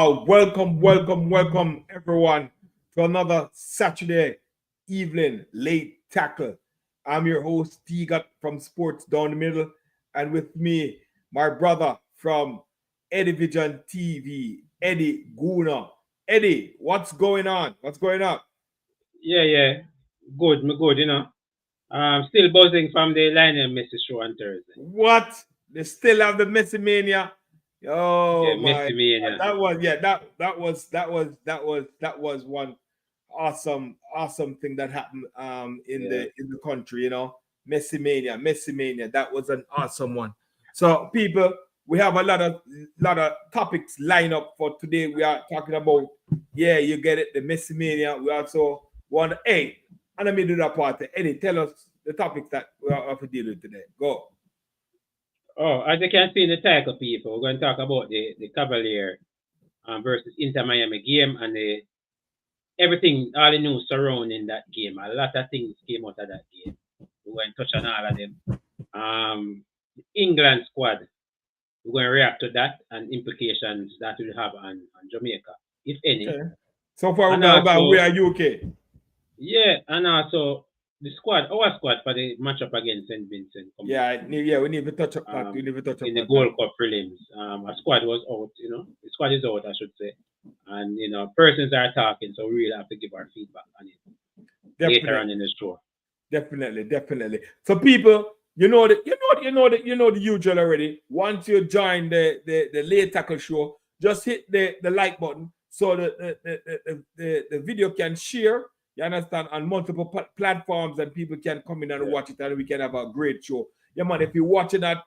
Welcome, everyone, to another Saturday evening late tackle. I'm your host, T-Gut from Sports Down the Middle, and with me, my brother from Eddie Vision TV, Eddie Guna. Eddie, what's going on? Yeah. Good, me good, still buzzing from the Lionel Messi show on Thursday. What? They still have the Messi Mania. Oh Yeah, my! Messi Mania. That was one awesome thing that happened in the country. Messi Mania. That was an awesome one. So people, we have a lot of topics lined up for today. We are talking about you get it, the Messi Mania. We also want and let me do that part. Eddie, tell us the topics that we have to deal with today. Go. Oh, as you can see in the title, people, we're going to talk about the Cavalier versus Inter Miami game and everything, all the news surrounding that game. A lot of things came out of that game. We're going to touch on all of them. England squad, we're going to react to that and implications that will have on Jamaica, if any. Okay. So far, we are UK. Yeah, and also our squad for the matchup against St. Vincent. We need to touch up that. In the Gold Cup prelims. Our squad was out, the squad is out, I should say. And, persons are talking, so we really have to give our feedback on it later on in the show. Definitely. So people, you know the usual already. Once you join the late tackle show, just hit the like button so the video can share. You understand? On multiple platforms, and people can come in and watch it, and we can have a great show. Yeah, man. If you're watching that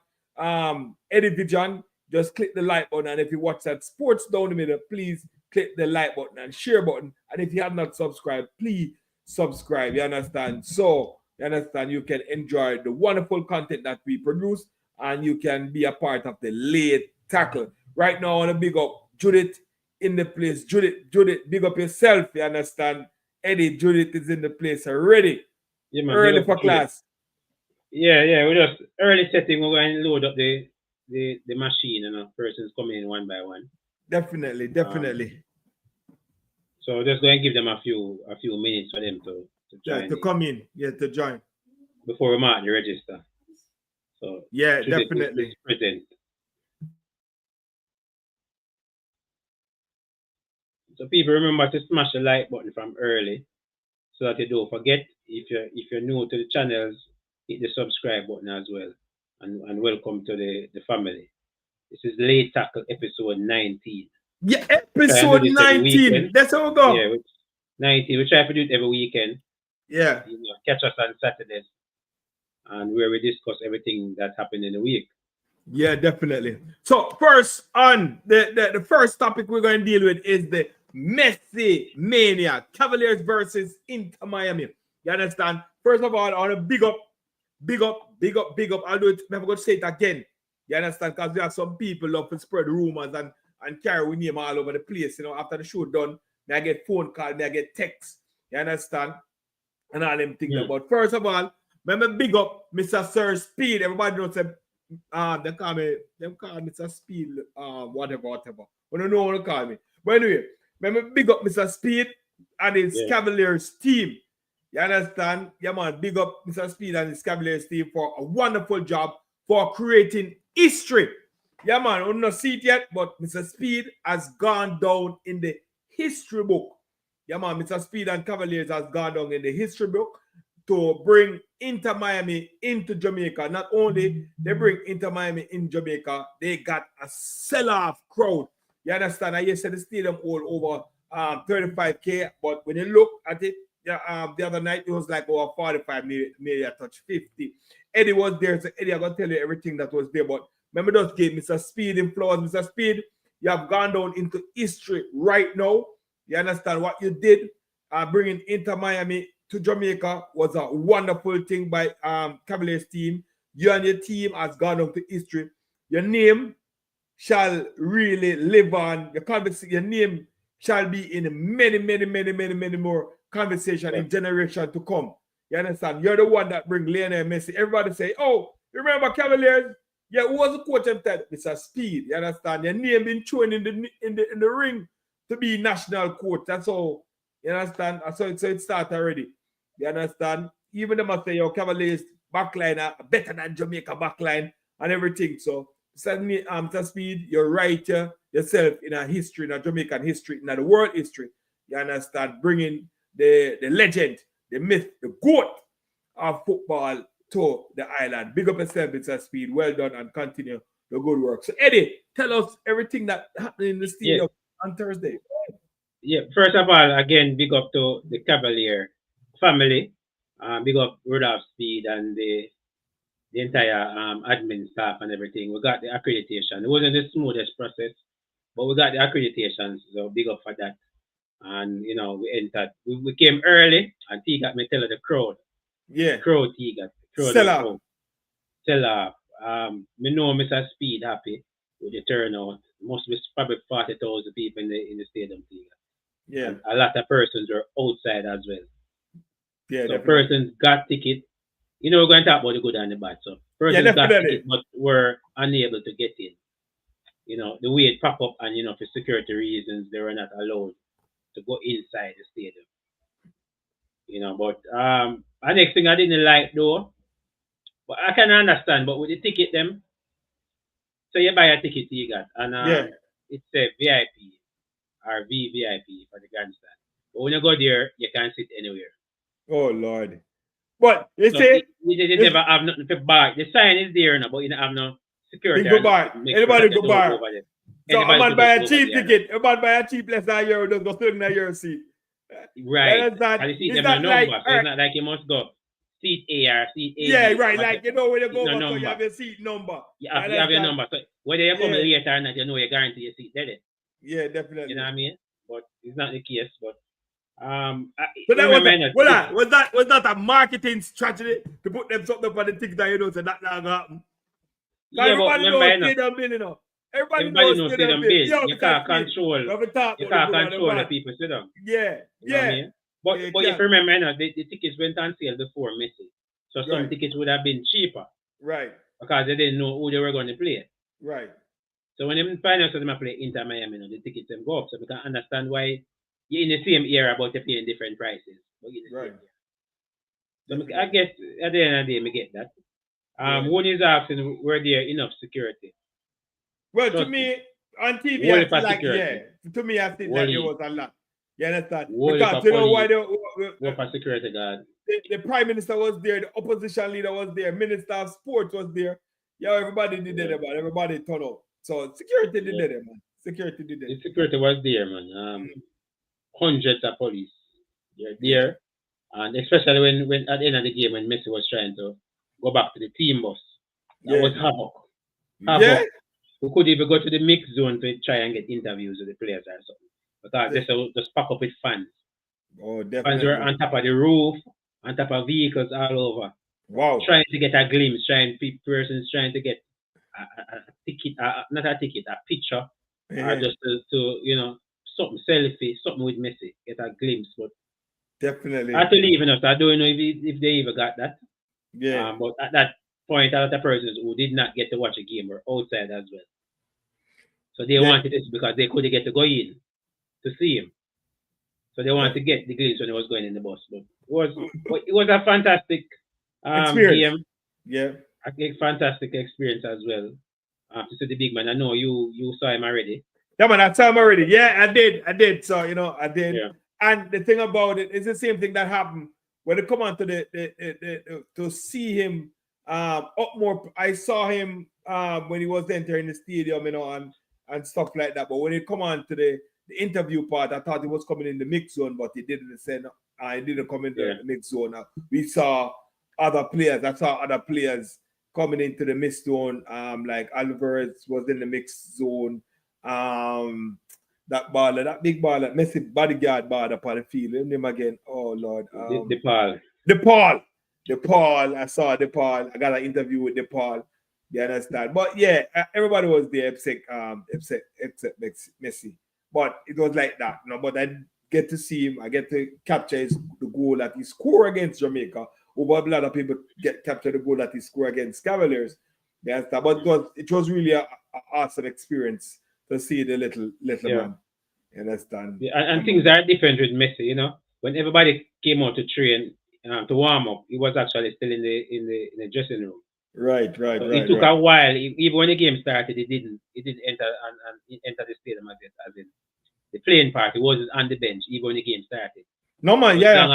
Eddie Vision, just click the like button. And if you watch that Sports Down the Middle, please click the like button and share button. And if you have not subscribed, please subscribe. You understand? So, you can enjoy the wonderful content that we produce, and you can be a part of the late tackle. Right now, I want to big up Judith in the place. Judith, big up yourself. You understand? Eddie, Judith is in the place already. Yeah, man, early for class. Yeah. We're just early setting. We're going to load up the machine, persons coming in one by one. Definitely. So just going to give them a few minutes for them to join. To come in. Yeah, to join. Before we mark the register. So definitely. Present. So people, remember to smash the like button from early so that you don't forget. If you're new to the channels, hit the subscribe button as well. And welcome to the family. This is Late Tackle episode 19. Yeah, episode 19. That's how we go. Yeah, 19. We try to do it every weekend. Yeah. Catch us on Saturdays. And where we discuss everything that happened in the week. Yeah, definitely. So first on the first topic we're going to deal with is the Messi Mania, Cavaliers versus Inter Miami. You understand? First of all, I want to big up. I'll do it. I'm going to say it again. You understand? Because there are some people love to spread rumors and carry we name all over the place. After the show done, I get phone call, I get text. You understand? And all them things. But first of all, remember big up Mr. Sir Speed. Everybody knows them. They call me Mr. Speed, whatever. I don't know what to call me. But anyway, remember big up Mr. Speed and his Cavaliers team. You understand? Yeah, man, big up Mr. Speed and his Cavaliers team for a wonderful job for creating history. Yeah, man, I don't see it yet, but Mr. Speed has gone down in the history book. Yeah, man, Mr. Speed and Cavaliers has gone down in the history book to bring Inter Miami into Jamaica. Not only they bring Inter Miami in Jamaica, they got a sell-off crowd. You understand? I said the stadium hold over 35K, but when you look at it, the other night it was like over 45, maybe a touch 50. Eddie was there, so Eddie, I'm going to tell you everything that was there. But remember those games, Mr. Speed in flowers. Mr. Speed, you have gone down into history right now. You understand what you did? Bringing Inter Miami to Jamaica was a wonderful thing by Cavaliers team. You and your team has gone down to history. Your name shall really live on. Your name shall be in many more conversation in generation to come. You understand? You're the one that bring Lionel Messi. Everybody say, oh, remember Cavaliers? Yeah, who was the coach of that? Mr. Speed. You understand? Your name been thrown in the ring to be national coach. That's all. You understand? So it started already. You understand? Even them must say your Cavaliers backline are better than Jamaica backline and everything. So send me to speed, you're right yourself in a history, in a Jamaican history, in the world history. You understand? Bringing the legend, the myth, the GOAT of football to the island. Big up yourself, Mr. Speed. Well done and continue the good work. So Eddie, tell us everything that happened in the stadium on Thursday. Yeah, first of all, again, big up to the Cavalier family. Big up Rudolph Speed and the entire admin staff and everything. We got the accreditation. It wasn't the smoothest process, but we got the accreditation, so big up for that. And you know, we entered. We came early, and T got me tell the crowd. Yeah. Crowd T got. Sell off. Sell off. Me know Mr. Speed happy with the turnout. Must be probably 40,000 people in the stadium. T got. Yeah. And a lot of persons were outside as well. Yeah. So persons got ticket. You know, we're going to talk about the good and the bad. So persons got ticket, but were unable to get in. You know, the way it pop up, and you know, for security reasons, they were not allowed to go inside the stadium. You know, but the next thing I didn't like though, but I can understand. But with the ticket, them, so you buy a ticket, you got, and it's a VIP or VVIP for the grandstand. But when you go there, you can't sit anywhere. Oh Lord! But you say you never have nothing to buy. The sign is there now, but you don't have no security. Go buy. Anybody go buy. So I'm gonna buy a cheap ticket. I'm gonna buy a cheap less than euro. Just go sit in a euro seat. Right. And the seat them a number. So it's not like you must go seat A or seat A. Yeah, right. Like you know when you go over, so you have your seat number. You have your number. So whether you come later or not, you know you guarantee your seat there. Yeah, definitely. You know what I mean? But it's not the case. But so that was that a marketing strategy to put them something up on the ticket that you know so that not gonna happen? Yeah, everybody knows stadium bill, you know. Everybody knows stadium bill. You can't control. You can't control the people sit down. Yeah, you know what I mean? But if you remember, you know, the tickets went on sale before Messi, so some tickets would have been cheaper. Right. Because they didn't know who they were going to play. Right. So when they find out that they play Inter Miami, you know, the tickets them go up. So we can understand why you're in the same era, but you're paying different prices. Right. So I guess at the end of the day, we get that. One is asking, were there enough security? Well, to me, on TV, I feel like, to me, I think that there was a lot. You understand? Because you know why for security guard. The Prime Minister was there, the opposition leader was there, Minister of Sports was there. Yeah, everybody did that, man. Everybody turned up. So security did that, man. Security did that. The security was there, man. Hundreds of police. They're there. And especially when at the end of the game when Messi was trying to go back to the team bus. That was havoc. Yeah. We could even go to the mix zone to try and get interviews with the players or something. Because they just pack up with fans. Oh, definitely. Fans were on top of the roof, on top of vehicles all over. Wow. Trying to get a glimpse, persons trying to get a ticket, not a ticket, a picture, or just to, you know, something selfie, something with Messi, get a glimpse. But definitely. I have to leave, you know, so I don't know if they even got that. Yeah. But at that point, a lot of persons who did not get to watch a game were outside as well. So they wanted this because they couldn't get to go in to see him. So they wanted to get the glimpse when he was going in the bus. But it was a fantastic game. Yeah. I think fantastic experience as well. To see the big man. I know you saw him already. Yeah, man, I saw him already. Yeah, I did. So, you know, I did. Yeah. And the thing about it is the same thing that happened when they come on to to see him up more. I saw him when he was entering the stadium, you know, and stuff like that. But when he come on to the interview part, I thought he was coming in the mix zone, but he didn't say no. He didn't come in the mix zone. We saw other players. I saw other players coming into the mix zone. Like Alvarez was in the mix zone. That baller, that big baller, Messi bodyguard baller upon the field. Name again. Oh Lord. DePaul. I saw DePaul. I got an interview with DePaul. You understand? But yeah, everybody was there except Messi. But it was like that, you know. But I get to see him. I get to capture the goal that he scored against Jamaica. Over a lot of people capture the goal that he scored against Cavaliers. You understand? But it was really an awesome experience to see the little man. You understand? Yeah, and things are different with Messi, you know. When everybody came out to train, to warm up, he was actually still in the dressing room. Right. So it took a while. Even when the game started, he didn't enter and enter the stadium as in the playing part. He wasn't on the bench even when the game started. No man, But yeah.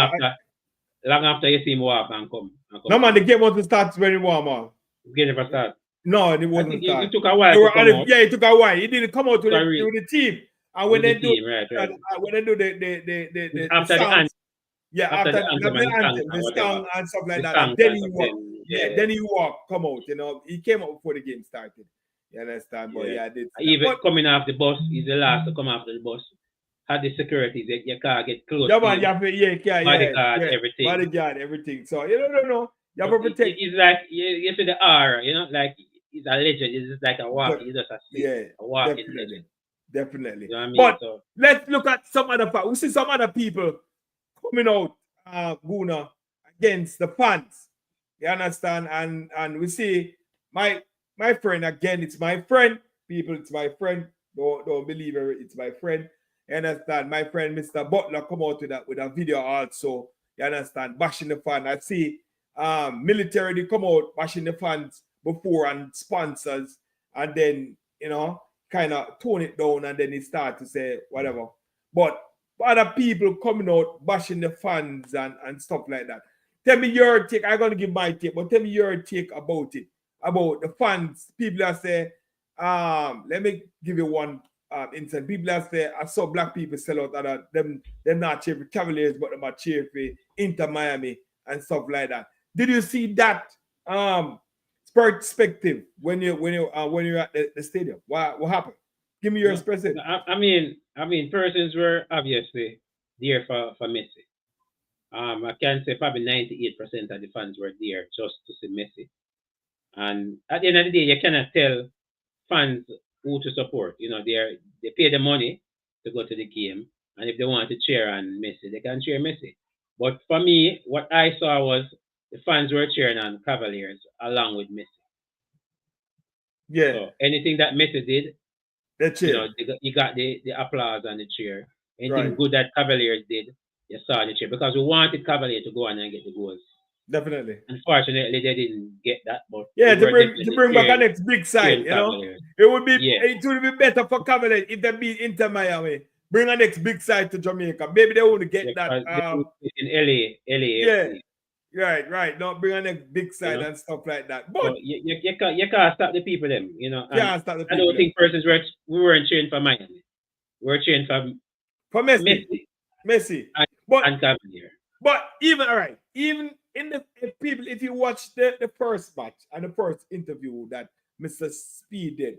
long after you see him walk and come. No man, the game wasn't start very warm on. The game never started. No, it I wasn't think start. it took a while to come out. Yeah, it took a while. He didn't come out with the team. And when With they the do team, right. when they do the after songs, the anthem. yeah, After the anthem the song and stuff like that, and then he walk. Then he walk, come out. You know, he came out before the game started. You understand? But yeah, I did. Even coming off the bus, he's the last to come after the bus. Had the security, your car get close. Yeah, man, bodyguard, everything. Bodyguard, everything. So you don't know. You have to protect. It's like you see the aura, you know, like he's a legend. He's just like a walk. He's just a walking legend. Definitely. You know what I mean? But so, let's look at some other facts. We see some other people coming out, Guna, against the fans. You understand? And we see my friend again. It's my friend, people. It's my friend. Don't believe it. It's my friend. You understand? My friend, Mr. Butler, come out with a video also. You understand? Bashing the fan. I see military they come out bashing the fans before and sponsors, and then you know kind of tone it down, and then he start to say whatever. But other people coming out bashing the fans and stuff like that. Tell me your take. I'm gonna give my take, but tell me your take about it, about the fans. People that say, let me give you one instance. People that say I saw black people sell out other them not cheer for Cavaliers, but them are cheer for Inter Miami and stuff like that. Did you see that perspective when you're at the stadium? What happened? Give me your perspective. I mean, persons were obviously there for Messi. I can say probably 98% of the fans were there just to see Messi. And at the end of the day, you cannot tell fans who to support. You know, they pay the money to go to the game, and if they want to cheer on Messi, they can cheer Messi. But for me, what I saw was the fans were cheering on Cavaliers along with Messi. Yeah. So anything that Messi did, the cheer. You know, you got the applause and the cheer. Anything good that Cavaliers did, you saw the cheer. Because we wanted Cavaliers to go on and get the goals. Definitely. Unfortunately, they didn't get that. But yeah, to bring back a next big side, you know. It would be better for Cavaliers if they beat Inter Miami. Bring a next big side to Jamaica. Maybe they won't get that. In LA. Yeah. Right. Don't bring a next big side and stuff like that. But so you can't stop the people them, you know. Can't stop the people. I don't think persons we weren't cheering for Miami. We were cheering for Messi. And Cavalier. But even in the people, if you watch the first match and the first interview that Mr. Speed did,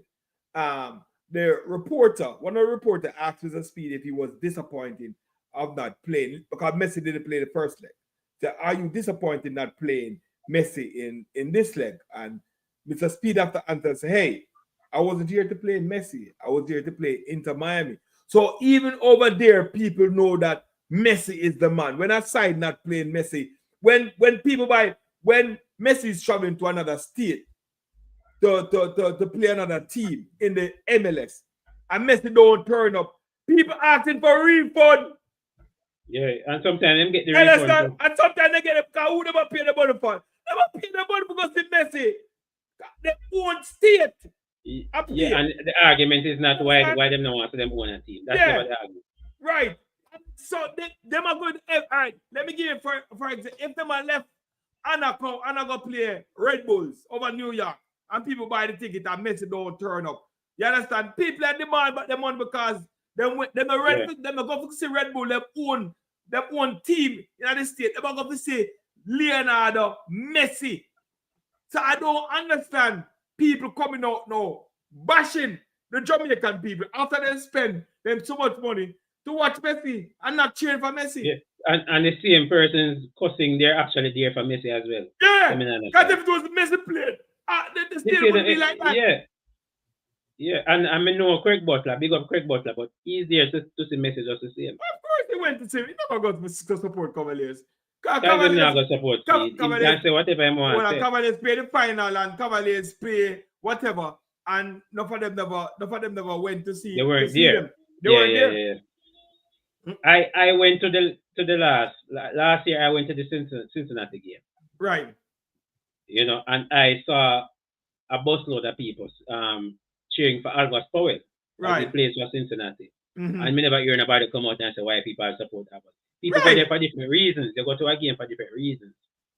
one of the reporter asked Mr. Speed if he was disappointed of not playing because Messi didn't play the first leg. So are you disappointed not playing Messi in this leg? And Mr. Speed after answer say, hey, I wasn't here to play Messi. I was here to play Inter Miami. So even over there, people know that Messi is the man. When I side not playing Messi, when Messi is traveling to another state to play another team in the MLS, and Messi don't turn up, people asking for a refund. Yeah, and sometimes them get the refund. And sometimes they get it because who never pay the money for? Never pay the money because the Messi, their own state. Yeah, and the argument is not why them don't want to them own a team. That's never the argument. Right. So them are going to, all right, let me give you for example, if them are left and I go play Red Bulls over New York and people buy the ticket and Messi don't turn up. You understand? People are demand but them on because them are going to see Red Bull, them own team in the state. Them are going to see Leonardo Messi. So I don't understand people coming out now bashing the Jamaican people after they spend them so much money to watch Messi and not cheering for Messi. Yeah. And the same persons cussing, they're actually there for Messi as well. Yeah, because if it was Messi played, the stadium would be like that. Yeah, and I know Craig Butler, big up Craig Butler, but he's there to see Messi just to see him. Of course he went to see him. He never got to support Cavaliers. Cavaliers not going to support me. He can say whatever he wants. Well, Cavaliers play the final and Cavaliers play whatever, and none of them never went to see. They weren't there. They weren't there. I went to the last year. I went to the Cincinnati game. Right. You know, and I saw a busload of people cheering for Alvis Powell as he Right. plays for Cincinnati. Mhm. And me never hear nobody come out and say why people support Alvis. People go Right. there for different reasons. They go to a game for different reasons.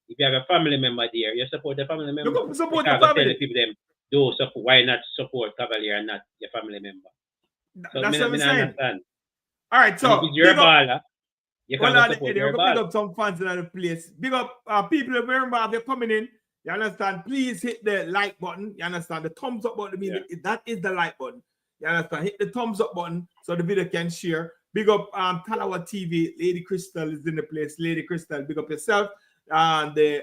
If you have a family member there, you support the family You member. go You support the can't go tell the family. people them do support. Why not support Cavalier and not your family member? So That's me what I'm not saying. understand. All right, And if so it's your big up. baller, you Well, can go on support Eddie, your we're gonna big baller. up some fans in the place. Big up people. Remember, if you're coming in, you understand? Please hit the like button. You understand? The thumbs up button. That is the like button. You understand? Hit the thumbs up button so the video can share. Big up Talawa TV. Lady Crystal is in the place. Lady Crystal, big up yourself. And the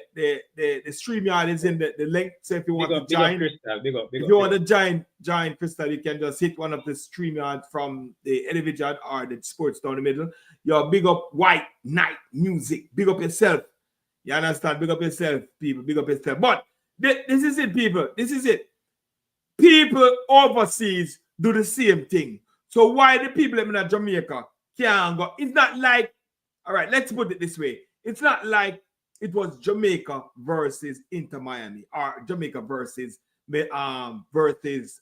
StreamYard is in the link. So if you want to join, if you want to join Crystal, you can just hit one of the StreamYard from the Elevator or the sports down the middle. Yo, big up White Night Music. Big up yourself. You understand? Big up yourself, people. Big up yourself. But this is it, people. This is it. People overseas do the same thing. So why the people in Jamaica can't go? It's not like, all right, let's put it this way. It's not like it was Jamaica versus Inter Miami or Jamaica versus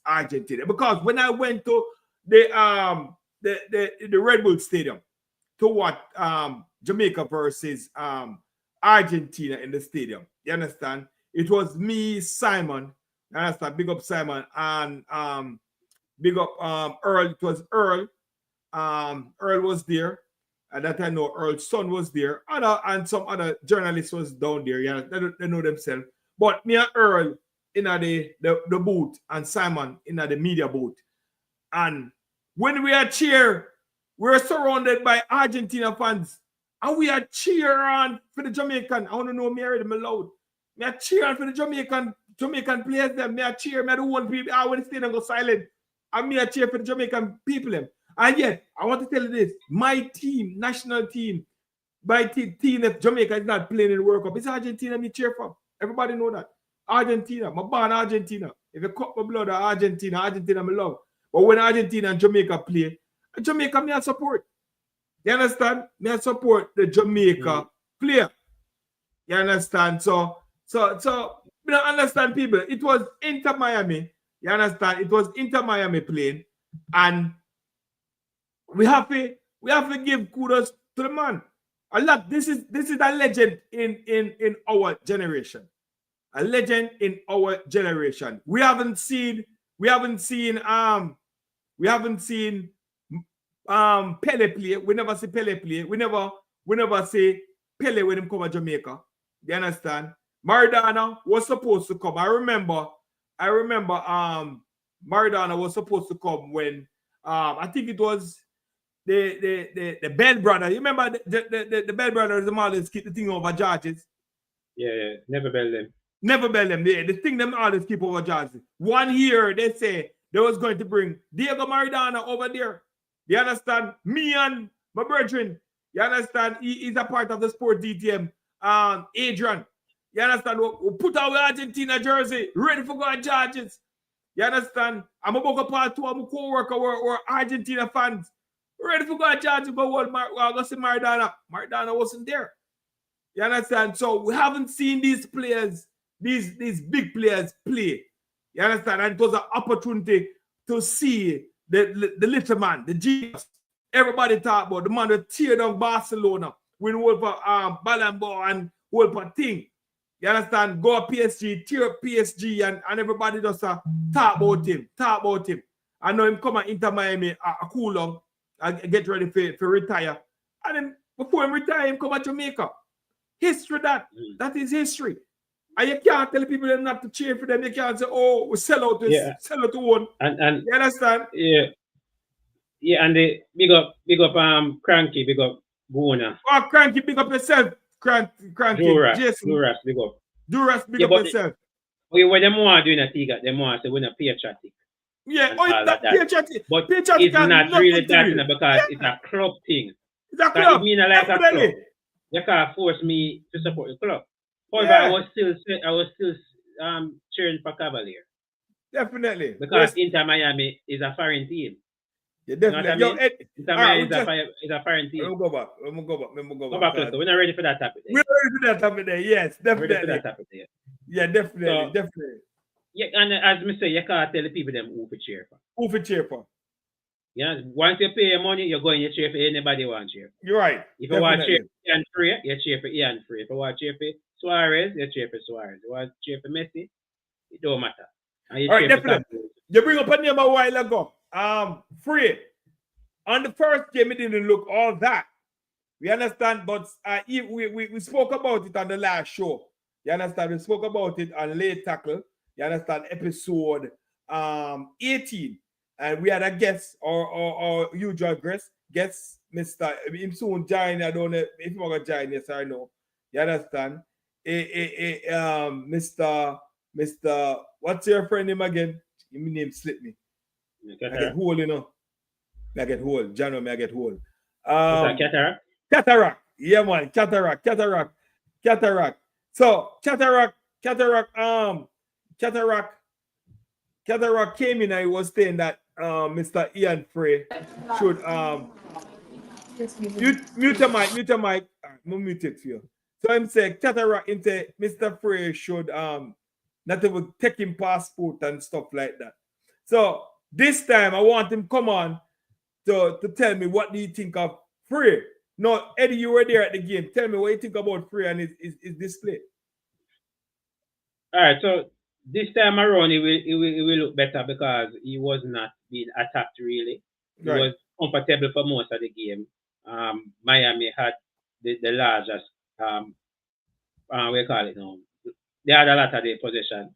Argentina. Because when I went to the Red Bull Stadium to watch Jamaica versus Argentina in the stadium, you understand? It was me, Simon. You understand? Big up Simon and big up Earl. It was Earl. Earl was there. And that I know Earl's son was there. And some other journalists was down there. Yeah, they know themselves. But me and Earl in the booth and Simon in the media booth. And when we are cheer, we're surrounded by Argentina fans. And we are cheering for the Jamaican. I want to know me already, me loud. Me are cheering for the Jamaican players them. Me are cheering. Me are the one people. I want to stay and go silent. And me are cheering for the Jamaican people them. And yet, I want to tell you this. My team, national team, my team, if Jamaica is not playing in the World Cup, it's Argentina me cheer for. Everybody know that. Argentina. I'm born Argentina. If you cut my blood of Argentina, Argentina me love. But when Argentina and Jamaica play, Jamaica me I support. You understand? Me I support the Jamaica player. You understand? So you don't understand, people. It was Inter Miami. You understand? It was Inter Miami playing. And we have to give kudos to the man. A lot. This is a legend in our generation. A legend in our generation. We haven't seen Pele play. We never see Pele play. We never see Pele when him come to Jamaica. You understand? Maradona was supposed to come. I remember Maradona was supposed to come when I think it was the Bell brother. You remember the Bell brothers, the always keep the thing over Georges? Yeah, never bell them. Never bell them. The thing them always keep over Georges. 1 year they say they was going to bring Diego Maradona over there. You understand? Me and my brethren. You understand? He's a part of the sport DTM. Adrian. You understand? We put our Argentina jersey ready for going Georges. You understand? I'm about to part two of my co-worker or Argentina fans. Ready for go Georgia, but we're going to see Maradona. Maradona wasn't there. You understand? So we haven't seen these players, these big players play. You understand? And it was an opportunity to see the little man, the genius. Everybody talk about the man that tear down Barcelona, win World for Ballon d'Or and World for thing. You understand? Go PSG, tear up PSG, and everybody just talk about him. I know him come and Inter Miami a cool long. I get ready for retire. And then before him retire, him come to Jamaica. History that is history. And you can't tell people them not to cheer for them. You can't say, oh, we sell out to one. And you understand? Yeah. Yeah, and the big up Cranky, big up Bona. Oh, Cranky, big up yourself. Cranky. Duras, big up. Duras, big up yourself. What them want doing a thing, them want to say we're not patriotic. Yeah, it's patriotic. But patriotic it's not really that because it's a club thing. It's a club. It means like a club. You can't force me to support the club. However, I was still cheering for Cavalier. Definitely. Because Inter Miami is a foreign team. Yeah, You know what I definitely. Yo, mean? Inter Miami is a foreign let team. me go back. Let me go Go back. back, let's go. We're not ready for that topic. We're ready for that topic there. Yes, Ready for definitely. that topic there. Yeah, definitely, So, definitely. yeah, and as me say, you can't tell the people them who to cheer for. Who for cheer for? Yeah, once you pay your money, you're going to cheer for anybody who wants cheer. You're right. If you want to cheer for Ian Frey, you cheer for Ian Frey. If you want to cheer for Suarez, you cheer for Suarez. If you want to cheer for Messi, it don't matter. And you All right, cheer for definitely. You bring up a name a while ago. Frey. On the first game, it didn't look all that. We understand, but we spoke about it on the last show. You understand? We spoke about it on Late Tackle. You understand? Episode 18. And we had a guest, or usual guest, Mr. Him soon join. I don't know if you're going to join, yes or no. You understand? Mr. What's your friend name again? His name slipped me. I get hold, you know. I get hold. Jano, I get hold. Cataract? Cataract. Yeah, man. Cataract. So Cataract came in and he was saying that Mr. Ian Frey should mute your mic. I'm mute it for you. So I'm saying Cataract into Mr. Frey should not even take him passport and stuff like that. So this time I want him come on to tell me what do you think of Frey. No, Eddie, you were there at the game. Tell me what you think about Frey and his display. All right, so this time around, it will look better because he was not being attacked really. He was comfortable for most of the game. Miami had the largest, we call it now. They had a lot of the possession.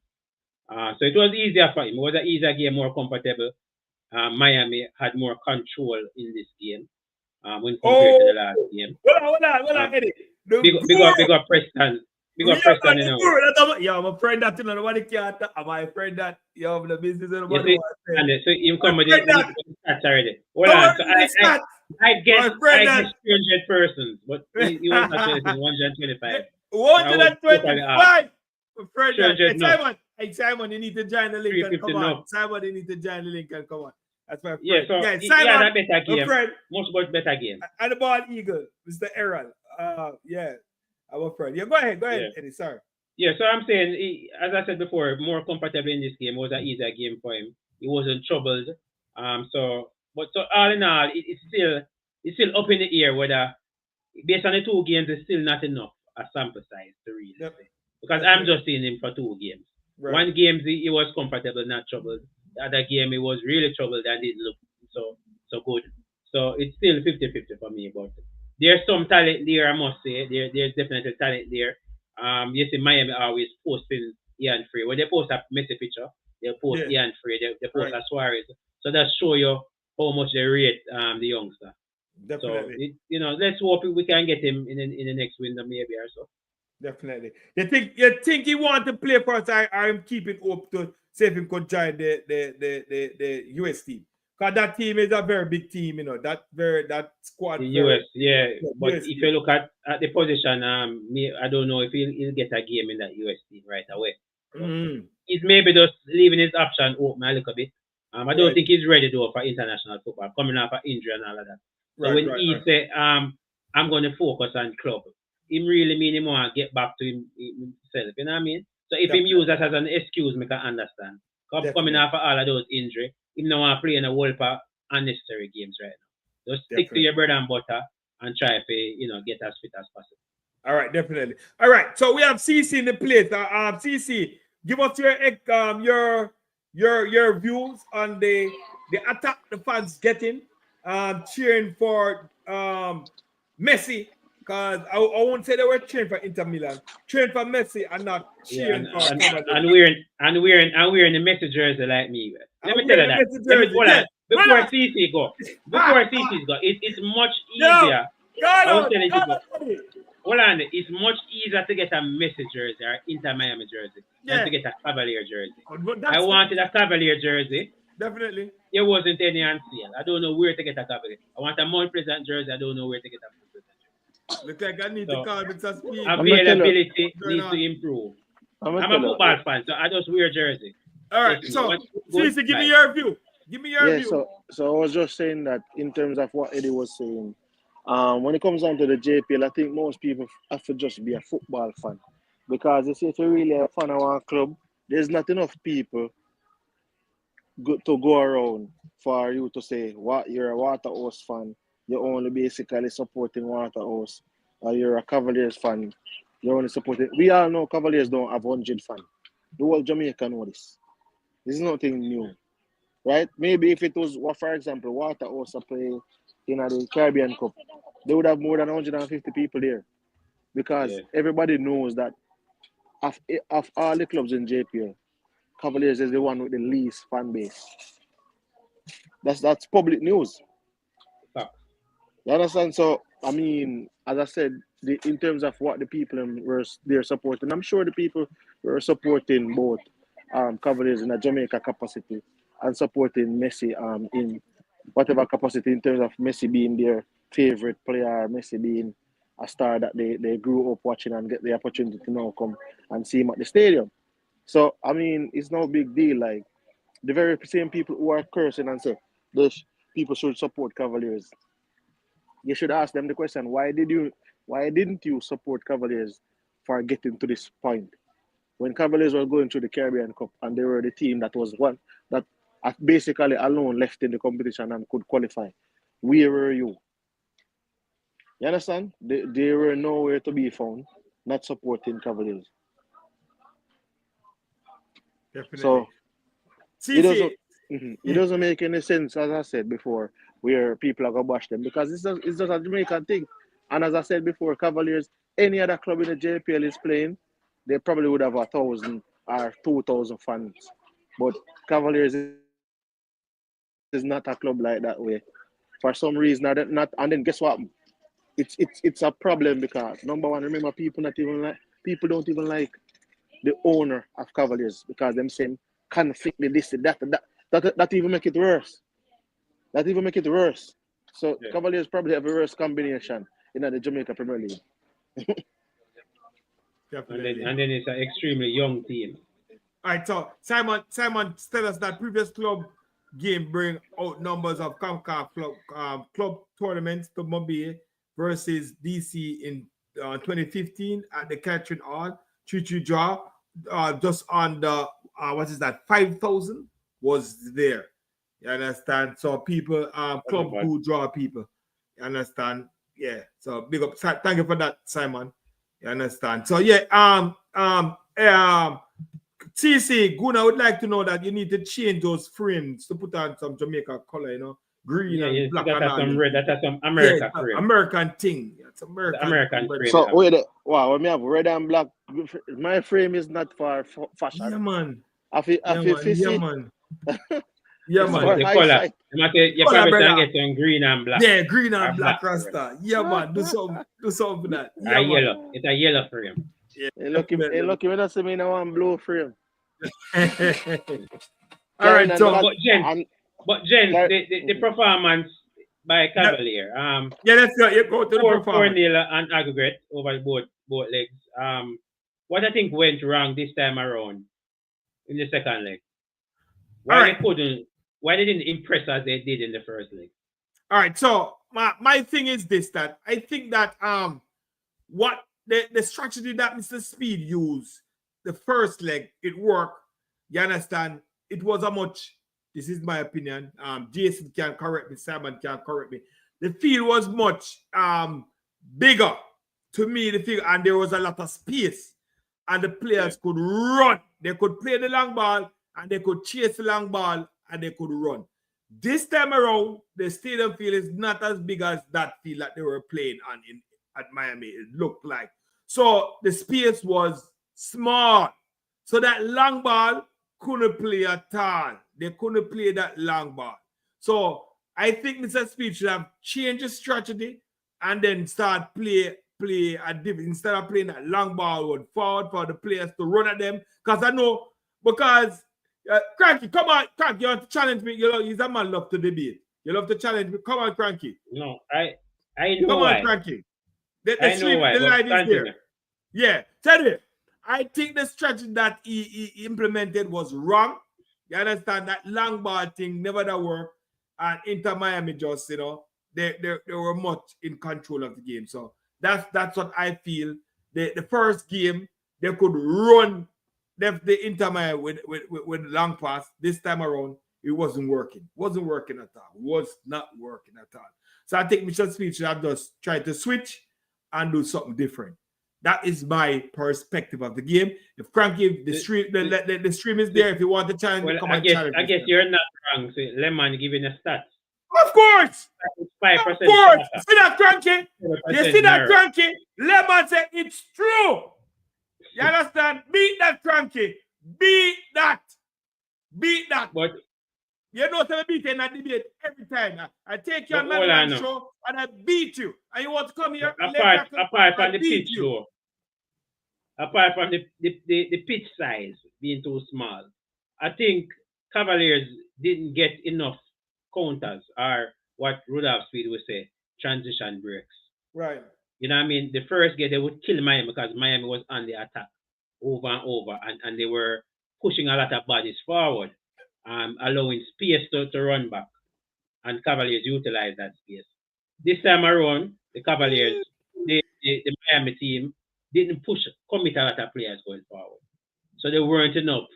So it was easier for him. It was an easier game, more comfortable. Miami had more control in this game when compared to the last game. Hold on, Eddie. Big up Preston. Big up Preston, you know. Yeah, I'm a friend that, you know, nobody can't. I'm a friend that you have the business and nobody wants to say. And so him come with the stats already. Hold on. So I guess 300 persons, but he was actually 125. 125? Hey, Simon, you need to join the link and come on. Simon, you need to join the link and come on. That's my friend. Yeah, so Simon, he had a better game. Friend, much better game. And the ball eagle, Mr. Aaron. Yeah, our friend. Yeah, go ahead, Eddie. Sorry. Yeah, so I'm saying, as I said before, more comfortable in this game. It was an easier game for him. He wasn't troubled. So all in all, it's still up in the air whether, based on the 2 games, it's still not enough a sample size to really say. Because I'm just seeing him for 2 games. Right. 1 game he was comfortable, not troubled. The other game he was really troubled and didn't look so good. So it's still 50-50 for me. But there's some talent there, I must say. There's definitely talent there. You see Miami always posting Ian Frey. When they post a Messi picture, they post Ian Frey, they post a Suarez. So that show you how much they rate the youngster. Definitely. So let's hope we can get him in the next window maybe or so. Definitely. You think he want to play for us? I'm keeping hope to see if he could join the US team. Because that team is a very big team, you know. That squad. The US, yeah. But if you look at the position, I don't know if he'll get a game in that US team right away. So he's maybe just leaving his option open a little bit. I don't think he's ready though for international football, coming off an injury and all of that. So when he say, I'm going to focus on club, he really mean he want to get back to himself, you know what I mean? So if he use that as an excuse, I can understand. Coming off of all of those injuries, he don't want to play in a world of unnecessary games right now. Just stick to your bread and butter and try to, get as fit as possible. All right, definitely. All right, so we have CC in the place. CC, give us your views on the attack the fans getting, cheering for Messi. Because I won't say they were cheering for Inter Milan, cheering for Messi and not cheering for and wearing the Messi jersey like me. Let me tell you that. Before CC go, it's much easier. Hold on, it's much easier to get a Messi jersey or Inter Miami jersey than to get a Cavalier jersey. I wanted a Cavalier jersey. Definitely. There wasn't any on sale. I don't know where to get a Cavalier. I want a Mount Pleasant jersey. I don't know where to get a Mount Pleasant jersey. Look like I need to call Mr. Speed. Availability needs to improve. I'm a football fan, so I just wear jersey. All right, so CC, give me your view. Give me your Yeah, view. so I was just saying that in terms of what Eddie was saying, when it comes down to the JPL, I think most people have to just be a football fan. Because you see, if you're really a fan of one club, there's not enough people to go around for you to say what you're a Waterhouse fan, you're only basically supporting Waterhouse, or you're a Cavaliers fan, you're only supporting. We all know Cavaliers don't have 100 fans. The whole Jamaica know this. This is nothing new, right? Maybe if it was, for example, Waterhouse play in the Caribbean Cup, they would have more than 150 people there because Yeah. everybody knows that of all the clubs in JPL, Cavaliers is the one with the least fan base. That's public news. Fact. You understand? So I mean, as I said, in terms of what the people were they're supporting, I'm sure the people were supporting both Cavaliers in a Jamaica capacity and supporting Messi in whatever capacity in terms of Messi being their favorite player, Messi being a star that they grew up watching and get the opportunity to now come and see him at the stadium. So I mean, it's no big deal. Like the very same people who are cursing and say those people should support Cavaliers, you should ask them the question: why didn't you support Cavaliers for getting to this point? When Cavaliers were going through the Caribbean Cup and they were the team that was one that basically alone left in the competition and could qualify, where were you? You understand? They were nowhere to be found, not supporting Cavaliers. Definitely. So it CC. doesn't it doesn't make any sense, as I said before, where people are gonna bash them because it's just a Jamaican thing. And as I said before, Cavaliers, any other club in the JPL is playing, they probably would have 1,000 or 2,000 fans. But Cavaliers is not a club like that way. For some reason, not and then guess what? It's a problem because number one, remember people don't even like the owner of Cavaliers because them saying conflict the this, the that even make it worse. That even make it worse. So Yeah. Cavaliers probably have a worse combination in the Jamaica Premier League. Definitely. And then it's an extremely young team. All right, so Simon tell us that previous club game bring out numbers of CONCACAF club tournaments to Mobile versus DC in 2015 at the Catherine Hall. 3-3 draw. Just on the what is that? 5,000 was there. You understand? So people club do draw people. You understand? Yeah. So big up. Thank you for that, Simon. You understand? So yeah. CC, Guna would like to know that you need to change those frames to put on some Jamaica color, green and black and That's all. some red. That's some Yeah, America frame. American thing. It's American. American frame. So wait, wow, when me have red and black, my frame is not for fashion. Yeah, man. I feel Yeah, man. Yeah, it's man. for The high color. sight. You Color, probably can brother. get some green and black. Yeah, green and Or black black rasta. Yeah, man. Do something for that. Or Yeah, man. yellow. It's a yellow frame. Yeah, Lucky when I see me now one blue frame. All right, so But gents, the performance by Cavalier. yeah, let's go. You go to the performance. 4-0 on aggregate over both legs. What I think went wrong this time around in the second leg? Why they didn't impress as they did in the first leg? All right, so my thing is this, that I think that what the strategy that Mr. Speed used the first leg, it worked. You understand? It was a much, this is my opinion. Jason can correct me, Simon can correct me. The field was much bigger to me, the field, and there was a lot of space. And the players could run. They could play the long ball, and they could chase the long ball, and they could run. This time around, the stadium field is not as big as that field that they were playing on at Miami. It looked like. So the space was small. So that long ball couldn't play at all. They couldn't play that long ball. So I think Mr. Speed should have changed his strategy and then start play a different, instead of playing that long ball would forward for the players to run at them. Because I know, because Cranky, come on, Cranky, you want to challenge me. He's a man love to debate. You love to challenge me. Come on, Cranky. No, I know come why. On, Cranky. The line is there. Yeah, tell me. I think the strategy that he implemented was wrong. You understand? That long ball thing never that work. And Inter Miami just, they were much in control of the game. So that's what I feel. The first game, they could run the Inter Miami with long pass. This time around, it wasn't working. Wasn't working at all. Was not working at all. So I think Michelle Smith should have just tried to switch and do something different. That is my perspective of the game. If Frankie, the stream is there. If you want to challenge, come and challenge. I guess you're not wrong. So Lemon giving a stat. Of course. 5%. Of course. See that, Frankie? You see that, Frankie? Lemon said it's true. You understand? Beat that, Frankie. Beat that. But you know, I beat you in that debate every time. I take you on my show and I beat you. And you want to come here? Apart from the pitch, though. Apart from the pitch size being too small, I think Cavaliers didn't get enough counters, or what Rudolph Speed would say, transition breaks. Right. You know what I mean? The first game, they would kill Miami because Miami was on the attack over and over, and they were pushing a lot of bodies forward, allowing space to run back, and Cavaliers utilized that space. This time around, the Cavaliers, the Miami team, didn't commit a lot of players going forward. So there weren't enough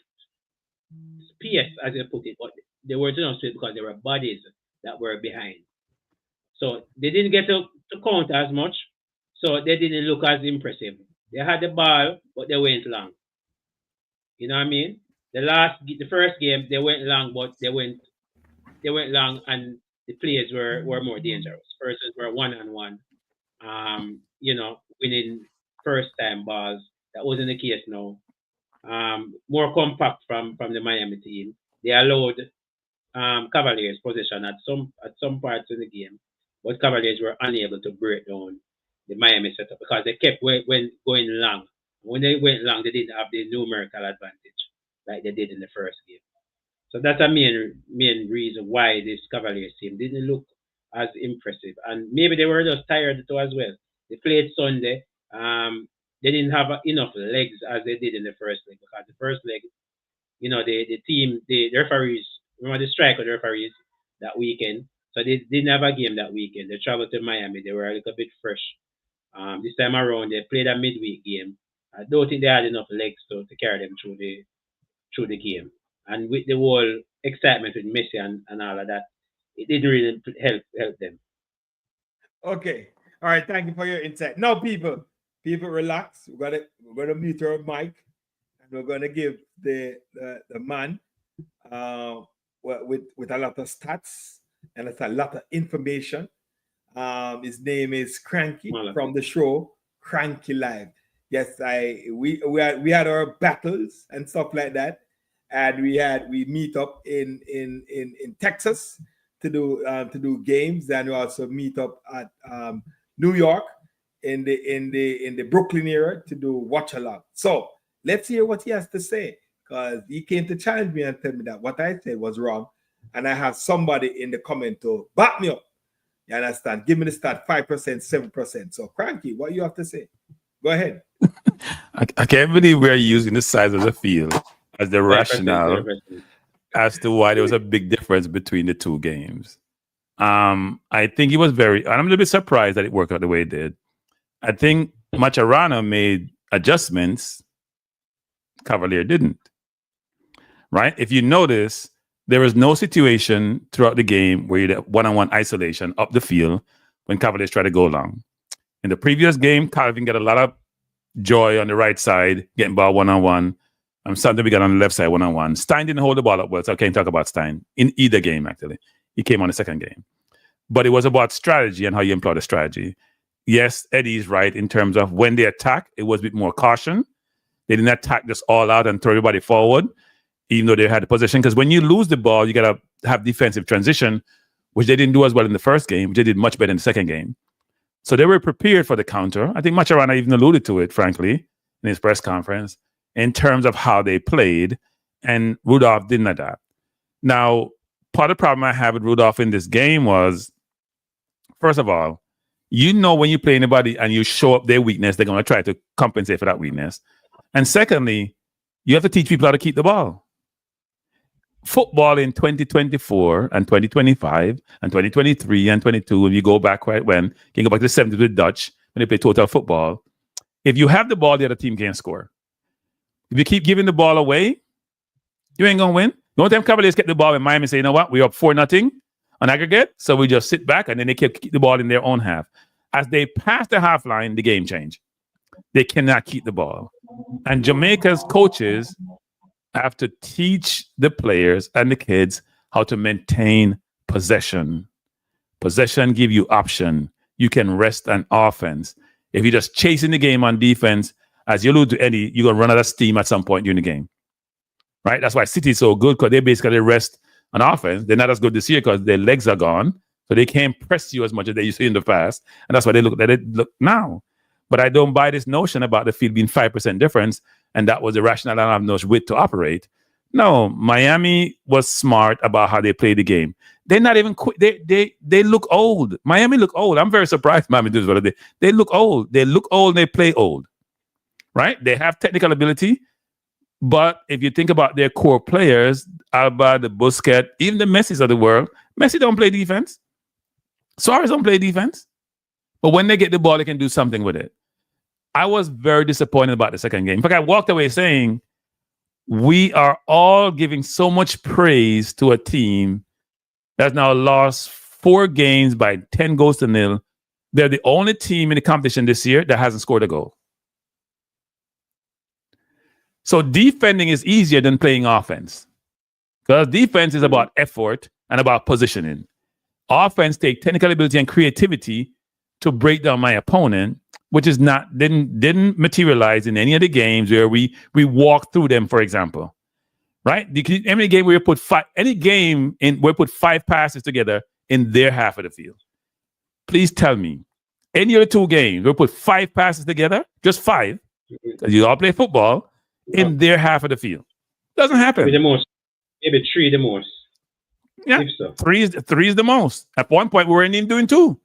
space, as they put it, but there weren't enough space because there were bodies that were behind. So they didn't get to count as much, so they didn't look as impressive. They had the ball, but they went long. You know what I mean? The first game, they went long, but they went long, and the players were more dangerous. Persons were one-on-one, winning first-time balls. That wasn't the case now. More compact from the Miami team. They allowed Cavaliers possession at some parts of the game, but Cavaliers were unable to break down the Miami setup because they kept going long. When they went long, they didn't have the numerical advantage like they did in the first game. So that's a main reason why this Cavaliers team didn't look as impressive. And maybe they were just tired too as well. They played Sunday. They didn't have enough legs as they did in the first leg, because the first leg, the referees, remember the strike of the referees that weekend. So they didn't have a game that weekend. They traveled to Miami. They were a little bit fresh. This time around, they played a midweek game. I don't think they had enough legs to carry them through the game. And with the whole excitement with Messi and all of that, it didn't really help them. Okay. All right. Thank you for your insight. Now, people relax. We're gonna mute our mic, and we're gonna give the man with a lot of stats and it's a lot of information. His name is Cranky from the show Cranky Live. Yes, we had our battles and stuff like that, and we meet up in Texas to do games, and we also meet up at New York in the Brooklyn area to do watch along. So let's hear what he has to say, because he came to challenge me and tell me that what I said was wrong, and I have somebody in the comment to back me up. You understand? Give me the stat: 5%, 7%. So Cranky, what you have to say? Go ahead. I can't believe we're using the size of the field as the rationale as to why there was a big difference between the two games. I think he was and I'm a little bit surprised that it worked out the way it did. I think Mascherano made adjustments. Cavalier didn't. Right? If you notice, there was no situation throughout the game where you had one-on-one isolation up the field when Cavaliers tried to go long. In the previous game, Calvin got a lot of joy on the right side, getting ball one-on-one. Something we got on the left side one-on-one. Stein didn't hold the ball up well, so I can't talk about Stein in either game, actually. He came on the second game. But it was about strategy and how you employ the strategy. Yes, Eddie's right in terms of when they attack, it was a bit more caution. They didn't attack just all out and throw everybody forward, even though they had the possession. Because when you lose the ball, you got to have defensive transition, which they didn't do as well in the first game, which they did much better in the second game. So they were prepared for the counter. I think Mascherano even alluded to it, frankly, in his press conference, in terms of how they played, and Rudolph didn't adapt. Now, part of the problem I have with Rudolph in this game was, first of all, when you play anybody and you show up their weakness, they're going to try to compensate for that weakness. And secondly, you have to teach people how to keep the ball. football in 2024 and 2025 and 2023 and 22, when you go back right when, you can go back to the 70s with Dutch, when they play total football. If you have the ball, the other team can't score. If you keep giving the ball away, you ain't going to win. The only time Cavaliers get the ball in Miami say, you know what, we're up 4-0 on aggregate, so we just sit back, and then they keep the ball in their own half. As they pass the half line, the game change. They cannot keep the ball. And Jamaica's coaches have to teach the players and the kids how to maintain possession. Possession give you option. You can rest an offense. If you're just chasing the game on defense, as you allude to Eddie, you're going to run out of steam at some point during the game. Right? That's why City is so good, because they basically rest on offense. They're not as good this year because their legs are gone, so they can't press you as much as they used to in the past. And that's why they look now. But I don't buy this notion about the field being 5% difference, and that was the rationale. I don't have no width to operate. No, Miami was smart about how they play the game. They're not even quick. They look old. Miami look old. I'm very surprised Miami does what they look old. They look old. They play old. Right? They have technical ability. But if you think about their core players, Alba, the Busquets, even the Messis of the world, Messi don't play defense. Suarez don't play defense. But when they get the ball, they can do something with it. I was very disappointed about the second game. In fact, I walked away saying, we are all giving so much praise to a team that's now lost 4 games by 10 goals to 0. They're the only team in the competition this year that hasn't scored a goal. So defending is easier than playing offense, because defense is about effort and about positioning. Offense takes technical ability and creativity to break down my opponent, which is didn't materialize in any of the games where we walked through them, for example. Right? Any game where we put 5 passes together in their half of the field. Please tell me, any of the 2 games where we put 5 passes together, just 5, because you all play football, in their half of the field. Doesn't happen. Maybe the most. Maybe 3 the most. Yeah, If so. 3 is the most. At one point, we weren't even doing 2.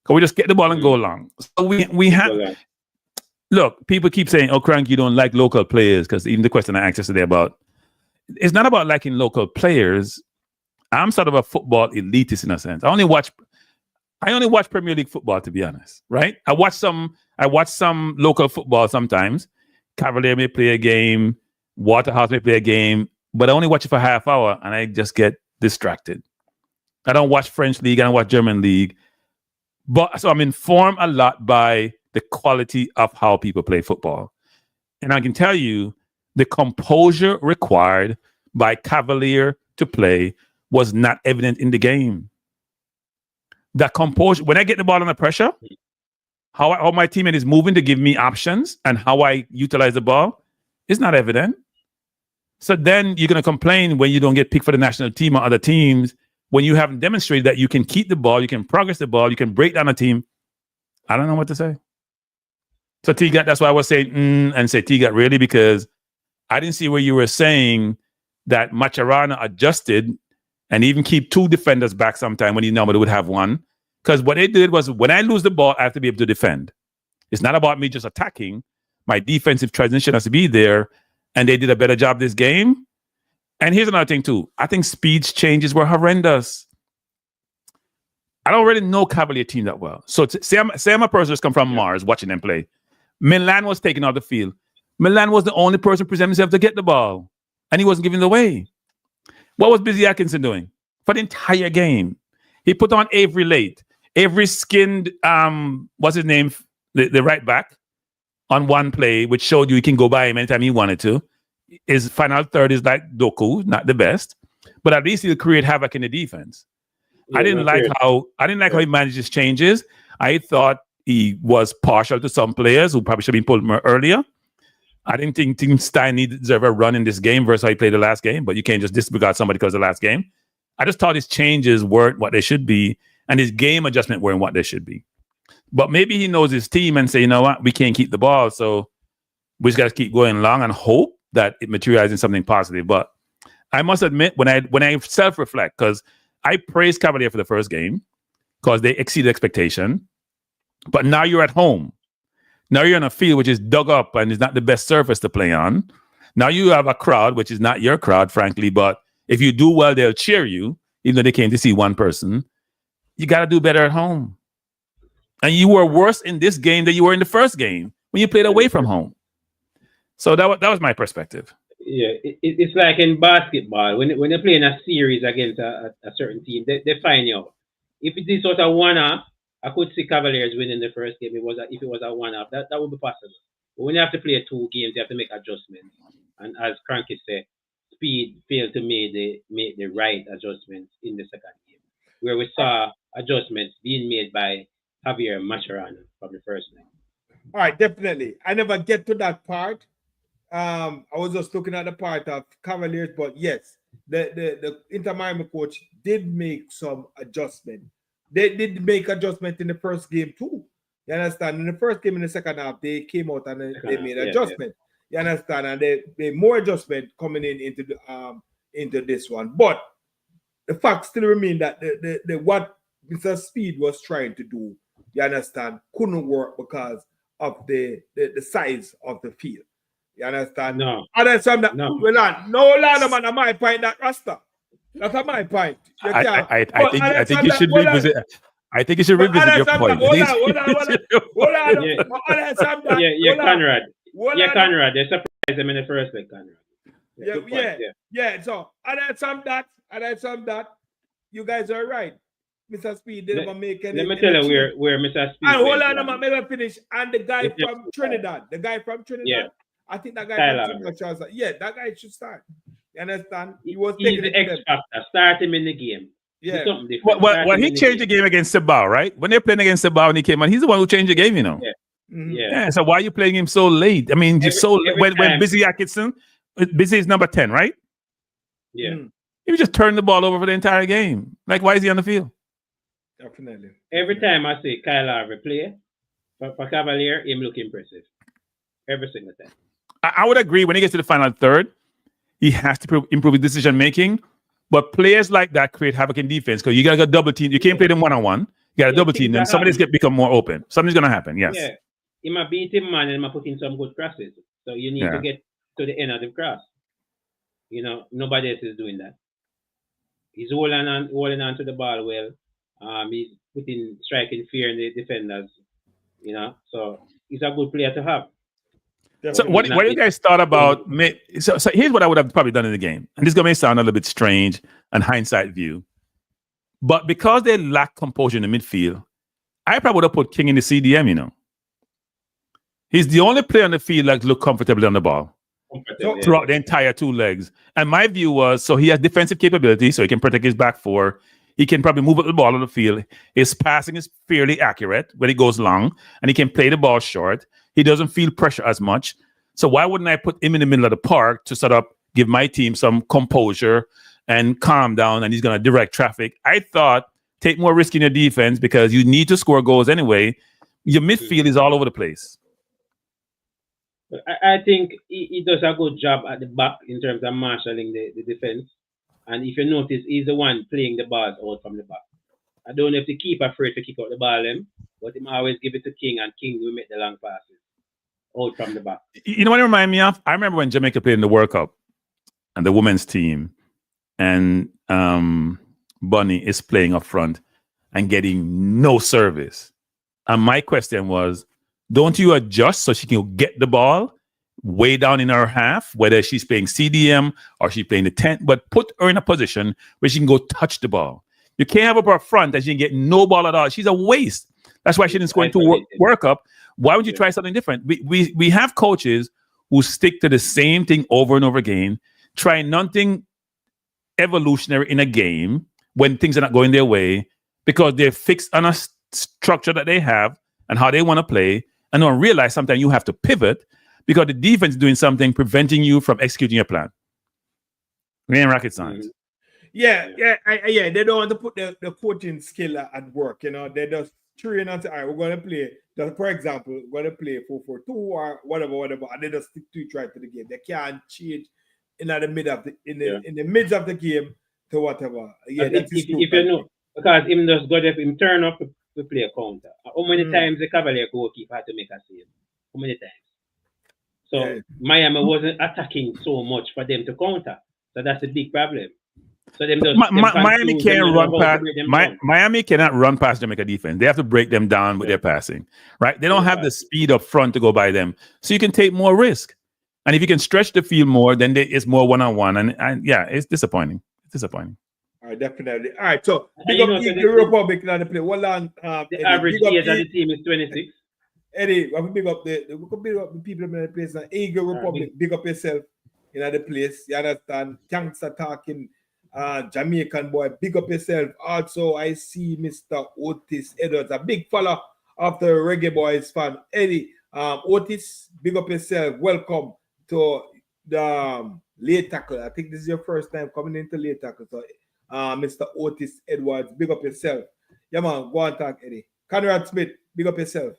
Because we just get the ball and go along. So we have... Look, people keep saying, oh, Crank, you don't like local players, because even the question I asked yesterday about... It's not about liking local players. I'm sort of a football elitist in a sense. I only watch Premier League football, to be honest, right? I watch some local football sometimes. Cavalier may play a game, Waterhouse may play a game, but I only watch it for half hour and I just get distracted. I don't watch French League, I don't watch German League. But so I'm informed a lot by the quality of how people play football. And I can tell you the composure required by Cavalier to play was not evident in the game. That composure, when I get the ball under pressure, how my teammate is moving to give me options and how I utilize the ball is not evident. So then you're going to complain when you don't get picked for the national team or other teams, when you haven't demonstrated that you can keep the ball, you can progress the ball, you can break down a team. I don't know what to say. So T-Gat, that's why I was saying, and say T-Gat really, because I didn't see where you were saying that Macherano adjusted and even keep 2 defenders back sometime when he normally would have 1. Because what they did was, when I lose the ball, I have to be able to defend. It's not about me just attacking. My defensive transition has to be there. And they did a better job this game. And here's another thing, too. I think Speed's changes were horrendous. I don't really know Cavalier team that well. So say I'm a person who's come from Mars watching them play. Milan was taken off the field. Milan was the only person presenting himself to get the ball. And he wasn't giving it away. What was Busy Atkinson doing? For the entire game, he put on Avery late. Avery skinned, what's his name? The right back on one play, which showed you he can go by him anytime he wanted to. His final third is like Doku, not the best, but at least he'll create havoc in the defense. Yeah, I didn't like how he managed his changes. I thought he was partial to some players who probably should have been pulled more earlier. I didn't think Team Stein deserved a run in this game versus how he played the last game, but you can't just disregard somebody because of the last game. I just thought his changes weren't what they should be, and his game adjustment weren't what they should be. But maybe he knows his team and say, you know what, we can't keep the ball, so we just got to keep going along and hope that it materializes in something positive. But I must admit, when I self-reflect, because I praised Cavalier for the first game because they exceeded expectation, but now you're at home. Now you're on a field which is dug up and is not the best surface to play on. Now you have a crowd which is not your crowd, frankly, but If you do well, they'll cheer you, even though they came to see one person. You got to do better at home. And you were worse in this game than you were in the first game when you played away from home. So that was my perspective. Yeah, it's like in basketball when you're playing a series against a certain team, they find you out. If it is sort of one-off, I could see Cavaliers winning the first game. If it was a one-off, that would be possible. But when you have to play 2 games, you have to make adjustments. And as Cranky said, Speed failed to make the right adjustments in the second game, where we saw adjustments being made by Javier Mascherano from the first game. All right, definitely. I never get to that part. I was just looking at the part of Cavaliers, but yes, the Inter Miami coach did make some adjustment. They did make adjustment in the first game too. You understand? In the first game, in the second half, they came out and they made adjustment. Yeah. You understand? And they more adjustment coming into this one. But the fact still remains that the what Mr. Speed was trying to do, you understand, couldn't work because of the size of the field. You understand? No. Other some that no land man, my point that Rasta. That's my point. I think you should revisit. I think you should revisit your point. Hold on. Yeah, Conrad. Yeah, Conrad. They surprised them in the first leg, Conrad. Yeah. So other some that you guys are right. Mr. Speed didn't even make any. Let me tell you where Mr. Speed. And hold on, let me finish. And the guy from Trinidad. Yeah. I think that guy from Trinidad. Yeah, that guy should start. You understand? He was taking the X factor. Start him in the game. Yeah. Well, he changed the game against Sabah, right? When they're playing against Sabah when he came on, he's the one who changed the game, you know. Yeah. Mm-hmm. Yeah. So why are you playing him so late? I mean, when Busy Atkinson, Busy is number 10, right? Yeah. Mm-hmm. He just turned the ball over for the entire game. Like, why is he on the field? Definitely. Every time I see Kyle Harvey play for Cavalier, him look impressive. Every single time. I would agree when he gets to the final third, he has to improve his decision making. But players like that create havoc in defense because you got to go double team. You can't play them one-on-one. You got to double team them. Somebody's going to become more open. Something's going to happen. Yes. Yeah. He might beat him, man, and he might put in some good crosses. So you need to get to the end of the cross. You know, nobody else is doing that. He's holding on to the ball well. He's putting striking fear in the defenders. You know, so he's a good player to have. So what do you guys thought about? So here's what I would have probably done in the game, and this is going to sound a little bit strange and hindsight view, but because they lack composure in the midfield, I probably would have put King in the CDM. You know, he's the only player on the field that look comfortably on the ball throughout the entire 2 legs. And my view was, so he has defensive capability, so he can protect his back 4. He can probably move up the ball on the field. His passing is fairly accurate when it goes long, and he can play the ball short. He doesn't feel pressure as much. So why wouldn't I put him in the middle of the park to sort of give my team some composure and calm down, and he's going to direct traffic? I thought take more risk in your defense because you need to score goals anyway. Your midfield is all over the place. I think he does a good job at the back in terms of marshalling the defense. And if you notice, he's the one playing the balls out from the back. I don't know if the keeper afraid to kick out the ball, but he always give it to King, and King will make the long passes out from the back. You know what it reminds me of? I remember when Jamaica played in the World Cup and the women's team, and Bunny is playing up front and getting no service. And my question was, don't you adjust so she can get the ball way down in her half, whether she's playing CDM or she's playing the 10, but put her in a position where she can go touch the ball. You can't have her up front that she can get no ball at all. She's a waste. That's why she didn't score into World Cup. Why would you try something different? We have coaches who stick to the same thing over and over again, try nothing evolutionary in a game when things are not going their way because they're fixed on a structure that they have and how they want to play, and don't realize sometimes you have to pivot because the defense is doing something preventing you from executing your plan. We ain't rocket science. Yeah. They don't want to put the coaching skill at work. You know, they just train and say, all right, we're going to play. For example, we're going to play 4-4-2 or whatever, and they just stick to it right to the game. They can't change in the mid of the midst of the game to whatever. Yeah, if you know, because him just go there, him turn up to play a counter. How many times the Cavalier goalkeeper had to make a save? How many times? So Miami wasn't attacking so much for them to counter. So that's a big problem. So them just, Miami can't run past. Miami cannot run past Jamaica defense. They have to break them down with their passing, right? They don't have the speed up front to go by them, so you can take more risk. And if you can stretch the field more, then it's more one-on-one. And yeah, it's disappointing. It's disappointing. All right, definitely. All right, so big up the Republic now they play. Well on. The average age of the team is 26. Eddie, we big up the people in the place. Eagle Republic, big up yourself in the place. You understand? Thanks for talking. Jamaican boy, big up yourself. Also, I see Mr. Otis Edwards, a big follower of the Reggae Boys fan. Eddie, Otis, big up yourself. Welcome to the late tackle. I think this is your first time coming into late tackle. So, Mr. Otis Edwards, big up yourself. Yeah, man, go on talk, Eddie. Conrad Smith, big up yourself.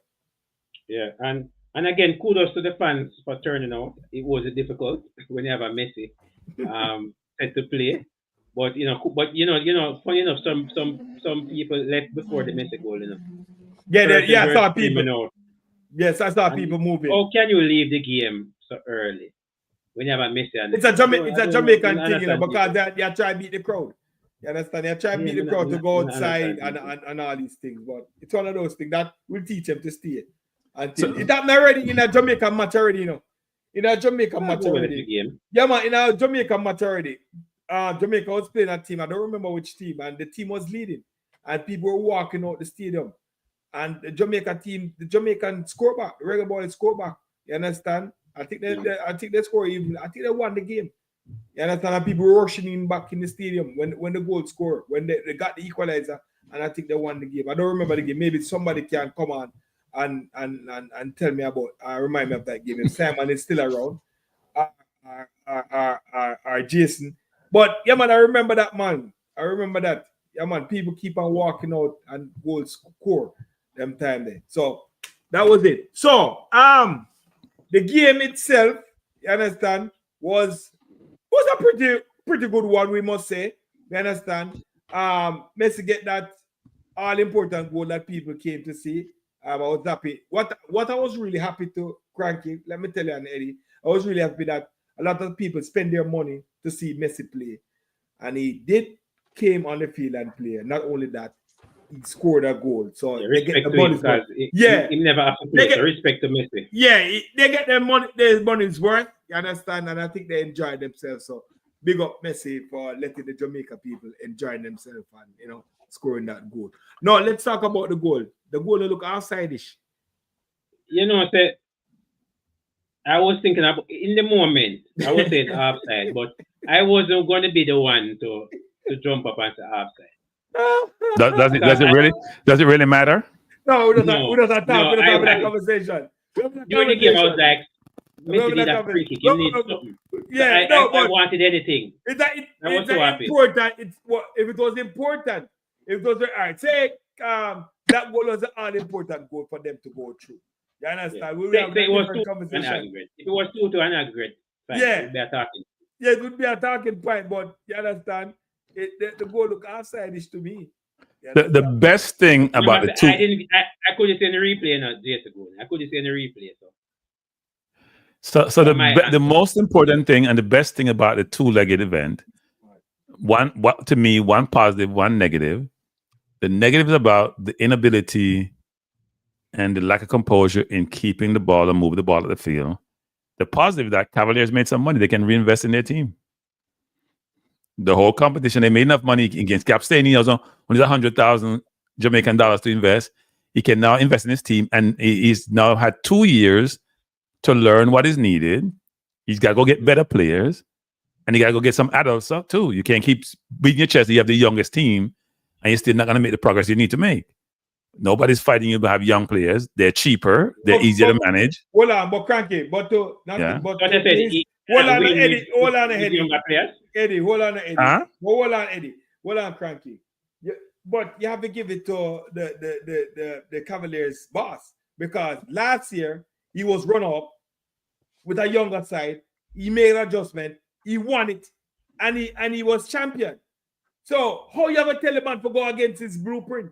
Yeah, and again, kudos to the fans for turning out. It was difficult when you have a Messi set to play. But funny enough, some people left before the Messi goal, I saw people. Yes, I saw people moving. How can you leave the game so early when you have a Messi? It's a Jamaican thing, because they try to beat the crowd. You understand? They try to beat the crowd to go outside and all these things. But it's one of those things that will teach them to stay. Until it's not already in a Jamaican match already, In a Jamaican match already. Yeah, man, in a Jamaican match already. Jamaica was playing a team. I don't remember which team, and the team was leading, and people were walking out the stadium, and the Jamaican score back, the Reggae Boys score back. You understand? I think they score even. I think they won the game. You understand? And people were rushing in back in the stadium when the goal scored, when they got the equalizer, and I think they won the game. I don't remember the game. Maybe somebody can come on and tell me about, remind me of that game. If Simon is still around, or Jason. But yeah, man, I remember that, man. I remember that. Yeah, man, people keep on walking out and goals score them time there. So that was it. So the game itself, you understand, was a pretty good one, we must say. You understand? Messi get that all important goal that people came to see. I was happy. What I was really happy to, Cranky, let me tell you, and Eddie, I was really happy that a lot of people spend their money to see Messi play. And he came on the field and play. Not only that, he scored a goal. So they get the money's worth. He never has to play. Respect to Messi. Yeah, they get their money's worth. You understand? And I think they enjoy themselves. So big up Messi for letting the Jamaica people enjoy themselves and, scoring that goal. Now, let's talk about the goal. The goal look outside-ish. I was thinking about, in the moment, I was saying offside, but I wasn't going to be the one to jump up and say offside. Does it really matter? No, we don't have that conversation. During the game, I was like, Messi need a free kick. You need something. Yeah, I wanted anything. I was so happy. Important. If it was important, all right, say that goal was an all-important goal for them to go through. You understand? Yeah. We will have a different conversation. If it was 2-2 an aggregate, it would be a talking. Yeah, it would be a talking point, but you understand? The goal look outside-ish to me. The best thing about the two... I couldn't see any replay now, just ago. I couldn't see any replay. So the most important thing and the best thing about the two-legged event, one positive, one negative. The negative is about the inability and the lack of composure in keeping the ball and moving the ball at the field. The positive is that Cavaliers made some money. They can reinvest in their team. The whole competition, they made enough money against Capstain. He has only $100,000 Jamaican dollars to invest. He can now invest in his team, and he's now had 2 years to learn what is needed. He's got to go get better players, and he got to go get some adults up too. You can't keep beating your chest that you have the youngest team, and you're still not going to make the progress you need to make. Nobody's fighting you to have young players. They're cheaper. They're easier to manage. Hold on, but Cranky. Hold on, Cranky. But you have to give it to the Cavaliers boss, because last year he was run up with a younger side. He made an adjustment. He won it, and he was champion. So how you ever tell a man to go against his blueprint?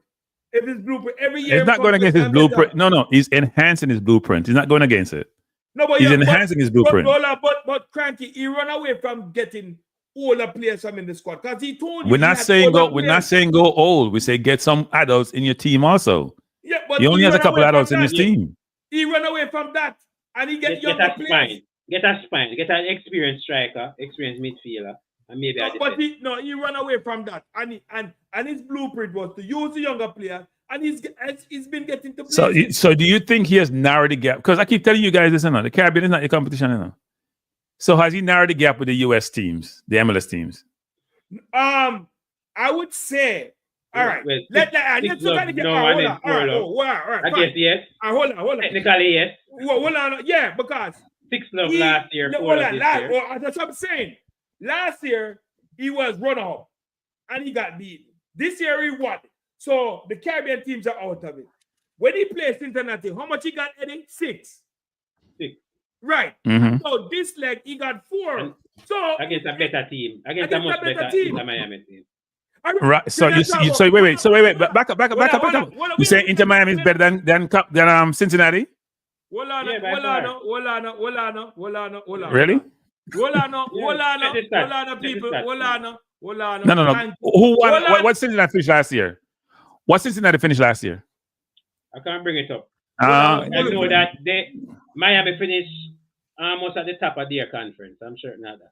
If his blueprint every year, he's not going against his blueprint. No, he's enhancing his blueprint. He's not going against it. No, but he's enhancing his blueprint. But Cranky, he run away from getting older players from in the squad because he told you We're not saying go old. We say get some adults in your team also. Yeah, but he only has a couple adults in his team. He run away from that, and he get younger players. Get a spine. Get an experienced striker, experienced midfielder, and maybe. He run away from that, and his blueprint was to use the younger player, and he's been getting to play. So do you think he has narrowed the gap? Because I keep telling you guys this, the Caribbean is not your competition, So has he narrowed the gap with the US teams, the MLS teams? I would say. All right. Well, let's look at it. All right. I guess yes. Hold on. Technically, yes. Hold on. Yeah, because 6 love last year. That's what I'm saying. Last year he was runner-up and he got beat. This year he won. So the Caribbean teams are out of it. When he plays Cincinnati, how much he got, Eddie? 6. Right. Mm-hmm. So this leg he got 4. So against a better team, against a much better team, the Miami team. Right. So wait. Back up. You say Inter Miami is better than Cincinnati? Hold on. Really? Hold on, people. Hold on. No. Who won? What Cincinnati finished last year? What Cincinnati finished last year? I can't bring it up. I know that Miami finished almost at the top of their conference. I'm certain of that.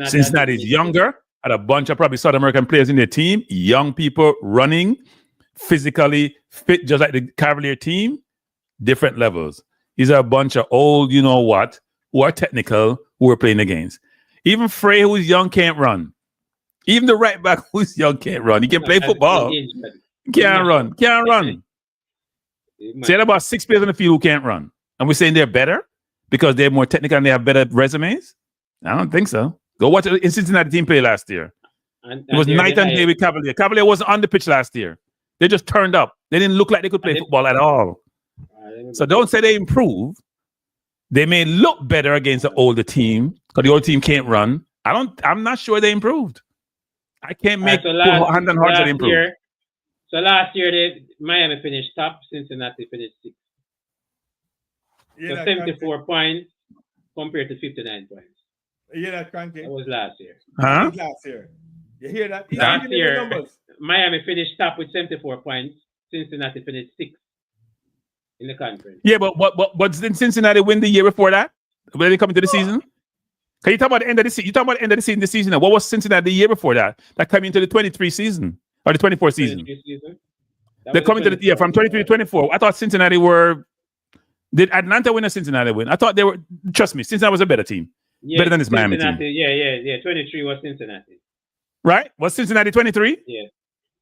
Cincinnati's younger, had a bunch of probably South American players in their team, young people running, physically fit, just like the Cavalier team, different levels. These are a bunch of old, who are technical, who are playing against. Even Frey, who's young, can't run. Even the right back who's young can't run. He can play football. Can't run. Say about 6 players on the field who can't run. And we're saying they're better because they're more technical and they have better resumes? I don't think so. Go watch the Cincinnati team play last year. It was night and day with Cavalier. Cavalier wasn't on the pitch last year. They just turned up. They didn't look like they could play football at all. So don't say they improved. They may look better against the older team because the older team can't run. I'm not sure they improved. I can't make hand on heart that improve. So last year, Miami finished top. Cincinnati finished 6th. So 74 points compared to 59 points. You hear that, Cranky? That was last year. Huh? Last year. You hear that? Last year, Miami finished top with 74 points. Cincinnati finished 6th in the conference. Yeah, but didn't Cincinnati win the year before that? When they come into the season? Can you talk about the end of the season? You talk about the end of the season, What was Cincinnati the year before that? That came into the 23 season or the 24 season? They come into the from 23 to 24. I thought Cincinnati did Atlanta win or Cincinnati win? I thought they were. Trust me, Cincinnati was a better team. Yeah, better than this Miami team. Yeah. 23 was Cincinnati. Right? Was Cincinnati 23? Yeah,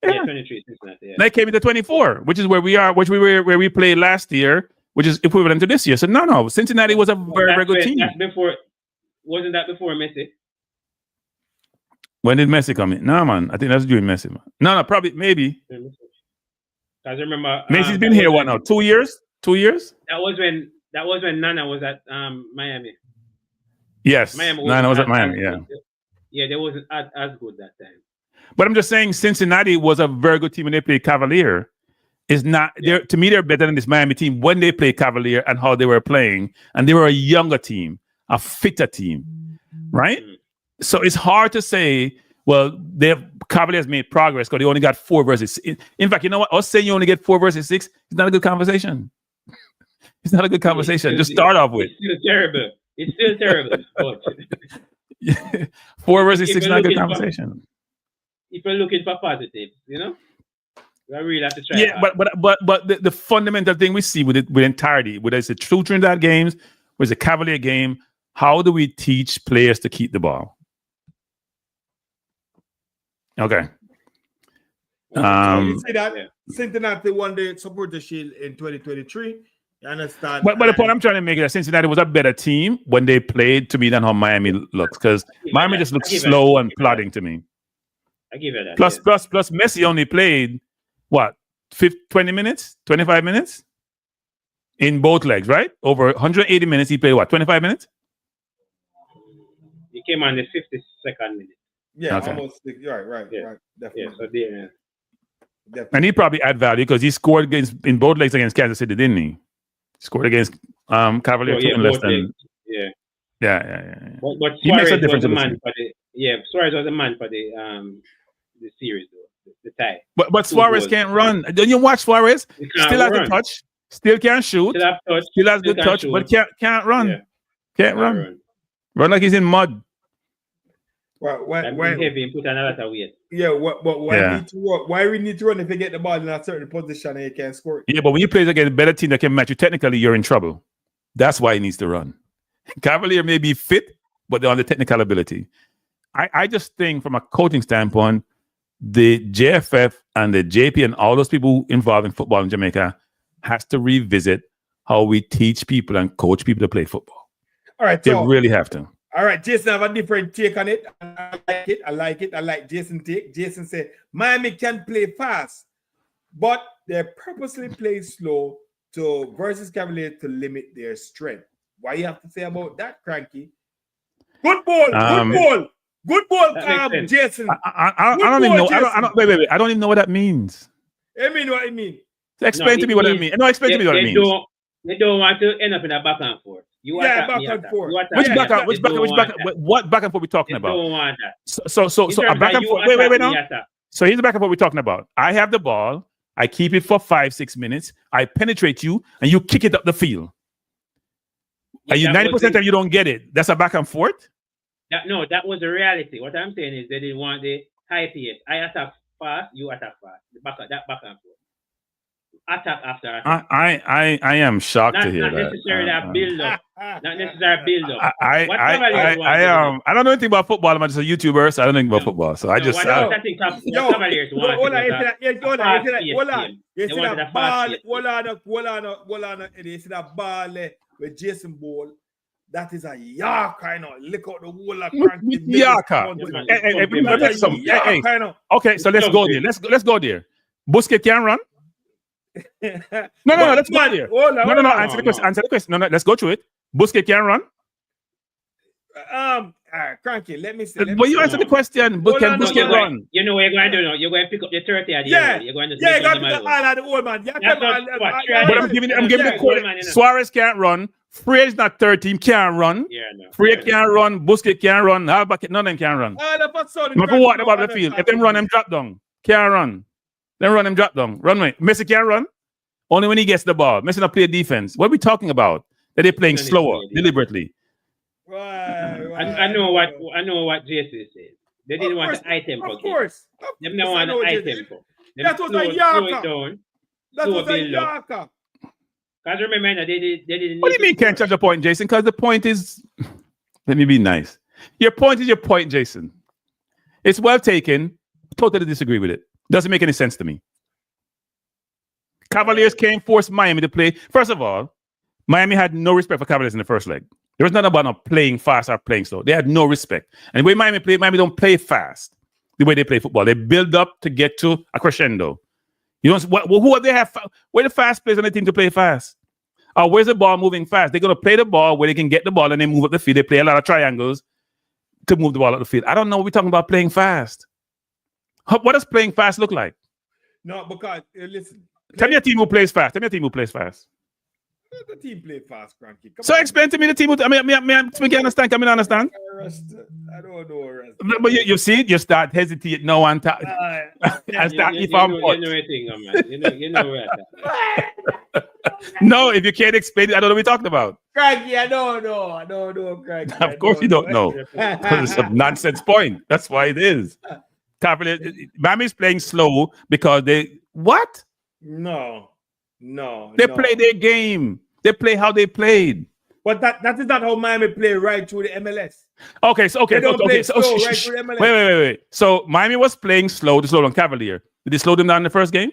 23 Cincinnati. Yeah. They came into 24, which is where we are, where we played last year, which is equivalent to this year. So no, Cincinnati was a very good team. Wasn't that before Messi? When did Messi come in? No, man. I think that's during Messi, man. No, probably, maybe. Because I remember Messi's been here, what now? 2 years? 2 years? That was when Nana was at Miami. Yes, Nana was at Miami, yeah. Yeah, they wasn't as good that time. But I'm just saying Cincinnati was a very good team when they played Cavalier. It's not to me, they're better than this Miami team when they played Cavalier and how they were playing. And they were a younger team, a fitter team, right? Mm-hmm. So it's hard to say, well, Cavaliers made progress because they only got 4 versus. In fact, you know what? Us saying you only get 4 versus 6 is not a good conversation. It's not a good conversation. Just start off with. It's still terrible. 4 versus 6 is not a good conversation. If you're looking for positives, we really have to try. Yeah, but the fundamental thing we see with entirety, whether it's the true Trinidad games, whether it's a Cavalier game, how do we teach players to keep the ball? Okay. You see that Cincinnati won the Supporter Shield in 2023. You understand? But the point I'm trying to make is that Cincinnati was a better team when they played to me than how Miami looks, because Miami just looks slow and plodding to me. I give it that. Plus, Messi only played what 20 minutes, 25 minutes in both legs, right? Over 180 minutes, he played what 25 minutes? He came on the 52nd minute. Yeah, okay. Almost. Right. Definitely. Yeah, so definitely. And he probably add value because he scored in both legs against Kansas City, didn't he? Scored against Cavalier in less than Yeah. He But makes a Suarez was difference the in the man team. for Suarez was the man for the series though, the tie. But Suarez can't run. Don't you watch Suarez? He can't Still has the run. touch. Still can shoot. Still have touch. Still has Still good can touch, shoot. but can't run. Yeah. Can't run. Run like he's in mud. Why heavy and put on a lot of weight. Yeah, but why we need to run if you get the ball in a certain position and you can't score it? Yeah, but when you play against a better team that can match you, technically you're in trouble. That's why he needs to run. Cavalier may be fit, but they're on the technical ability. I just think from a coaching standpoint, the JFF and the JP and all those people involved in football in Jamaica has to revisit how we teach people and coach people to play football. All right, they really have to. All right, Jason have a different take on it. I like it. I like Jason's take. Jason said Miami can play fast, but they purposely play slow versus Cavaliers to limit their strength. Why you have to say about that, Cranky? Good ball, Jason. I don't even know. Wait. I don't even know what that means. I mean what it means. Explain to me what that means. No, explain to me what it means. They don't want to end up in a back and forth. Back and forth. What back and forth we talking about? Don't want that. So a back and forth. Wait now. So here's the back and forth we're talking about. I have the ball. I keep it for 5-6 minutes. I penetrate you, and you kick it up the field. Are you 90% of you don't get it? That's a back and forth? That was the reality. What I'm saying is they didn't want the high pace. I attack fast, you attack fast. Back and forth. Attack after attack. I am shocked to hear that. Not necessarily a build up. Not necessarily build up. I don't know anything about football. I'm just a YouTuber, so I don't know anything about football. So I just Cavaliers ball with Jason Ball. That is a yak kind of lick out the whole of Okay, so let's go there. Let's go there. Busquets can run. No, let's go there. No. Answer the question. No, let's go through it. Busquets can run. Cranky, let me say. But you answer the question. Can Busquets run? You know what you're going to do now? You're going to pick up the 30 at the end. You're going to pick up the old man. But I'm giving the quote. Suarez can't run. Frey is not 13, can't run. Frey can't run. Busquets can't run. None of them can run. What about the field? If them run, them drop down. Can't run. Then run him drop down. Run right. Messi can't run. Only when he gets the ball. Messi not play defense. What are we talking about? That they're playing slower, deliberately. I know what Jason said. They didn't want the high tempo. Of course. They didn't want the high tempo. That was a yaka. That was a yaka. Because remember, they didn't. What do you mean can't charge a point, Jason? Because the point is, let me be nice. Your point is your point, Jason. It's well taken. Totally disagree with it. Doesn't make any sense to me. Cavaliers can't force Miami to play. First of all, Miami had no respect for Cavaliers in the first leg. There was nothing about not playing fast or playing slow. They had no respect. And the way Miami play, Miami don't play fast the way they play football. They build up to get to a crescendo. You know, who they have? Where the fast players on the team to play fast? Where's the ball moving fast? They're going to play the ball where they can get the ball and then move up the field. They play a lot of triangles to move the ball up the field. I don't know what we're talking about playing fast. What does playing fast look like? No, because listen. Tell me a team who plays fast. The team play fast, Cranky. So explain to me the team who. I can understand. Can I understand? I don't know. But you see, you start hesitate now and start if I'm you know where. No, if you can't explain it, I don't know what we're talking about. Cranky, I don't know, Cranky. Of course you don't know. It's a nonsense point. That's why it is. Miami's playing slow because they what? No. They play their game. They play how they played. But that is not how Miami play right through the MLS. Okay. Wait. So Miami was playing slow to slow down Cavalier. Did they slow them down in the first game?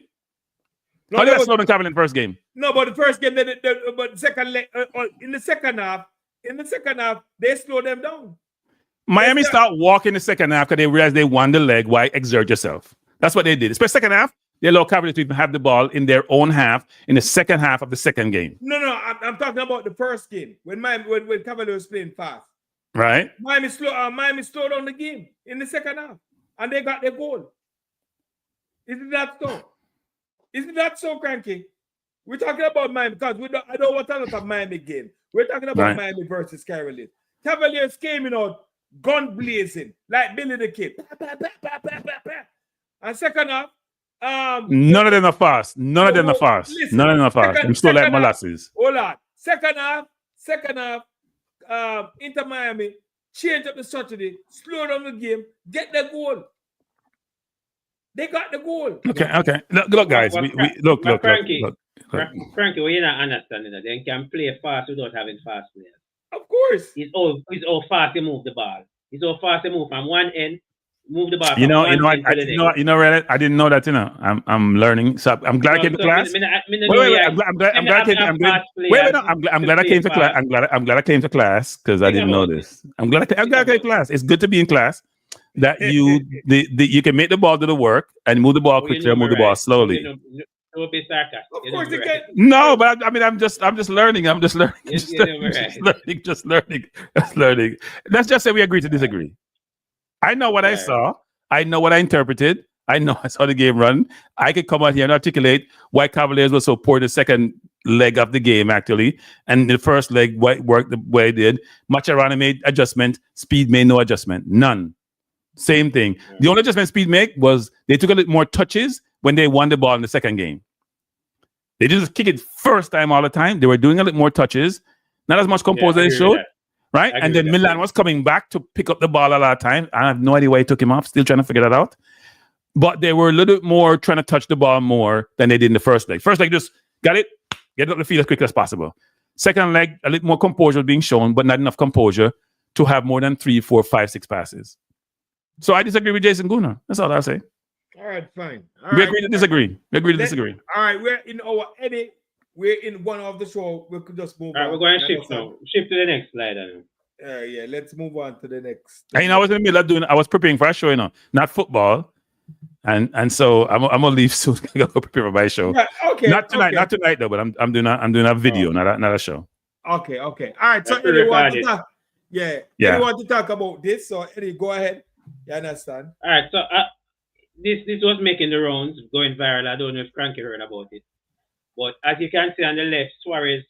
No, how did they slow down Cavalier in the first game? No, but the first game, but in the second half, they slowed them down. Miami start walking in the second half because they realized they won the leg. Why exert yourself? That's what they did. Especially second half, they allowed Cavaliers to even have the ball in their own half in the second half of the second game. No, I'm talking about the first game when Cavaliers was playing fast. Right. Miami slowed down the game in the second half, and they got their goal. Isn't that so? Isn't that so, Cranky? We're talking about Miami because I don't want to look at Miami game. We're talking about Right. Miami versus Cavaliers. Cavaliers came out gun blazing like Billy the Kid. And second half, none of them are fast. None of them are fast. listen, None of them are fast. I'm still like second half, molasses. hold on. Second half, Inter Miami change up the strategy, slow down the game, get the goal. They got the goal. Okay. Look guys. Look. Frankie, well, you're not understanding that. They can play fast without having fast players. Of course. It's all fast they move the ball. It's all fast they move from one end, move the ball. I didn't know that. I'm learning. So I'm glad I came to class. I'm glad I came to class. I'm glad I came to class because I didn't know this. I'm glad I came to class. It's good to be in class. That you can make the ball do the work and move the ball quickly or move the ball slowly. Don't be sarcastic. Of course you can. No, but I'm just learning. Just learning. Let's just say we agree to disagree. I know what I saw. I know what I interpreted. I know I saw the game run. I could come out here and articulate why Cavaliers were so poor the second leg of the game, actually. And the first leg worked the way it did. Mascherano made adjustment. Speed made no adjustment. None. Same thing. Yeah. The only adjustment Speed made was they took a little more touches when they won the ball in the second game. They didn't just kick it first time all the time. They were doing a little more touches. Not as much composure as they showed. Right? And then Milan was coming back to pick up the ball a lot of time. I have no idea why he took him off. Still trying to figure that out. But they were a little bit more trying to touch the ball more than they did in the first leg. First leg, just got it, get it up the field as quickly as possible. Second leg, a little more composure being shown, but not enough composure to have more than 3, 4, 5, 6 passes. So I disagree with Jason Guna. That's all I'll say. All right, fine. We agree to disagree. All right, we're in our edit. We're in one of the show. We could just move on. All right, we're going to shift now. Shift to the next slide. Yeah, let's move on to the next. I was in the middle of I was preparing for a show, not football. And so I'm gonna leave soon. I gotta go prepare for my show. Yeah, okay. Not tonight though, but I'm doing a video, not a show. Okay. All right. So Eddie want to talk. Eddie want to talk about this. So Eddie, go ahead. You understand? All right. So this was making the rounds, going viral. I don't know if Frankie heard about it, but as you can see on the left, Suarez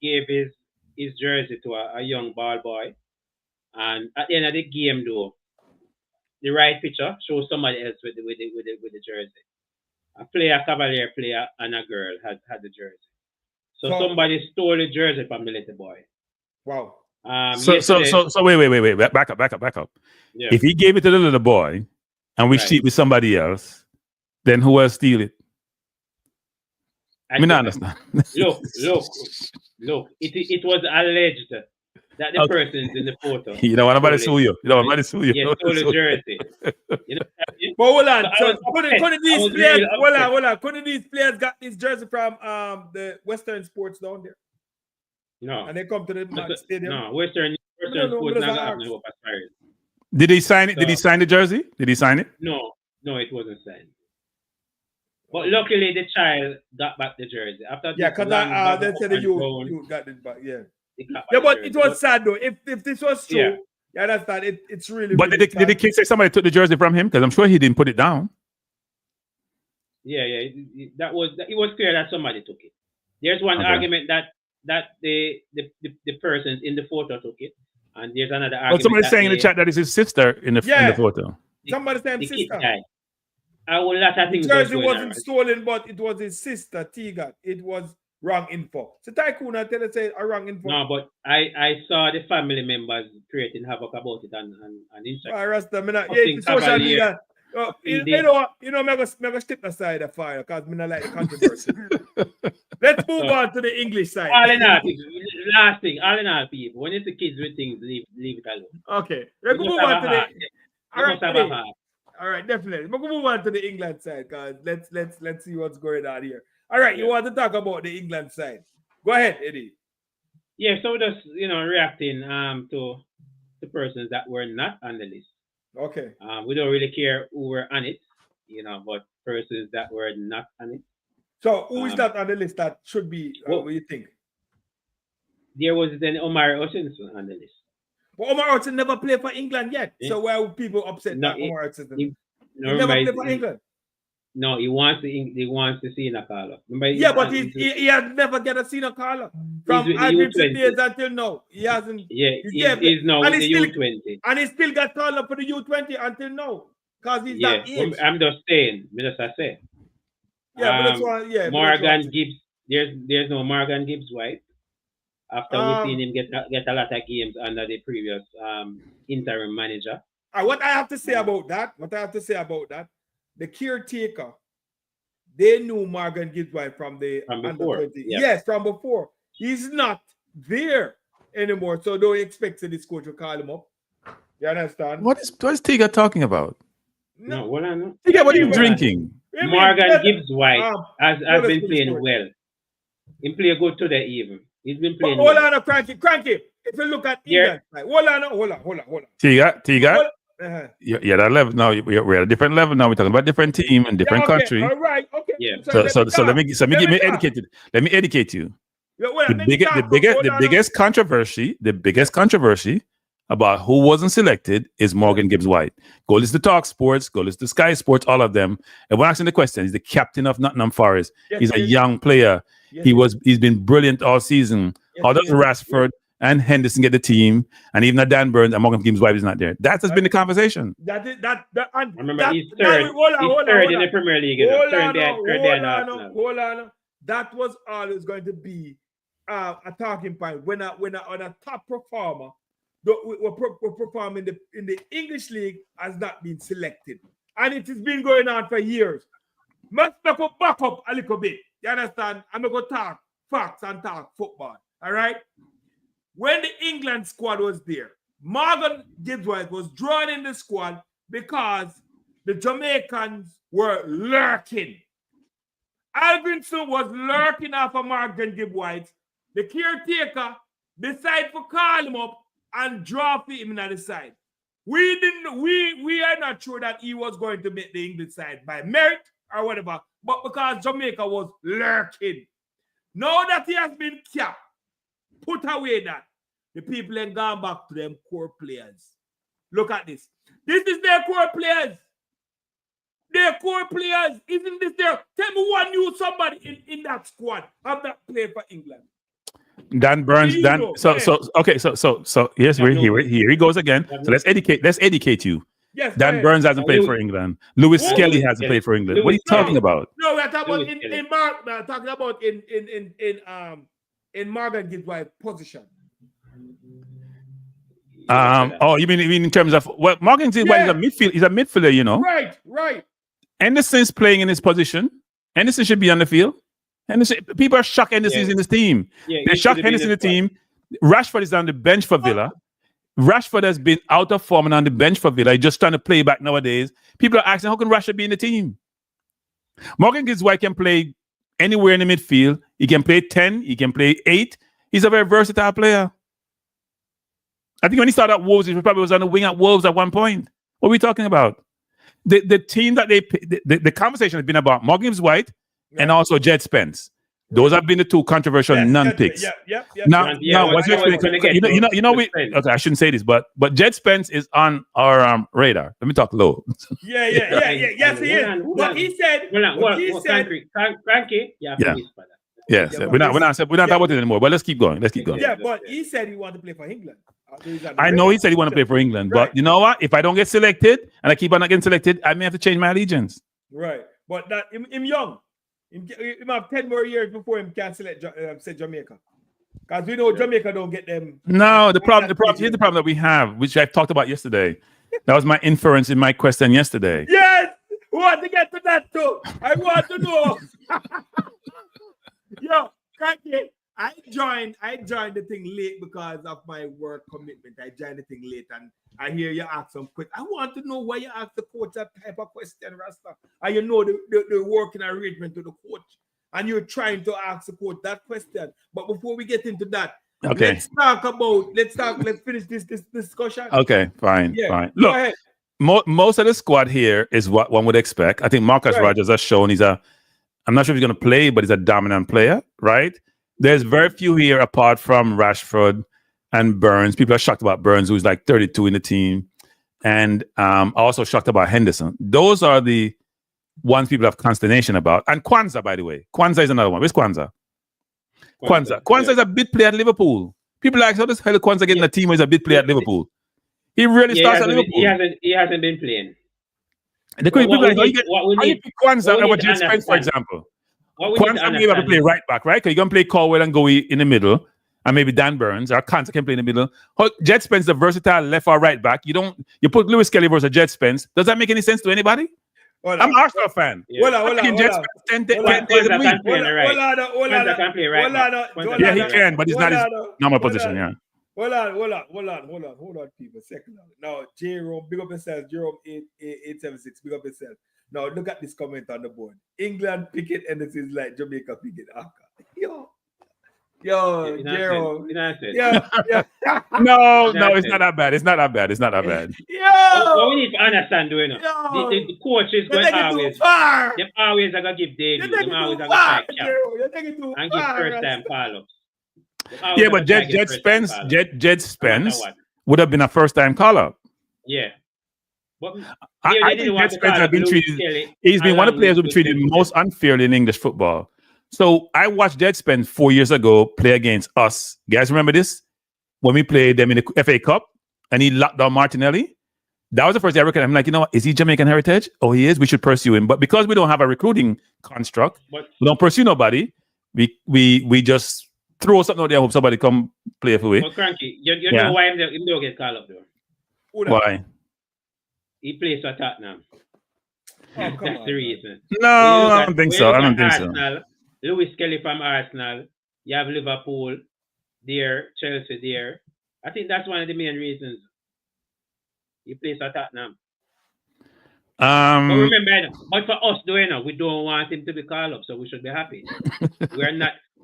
gave his jersey to a young ball boy, and at the end of the game, though, the right picture shows somebody else with the jersey. A Cavalier player, and a girl had the jersey. So somebody stole the jersey from the little boy. Wow. So wait. Back up. Yeah. If he gave it to the little boy, and we cheat with somebody else, then who else steal it? I mean, I understand. Look. It was alleged that the person's in the photo. You don't want nobody sue you. Yes, stole the jersey. But hold on. So couldn't these players got this jersey from the Western Sports down there? No. And they come to the stadium. No, Western Sports not happening. Did he sign it? Did he sign the jersey? Did he sign it? No, it wasn't signed. But luckily, the child got back the jersey after. Yeah, because they said you got it back. Yeah. But it was sad though. If this was true, you understand? It's really. But did the kid say somebody took the jersey from him? Because I'm sure he didn't put it down. Yeah. It was clear that somebody took it. There's one argument that the person in the photo took it, and there's another argument. Well, somebody's saying in the chat that it's his sister in the photo. Somebody's saying sister. A whole lot of things. The jersey wasn't stolen, but it was his sister, T-Gat. It was wrong info. So Tycoon, I tell you, say a wrong info. No, but I saw the family members creating havoc about it on Instagram. I Rasta, social media. You know, I'm going to step aside the fire because I don't like the controversy. Let's move on to the English side. All in all, people, when it's the kids with things, leave it alone. Okay. Let's move on to the... All right, definitely. We're gonna move on to the England side, guys. Let's see what's going on here. All right, you want to talk about the England side? Go ahead, Eddie. Yeah, so just reacting to the persons that were not on the list. Okay. We don't really care who were on it, but persons that were not on it. So who is not on the list that should be? What do you think? There was then Omar Hutchinson on the list. But Omar Hutchinson never played for England yet. So why would people upset that Omar Hutchinson never played for England? No, he wants to see in a call up. Remember, Yeah, but he has never get a senior call up from with the Adrian U20. days until now. He hasn't. Yeah, there. he's now with And the he still- U20. And he still got called up for the U20 until now. Because he's Yeah, that age. I'm just saying. Just I say. Yeah, but that's why. Yeah, but that's Morgan why- Gibbs. There's no Morgan Gibbs White. After we've seen him get a lot of games under the previous interim manager. What I have to say about that, the caretaker, they knew Morgan Gibbs White from the From under before. 20. Yep. Yes, from before. He's not there anymore, so don't expect this coach to call him up. You understand? What is Tiga talking about? No, what I know. Tiga, what are you Yeah, drinking? Morgan Gibbs White has what been is playing this well. He played good today even. He's been But playing hold well. on, Cranky. If you look at Yeah. England, like, hold on. Tiga, Uh-huh. yeah, that level. Now we're at a different level. Now we're talking about different team and different Yeah, okay, country. all right, okay. Yeah. So let me get me educated. Let me educate you. Yeah, well, The biggest controversy about who wasn't selected is Morgan Gibbs White. Go listen to Talk Sports, go listen to Sky Sports, all of them. And when asking the question, he's the captain of Nottingham Forest. Yes, He's a yes. young player. Yes, He's been brilliant all season. yes, How does yes, Rashford and Henderson get the team? And even Dan Burns and Morgan Gibbs White is not there. That has been the conversation. Remember, he's third. He's third in the Premier League. Hold on. That was always going to be a talking point when a top performer we're performing in the English league has not been selected, and it has been going on for years. Must back up a little bit. You understand? I'm gonna talk facts and talk football. All right. When the England squad was there, Morgan Gibbs White was drawn in the squad because the Jamaicans were lurking. Alvinson was lurking after Morgan Gibbs White. The caretaker decided to call him up and draw for him on the side. We are not sure that he was going to make the English side by merit or whatever, but because Jamaica was lurking. Now that he has been capped, put away that, the people ain't gone back to them core players. Look at this. This is their core players. Their core players. Isn't this their? Tell me one knew somebody in that squad of that player for England. Dan Burns, So here he goes again. So let's educate you. Yes, Dan Burns hasn't played for England. Lewis Skelly hasn't played for England. What are you talking about? No, we're talking about in Morgan Gibbs White's position. You mean in terms of Morgan Gibbs White is a midfield? He's a midfielder, you know. Right. Anderson's playing in his position. Anderson should be on the field. People are shocked Henderson's in this team. They're shocked Henderson in the team. Rashford is on the bench for Villa. Rashford has been out of form and on the bench for Villa. He's just trying to play back nowadays. People are asking, how can Rashford be in the team? Morgan Gibbs White can play anywhere in the midfield. He can play 10. He can play 8. He's a very versatile player. I think when he started at Wolves, he probably was on the wing at Wolves at one point. What are we talking about? The team that the conversation has been about Morgan Gibbs White and also Jed Spence. Those have been the two controversial non-picks. Now, what's your explanation? Okay, I shouldn't say this, but Jed Spence is on our radar. Let me talk low. Yes, he is. But he said, Cranky. Yes, we're not talking about it anymore. But let's keep going. Yeah, but he said he wanted to play for England. I know he said he wanted to play for England, but you know what? If I don't get selected and I keep on not getting selected, I may have to change my allegiance. Right, but that him young. He have 10 more years before him can select Jamaica. Because we know Jamaica don't get them. No, here's the problem that we have, which I talked about yesterday. That was my inference in my question yesterday. Yes! We want to get to that too. I want to know. Yo, Cranky, I joined the thing late because of my work commitment. I joined the thing late and I hear you ask some questions. I want to know why you ask the coach that type of question, Rasta. And you know the working arrangement to the coach. And you're trying to ask the coach that question. But before we get into that, let's finish this discussion. Okay, fine. Look, most of the squad here is what one would expect. I think Marcus Rogers has shown I'm not sure if he's going to play, but he's a dominant player, right? There's very few here apart from Rashford and Burns. People are shocked about Burns, who's like 32 in the team. And also shocked about Henderson. Those are the ones people have consternation about. And Kwanzaa, by the way. Kwanzaa is another one. Where's Kwanzaa? Kwanzaa is a big player at Liverpool. People like, how does hell Kwanzaa getting a team where he's a big player at Liverpool? He really starts at Liverpool. He hasn't been playing. The people like, how you pick Kwanzaa over Jet Spence, for example? Kwanzaa may have to play right back, right? Because you're going to play Caldwell and Goey in the middle, and maybe Dan Burns or Kwanzaa can play in the middle. Jet Spence, the versatile left or right back. You put Lewis Kelly versus Jet Spence. Does that make any sense to anybody? I'm an Arsenal fan. Yeah, he can, but he's not his normal position. Yeah. Hold on, people. Second. Now, Jerome, big up yourself. Jerome 876, big up yourself. Now, look at this comment on the board. England pick it, and it is like Jamaica pick it. Yo, Jerome. Yeah. No, it's not that bad. It's not that bad. What we need to understand, the coaches going always. Them always are going to give debut. Them always are going to try cap. And give first-time call-ups. Yeah, but Jet Spence would have been a first-time call-up. Yeah. But I think Jet Spence has been treated. He's been one of the players who've been treated most unfairly in English football. So I watched Jet Spence 4 years ago play against us. You guys remember this? When we played them in the FA Cup and he locked down Martinelli. That was the first ever. I'm like, you know what? Is he Jamaican heritage? Oh, he is. We should pursue him. But because we don't have a recruiting construct, we don't pursue nobody. We just throw something out there and hope somebody come play for it. But Cranky, you know why he don't get called up though? Why? He plays for Tottenham. That's the reason. No, I don't think so. Lewis Kelly from Arsenal. You have Liverpool there, Chelsea there. I think that's one of the main reasons he plays for Tottenham. But remember, but for us, we don't want him to be called up, so we should be happy.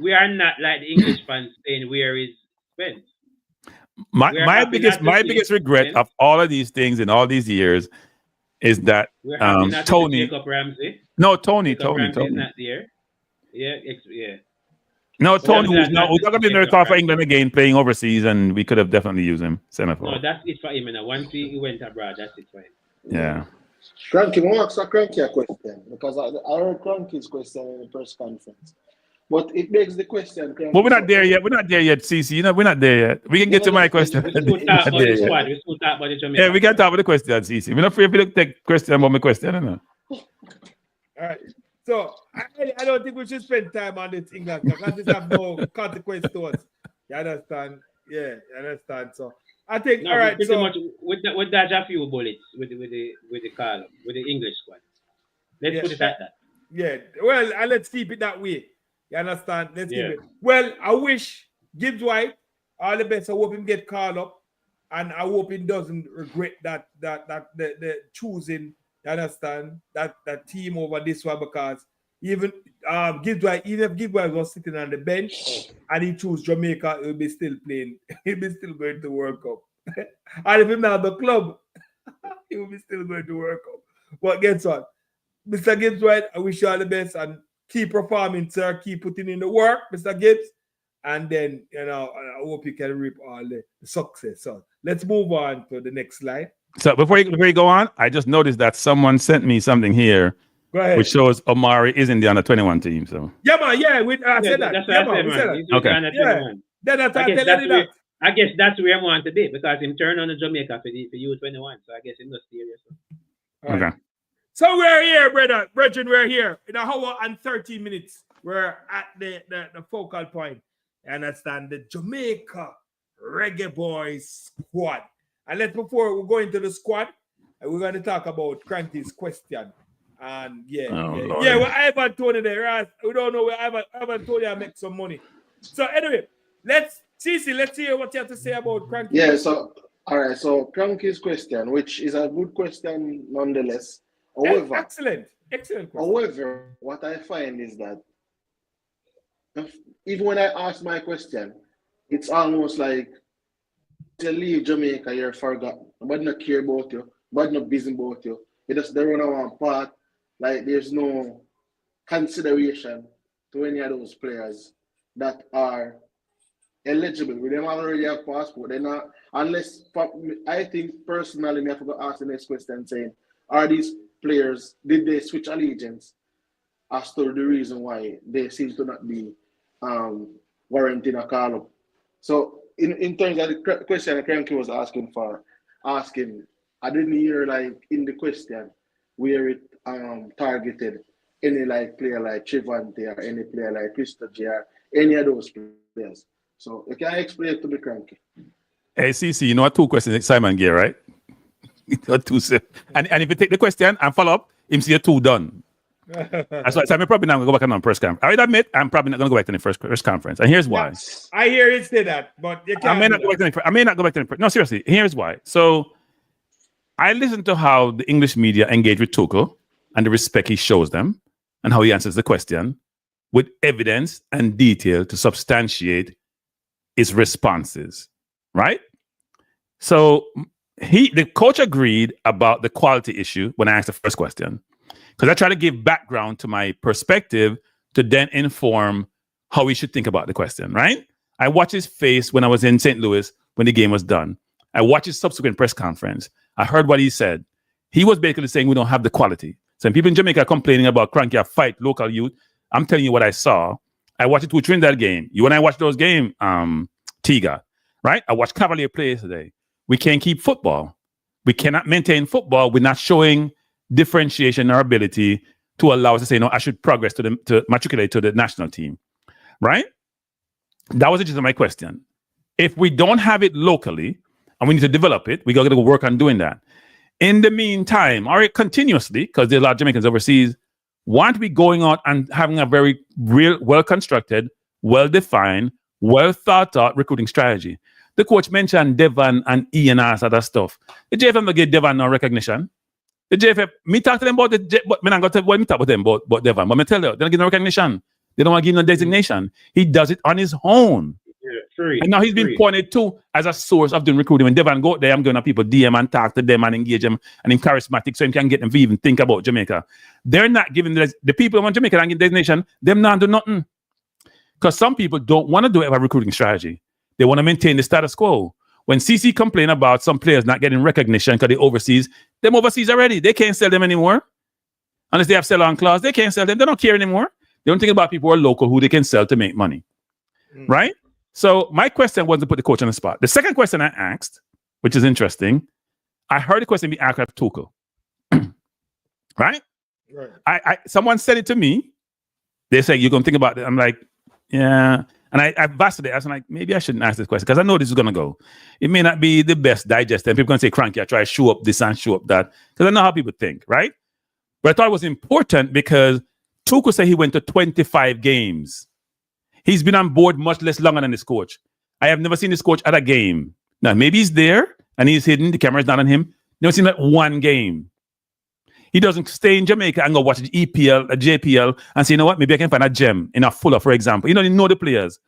we are not like the English fans saying where is Spence. My biggest regret of all of these things in all these years is that Tony. Jacob Ramsey. No, Tony. Is not there. Yeah. No, Tony was not. We're not going to be in the call for England again, playing overseas, and we could have definitely used him. Semaphore. No, that's it for him. Once he went abroad, that's it for him. Yeah. Cranky, I want to ask Cranky a question because I heard Cranky's question in the press conference. But it begs the question. Cranky, but we're not there yet. We're not there yet, CC. We're not there yet. We can get to my question. We still talk about the squad. We still talk about the Jamaica. Yeah, we can talk about the question, CC. We're not free to take question about my question. I don't know. All right. So I don't think we should spend time on this England because this have no consequence to us. You understand? Yeah, you understand. So I think all right. So much with that a few bullets with the call with the English squad. Let's put it at that. Yeah. Well, let's keep it that way. You understand? Let's keep it. Well, I wish Gibbs White all the best. I hope him get called up, and I hope he doesn't regret that the choosing. You understand that team over this one because even Gibbs White, even if Gibbs White was sitting on the bench and he chose Jamaica, he'll be still playing. He'll be still going to World Cup. And if he's not the club, he will be still going to World Cup. But guess what? Mr. Gibbs White, I wish you all the best and keep performing, sir. Keep putting in the work, Mr. Gibbs. And then, I hope you can reap all the success. So let's move on to the next slide. So before you go on, I just noticed that someone sent me something here, which shows Omari is in the under 21 team. So yeah, man, I said that. That's what I said. Okay. Then I guess that's where I want to be because him turn on the Jamaica for U21. So I guess he must be serious. Okay. So we're here, brethren. We're here in an hour and 30 minutes. We're at the focal point. You understand the Jamaica Reggae Boyz squad. And before we go into the squad, we're going to talk about Cranky's question. And well, Ivan Tony there. We don't know where Ivan Tony will make some money. So anyway, let's hear what you have to say about Cranky. Yeah, so all right, so Cranky's question, which is a good question nonetheless. However, excellent question. However, what I find is that even when I ask my question, it's almost like you leave Jamaica, you're forgotten. Nobody not care about you. Nobody not busy about you. You just they run on part. Like there's no consideration to any of those players that are eligible. We don't already have passport. They're not unless I think personally I have to ask the next question saying, are these players, did they switch allegiance as to the reason why they seem to not be warranting a call-up. So in terms of the question Cranky was asking, I didn't hear like in the question where it targeted any like player like Chivante or any player like Christo J or any of those players. So you can explain it to me, Cranky. Hey, CC, you know what 2 questions Simon gave, right? And if you take the question and follow up, him see 2 done. That's why I'm probably not going to go back on the press conference. I would admit I'm probably not going to go back to the first press conference. And here's why. I hear you say that, but you can't. I may not go back to the no, seriously. Here's why. So I listened to how the English media engage with Tuchel and the respect he shows them and how he answers the question with evidence and detail to substantiate his responses, right? So the coach agreed about the quality issue when I asked the first question, because I try to give background to my perspective to then inform how we should think about the question, right? I watched his face when I was in St. Louis when the game was done. I watched his subsequent press conference. I heard what he said. He was basically saying we don't have the quality. Some people in Jamaica are complaining about cranky fight local youth. I'm telling you what I saw. I watched it with Trinidad game. You and I watched those games, Tiga, right? I watched Cavalier play today. We can't keep football. We cannot maintain football. We're not showing differentiation or ability to allow us to say, no, I should progress to matriculate to the national team, right? That was just my question. If we don't have it locally and we need to develop it, we got to work on doing that. In the meantime, or continuously, because there are a lot of Jamaicans overseas, want we going out and having a very real, well-constructed, well-defined, well-thought-out recruiting strategy. The coach mentioned Devon and Ian and other stuff. The JFM will give Devon no recognition. The JFM, me talk to them about but me not going to me talk about them about Devon. But me tell you, they don't give no recognition. They don't want to give no designation. He does it on his own. Free. And now he's been pointed to as a source of doing recruiting. When Devon go there, I'm going to people DM and talk to them and engage them and him charismatic so he can get them to even think about Jamaica. They're not giving the people who want Jamaica and get designation, them not do nothing. Because some people don't want to do a recruiting strategy. They want to maintain the status quo. When CC complain about some players not getting recognition because they overseas, them overseas already. They can't sell them anymore. Unless they have sell-on clause, they can't sell them. They don't care anymore. They don't think about people who are local who they can sell to make money. Right? So my question wasn't to put the coach on the spot. The second question I asked, which is interesting, I heard the question be asked of Tuchel. Right? Someone said it to me. They say, you're going to think about it. I'm like, yeah. And I vasted it. I was like, maybe I shouldn't ask this question because I know this is going to go. It may not be the best digested. People going to say, cranky, I try to show up this and show up that. Because I know how people think, right? But I thought it was important because Tuchel said he went to 25 games. He's been on board much less longer than this coach. I have never seen this coach at a game. Now, maybe he's there and he's hidden. The camera's not on him. Never seen that one game. He doesn't stay in Jamaica and go watch the EPL, a JPL, and say, you know what, maybe I can find a gem in a Fuller, for example. You don't even know the players.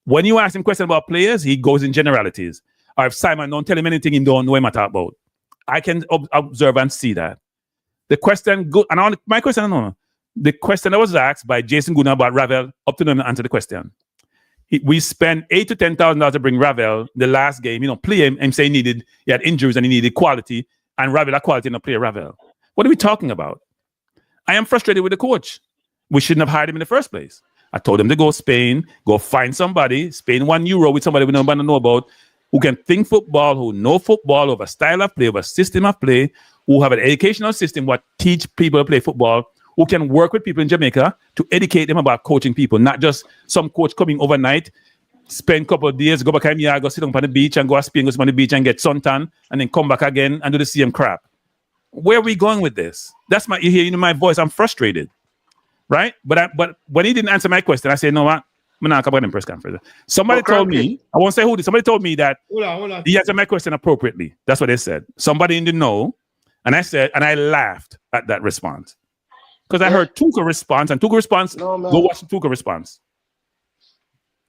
When you ask him questions about players, he goes in generalities. Or if Simon don't tell him anything he don't know him about. I can observe and see that. The question, my question, no. The question that was asked by Jason Guna about Ravel, up to them to answer the question. We spent $8,000 to $10,000 to bring Ravel the last game, play him and say he had injuries and he needed quality, and Ravel had quality in the play Ravel. What are we talking about? I am frustrated with the coach. We shouldn't have hired him in the first place. I told him to go Spain, go find somebody, Spain €1 with somebody we nobody know about, who can think football, who know football, who have a style of play, who have a system of play, who have an educational system, what teach people to play football, who can work with people in Jamaica to educate them about coaching people, not just some coach coming overnight, spend a couple of days, go back home, go sit on the beach and go to Spain, go sit on the beach and get suntan, and then come back again and do the same crap. Where are we going with this? That's you hear my voice. I'm frustrated, right? But when he didn't answer my question, I said, no, I'm not coming in press conference. Somebody told me, I won't say who did. Somebody told me that hold on. He answered my question appropriately. That's what they said. Somebody in the know, and I laughed at that response because I heard Tuchel response and Tuchel response. No, man. Go watch the Tuchel response.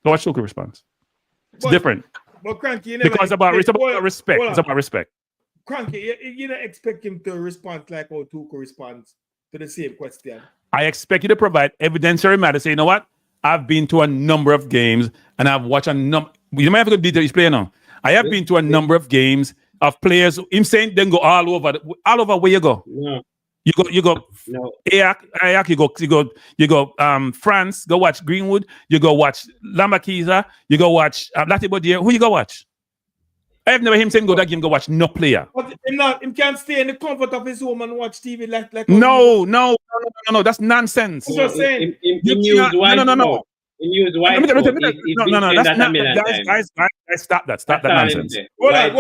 Go watch Tuchel response. It's different. But Cranky, because it's about respect. It's about respect. Cranky, you don't expect him to respond like how Tuchel responds to the same question. I expect you to provide evidentiary matter. Say, you know what? I've been to a number of games and I've watched a number. You might have to go detail each player now. I have been to a number of games of players. Him saying then go all over where you go. Yeah. You go No. Ayak, you go France, go watch Greenwood, you go watch Lambakiza, you go watch Latibodier. Who you go watch? I've never him saying go that game, go watch no player. But him can't stay in the comfort of his home and watch TV like No, that's nonsense. I'm just saying. Him use wife. No. Him use wife. No, that's not guys, stop that nonsense. Hold on,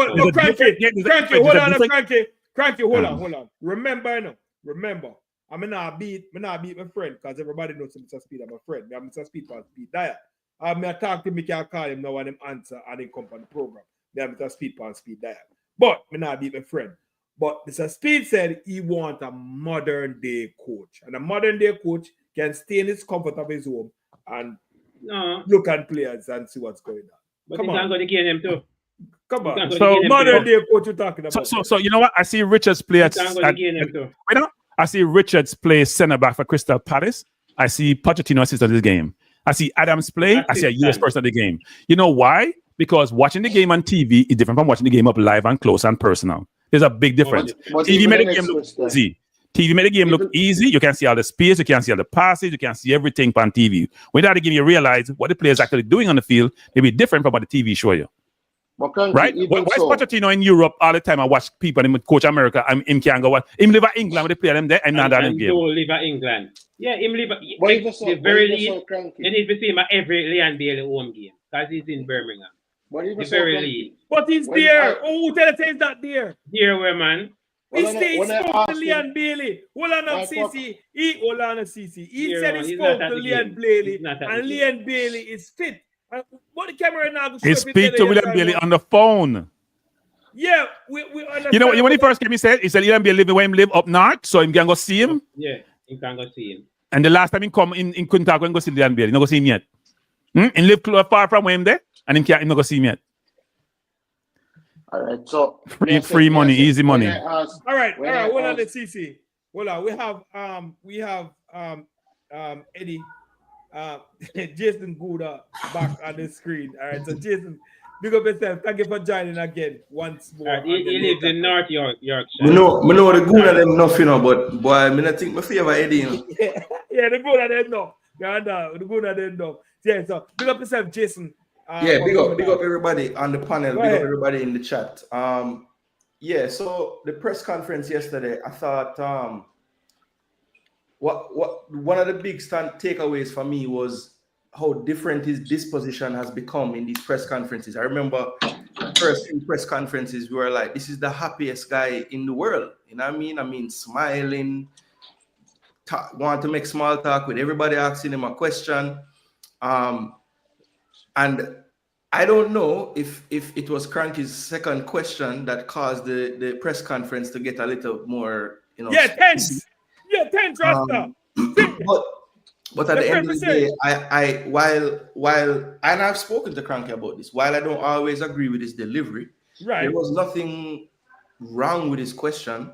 Cranky, hold on. Remember, I'm not beat my friend because everybody knows Mr. Speed, I'm a friend. I'm Mr. Speed for Speed Diet. I talk to him, I can call him now and him answer and he come on the program. I'm Mr. Speed for Speed Diet. But I'm not beat my friend. But Mr. Speed said he want a modern day coach. And a modern day coach can stay in his comfort of his home and look at players and see what's going on. But he can't go to game too. Come on. So modern day coach you're talking about. So you know what? I see Richards play I see Richards play center back for Crystal Palace. I see Pochettino assist at this game. I see Adams play. I see a US person at the game. You know why? Because watching the game on TV is different from watching the game up live and close and personal. There's a big difference. TV made the game look easy. TV made the game look easy. You can see all the space. You can see all the passes. You can see everything on TV. Without the game, you realize what the players actually doing on the field may be different from what the TV show you. Right? Why is Pochettino in Europe all the time? I watch people and coach America. Him can't go. Him live at England when they play them there. I'm not that in game. Live at England. Yeah, him live at the very least. You need to see him at every Leon Bailey home game because he's in Birmingham. The very least. But he's there. Oh, tell us he's not there. Here where, man? He spoke to Leon Bailey. Hold on, CC. He said he spoke to Leon Bailey, and Leon Bailey is fit. What the camera now? He speak to William Bailey on the phone. Yeah, we you know when he first came, he said Leon Bailey live where him live up north, so him can go see him. Yeah, he can go see him. And the last time he come in couldn't talk when go see Leon Bailey. No go see him yet. And live far from where him there, and him can't go see him yet. All right, so free money, easy money. All right. Hold on, the CC. Hold on. We have Eddie, Jason Gouda back on the screen. All right, so Jason, big up yourself. Thank you for joining again once more. He lives in North Yorkshire. Me know the Gouda them nothing, but boy, I think my favor Eddie. You know? yeah, the Gouda them know. The Gouda them know. Yeah, so big up yourself, Jason. Big up everybody on the panel. Big up everybody in the chat. So the press conference yesterday, I thought what one of the big takeaways for me was how different his disposition has become in these press conferences. I remember the first few press conferences, we were like, this is the happiest guy in the world. You know what I mean? I mean, smiling, want to make small talk with everybody, asking him a question. And I don't know if it was Cranky's second question that caused the press conference to get a little more, tense. Yeah, tense, Rasta. But at the end of the day, I while and I've spoken to Cranky about this, while I don't always agree with his delivery, right? There was nothing wrong with his question.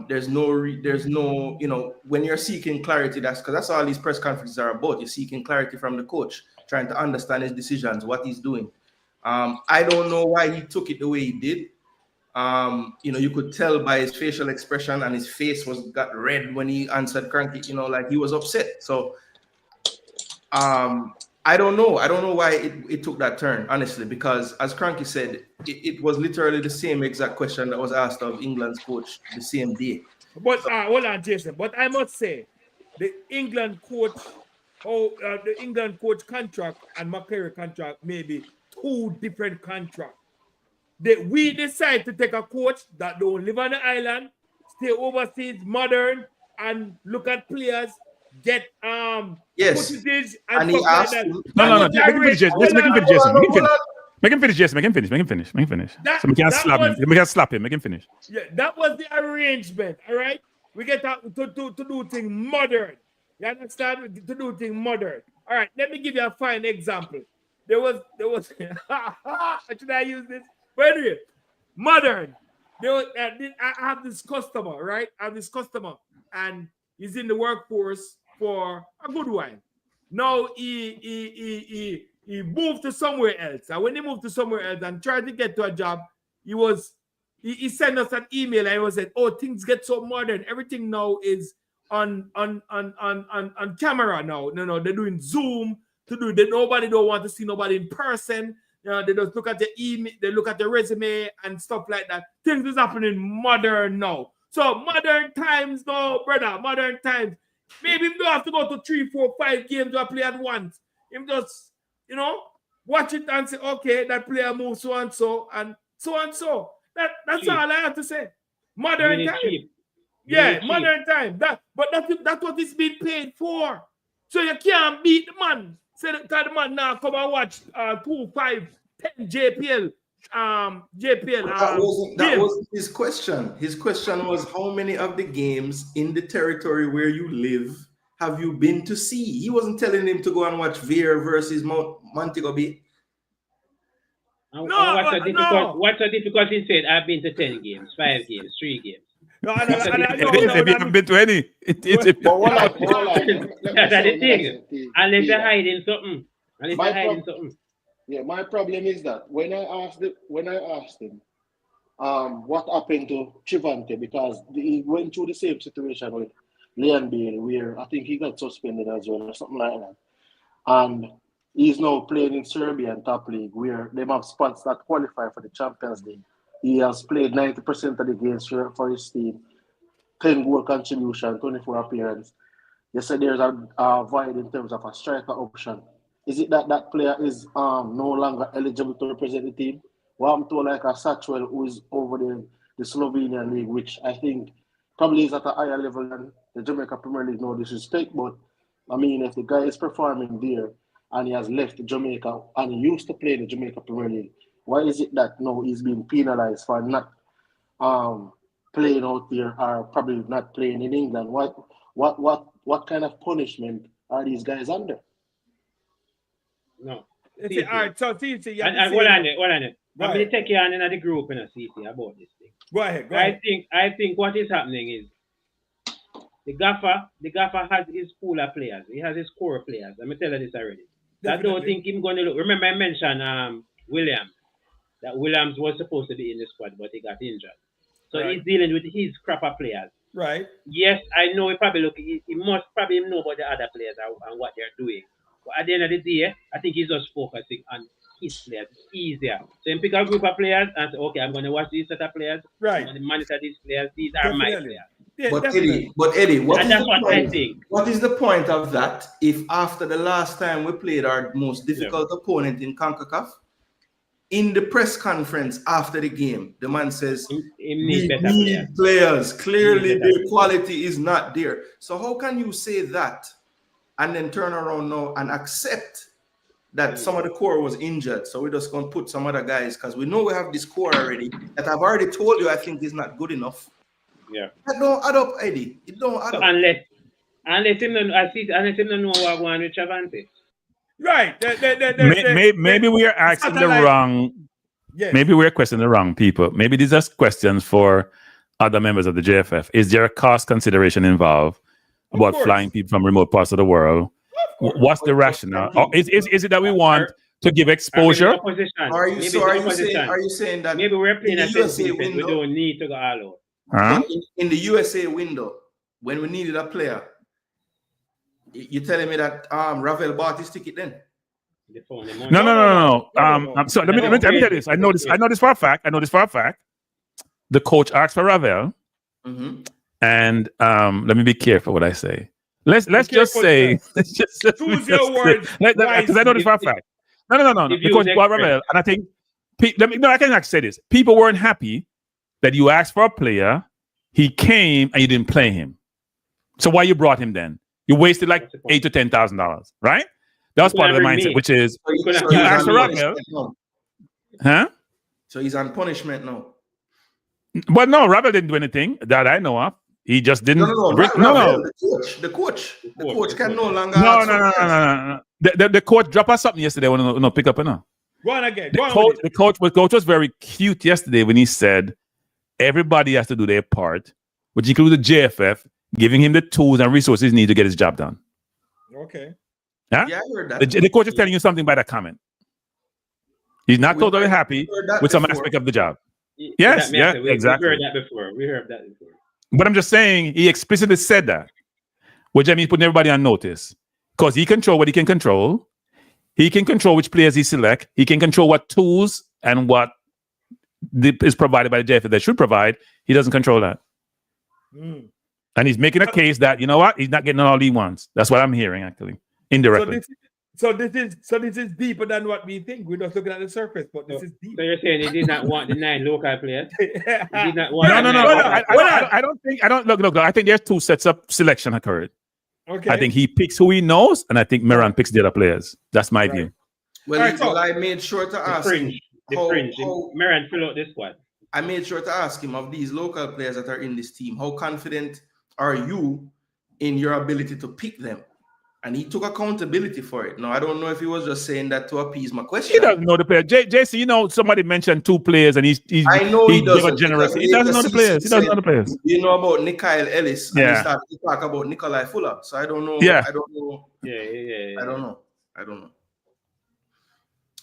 There's no, when you're seeking clarity, that's all these press conferences are about. You're seeking clarity from the coach, trying to understand his decisions, what he's doing. I don't know why he took it the way he did. You could tell by his facial expression, and his face got red when he answered Cranky, like he was upset. So I don't know why it took that turn, honestly, because as Cranky said, it was literally the same exact question that was asked of England's coach the same day. But hold on, Jason. But I must say, the England coach contract and McCary contract may be two different contracts. We decide to take a coach that don't live on the island, stay overseas, modern, and look at players, get footage and he asked no. Make him finish, Jason. Make him finish. So we can't slap him. We can't slap him. Make him finish. Yeah, that was the arrangement. All right, we get to do things modern. You understand? To do things modern. All right, let me give you a fine example. There was. Should I use this? But anyway, modern. I have this customer, right? And he's in the workforce for a good while. Now he moved to somewhere else. And when he moved to somewhere else and tried to get to a job, he was he sent us an email and he was said, "Oh, things get so modern. Everything now is on camera now. No, they're doing Zoom to do that. Nobody don't want to see nobody in person. They just look at the email, they look at the resume and stuff like that. Things is happening modern now. So modern times now, brother, modern times. Maybe you don't have to go to 3, 4, 5 games to play at once. Him just, watch it and say, okay, that player moves so and so and so and so. That's all I have to say. Modern time. Yeah, modern time. That's what it's being paid for. So you can't beat the man. Say that the man now come and watch 2, 5, 10 JPL. That wasn't his question. His question was, how many of the games in the territory where you live have you been to see? He wasn't telling him to go and watch Veer versus Montego Bay. What's the difficulty? Said I've been to 10 games, 5 games, 3 games. No, if you haven't been to any, that's the thing. Unless you're hiding something. Yeah, my problem is that when I asked him, what happened to Chivante, because he went through the same situation with Leon Bailey, where I think he got suspended as well or something like that, and he's now playing in Serbian top league where they have spots that qualify for the Champions League. He has played 90% of the games for his team, 10 goal contribution, 24 appearance. They said there's a void in terms of a striker option. Is it that player is no longer eligible to represent the team? Well, I'm told like a Satchwell who is over the Slovenian league, which I think probably is at a higher level than the Jamaica Premier League, no disrespect, but I mean, if the guy is performing there and he has left Jamaica and he used to play in the Jamaica Premier League, why is it that now he's being penalized for not playing out there or probably not playing in England? What kind of punishment are these guys under? No. All right, so CC, and hold on there. I'm going to take you on in the group in a CC about this thing. Go ahead. I think what is happening is the gaffer has his pool of players. He has his core players. Let me tell you this already. I don't think him going to look. Remember I mentioned Williams. That Williams was supposed to be in the squad, but he got injured. So he's dealing with his crop of players. Right. Yes, I know he must probably know about the other players and what they're doing. But at the end of the day, I think he's just focusing on his players. It's easier. So he pick a group of players and say, okay, I'm going to watch these set of players. Right. I'm going to monitor these players. These are my players. Yeah, but Eddie, what I think. What is the point of that if after the last time we played our most difficult opponent in CONCACAF, in the press conference after the game, the man says, we need players. Clearly, their quality is not there. So how can you say that and then turn around now and accept that some of the core was injured? So we're just going to put some other guys because we know we have this core already that I've already told you I think is not good enough. Yeah. That don't add up, Eddie. It don't add up. Unless him don't know what going with Chavante. Right. Maybe we are asking the wrong. Yes. Maybe we're questioning the wrong people. Maybe these are questions for other members of the JFF. Is there a cost consideration involved about flying people from remote parts of the world? What's the rationale? Or is it that we want to give exposure? Are you saying that maybe we're playing a USA window, we don't need to go all out? Huh? In the USA window, when we needed a player, you're telling me that Ravel bought his ticket then? No. So let me tell you this. I know this for a fact. The coach asked for Ravel, and let me be careful what I say. Let's just say, choose your words, because I know this for a fact. No. The coach bought Ravel, and I think I can actually say this. People weren't happy that you asked for a player, he came and you didn't play him. So why you brought him then? You wasted like $8,000 to $10,000, right? That was part of the mindset, which is you asked for Ravel, huh? So he's on punishment now. But no, Ravel didn't do anything that I know of. He just didn't. No. The coach can no longer. No. The coach dropped us something yesterday. When no pick up enough. Go on again. The coach was very cute yesterday when he said everybody has to do their part, which included the JFF giving him the tools and resources he needs to get his job done. Okay. Huh? Yeah, I heard that. The coach is telling you something by that comment. He's not totally happy with some aspect of the job. Yes, yeah, exactly. We heard that before. But I'm just saying, he explicitly said that, which I mean, putting everybody on notice, because he control what he can control. He can control which players he select. He can control what tools and what is provided by the JFF that should provide. He doesn't control that. And he's making a case that, you know what, he's not getting all he wants. That's what I'm hearing, actually, indirectly. So this is deeper than what we think. We're just looking at the surface, but this is deep. So you're saying he did not want the 9 local players? He did not want No. I don't look. I think there's 2 sets of selection occurred. Okay. I think he picks who he knows, and I think Meran picks the other players. That's my view. Well, I made sure to ask him. Meran fill out this squad. I made sure to ask him, of these local players that are in this team, how confident are you in your ability to pick them? And he took accountability for it. Now, I don't know if he was just saying that to appease my question. He doesn't know the player. JC, you know, somebody mentioned 2 players, and I know he doesn't. Generous. He doesn't know the players. He doesn't know the players. You know about Nikhil Ellis, and he started to talk about Nikolai Fuller. So I don't know. Yeah. I don't know. Yeah. I don't know.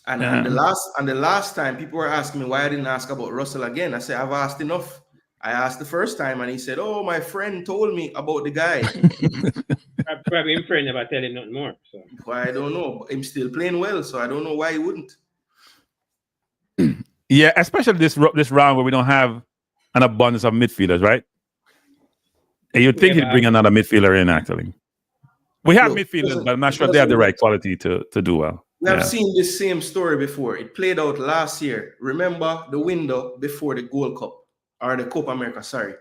And the last time people were asking me why I didn't ask about Russell again, I said I've asked enough. I asked the first time, and he said, "Oh, my friend told me about the guy." Probably his friend never tell him nothing more. So. Well, I don't know. But I'm still playing well, so I don't know why he wouldn't. Yeah, especially this round where we don't have an abundance of midfielders, right? And you'd think he'd bring another midfielder in, actually. We have midfielders, but I'm not sure they have the right quality to do well. We have seen this same story before. It played out last year. Remember the window before the Gold Cup, or the Copa America, sorry,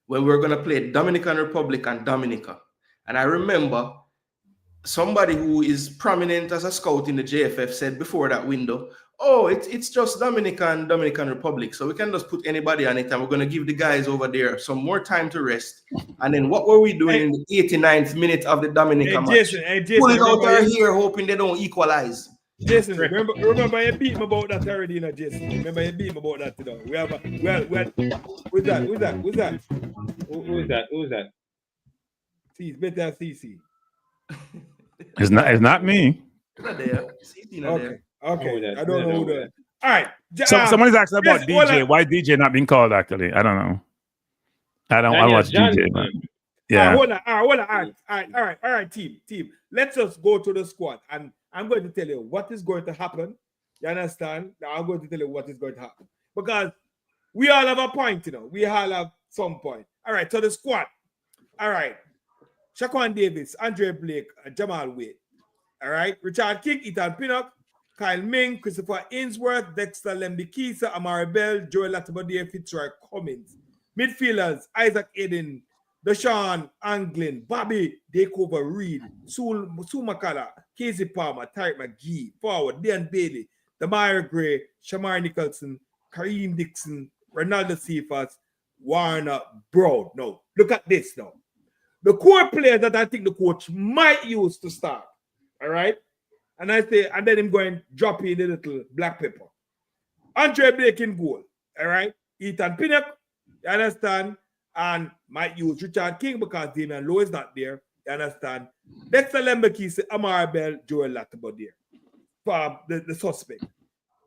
when we were going to play Dominican Republic and Dominica. And I remember somebody who is prominent as a scout in the JFF said before that window, oh, it's just Dominican Republic. So we can just put anybody on it, and we're going to give the guys over there some more time to rest. And then what were we doing in the 89th minute of the Dominica match? Jason, pull it out our here, hoping they don't equalize. Jason, remember you beat me about that already, you know, Jason. Remember you beat me about that, you know. Who's that? See, it's better CC. It's not me. Not there. CC not there. Okay. I don't know who that. All right. Somebody's asking about DJ. Why DJ not being called, actually? I don't know. I don't watch DJ, man. Yeah. Hold on. All right, team. Let's just go to the squad, and I'm going to tell you what is going to happen. You understand? Now I'm going to tell you what is going to happen. Because we all have a point, you know. We all have some point. All right, so the squad. All right. Shaquan Davis, Andre Blake, Jamal Wade. All right. Richard King, Ethan Pinnock, Kyle Ming, Christopher Ainsworth, Dexter Lembikisa, Amari Bell, Joel Latibodier, Fitzroy Cummins. Midfielders, Isaac Eden, Deshaun Anglin, Bobby Dakeover Reed, Sue McCullough, Casey Palmer, Tyreek McGee. Forward, Dan Bailey, Damire Gray, Shamar Nicholson, Kareem Dixon, Ronaldo Cephas, Warner Brown. Now, look at this now. The core players that I think the coach might use to start. All right? And I say, and then him going drop in the little black pepper. Andre Blake in goal. All right? Ethan Pinnock, you understand? And might use Richard King because Damian Lowe is not there. You understand? Dexter Lembekise, Amar Bell, Joel Latibodier. For the suspect.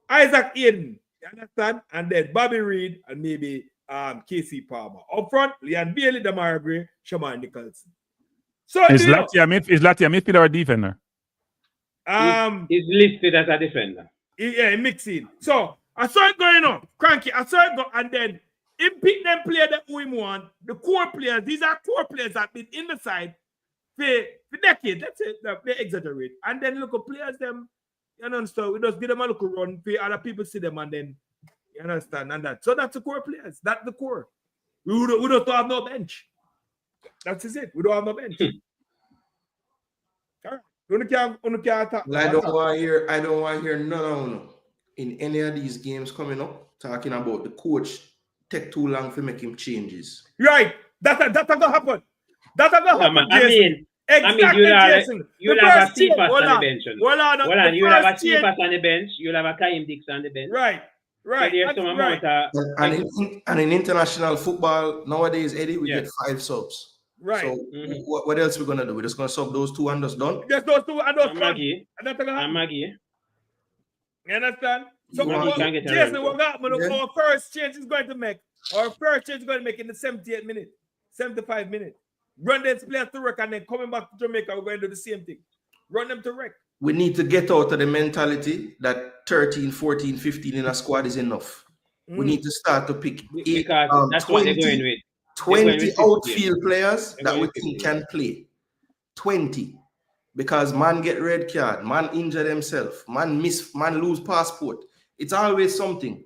Isaac Eden, you understand? And then Bobby Reed and maybe Casey Palmer. Up front, Leon Bailey, Damara Gray, Shamar Nicholson. So is Latia midfielder or defender? He's listed as a defender. Yeah, mixing. So I saw it going on. Cranky, I saw it go, and then he picked them players that we want. The core players, these are core players that been in the side for decades. That's it. They exaggerate. And then look at players them, you know, so we just give them a look run for other people see them and then you understand and that. So that's the core players. That's the core. We don't have no bench. That's it. We don't have no bench. All right. Well, I don't want to hear no in any of these games coming up talking about the coach take too long to make him changes. Right. That's gonna happen. That's gonna happen. You'll have a Cephas on the bench. Hold on. You'll have a Cephas on the bench. You'll have a Kaim Dixon on the bench. Right. And in international football nowadays, Eddie, we get 5 subs. Right. So what else we're gonna do? We're just gonna sub those 2 and just done. Just those 2 and those Maggie. Maggie. You understand? So Jason, what our first change is going to make? Our first change is going to make in the 78th minute, 75 minutes. Run these players to wreck, and then coming back to Jamaica, we're going to do the same thing. Run them to wreck. We need to get out of the mentality that 13, 14, 15 in a squad is enough. We need to start to pick that's 20, what they're going with. 20 outfield players that we think can play. 20. Because man get red card, man injure themselves, man lose passport. It's always something.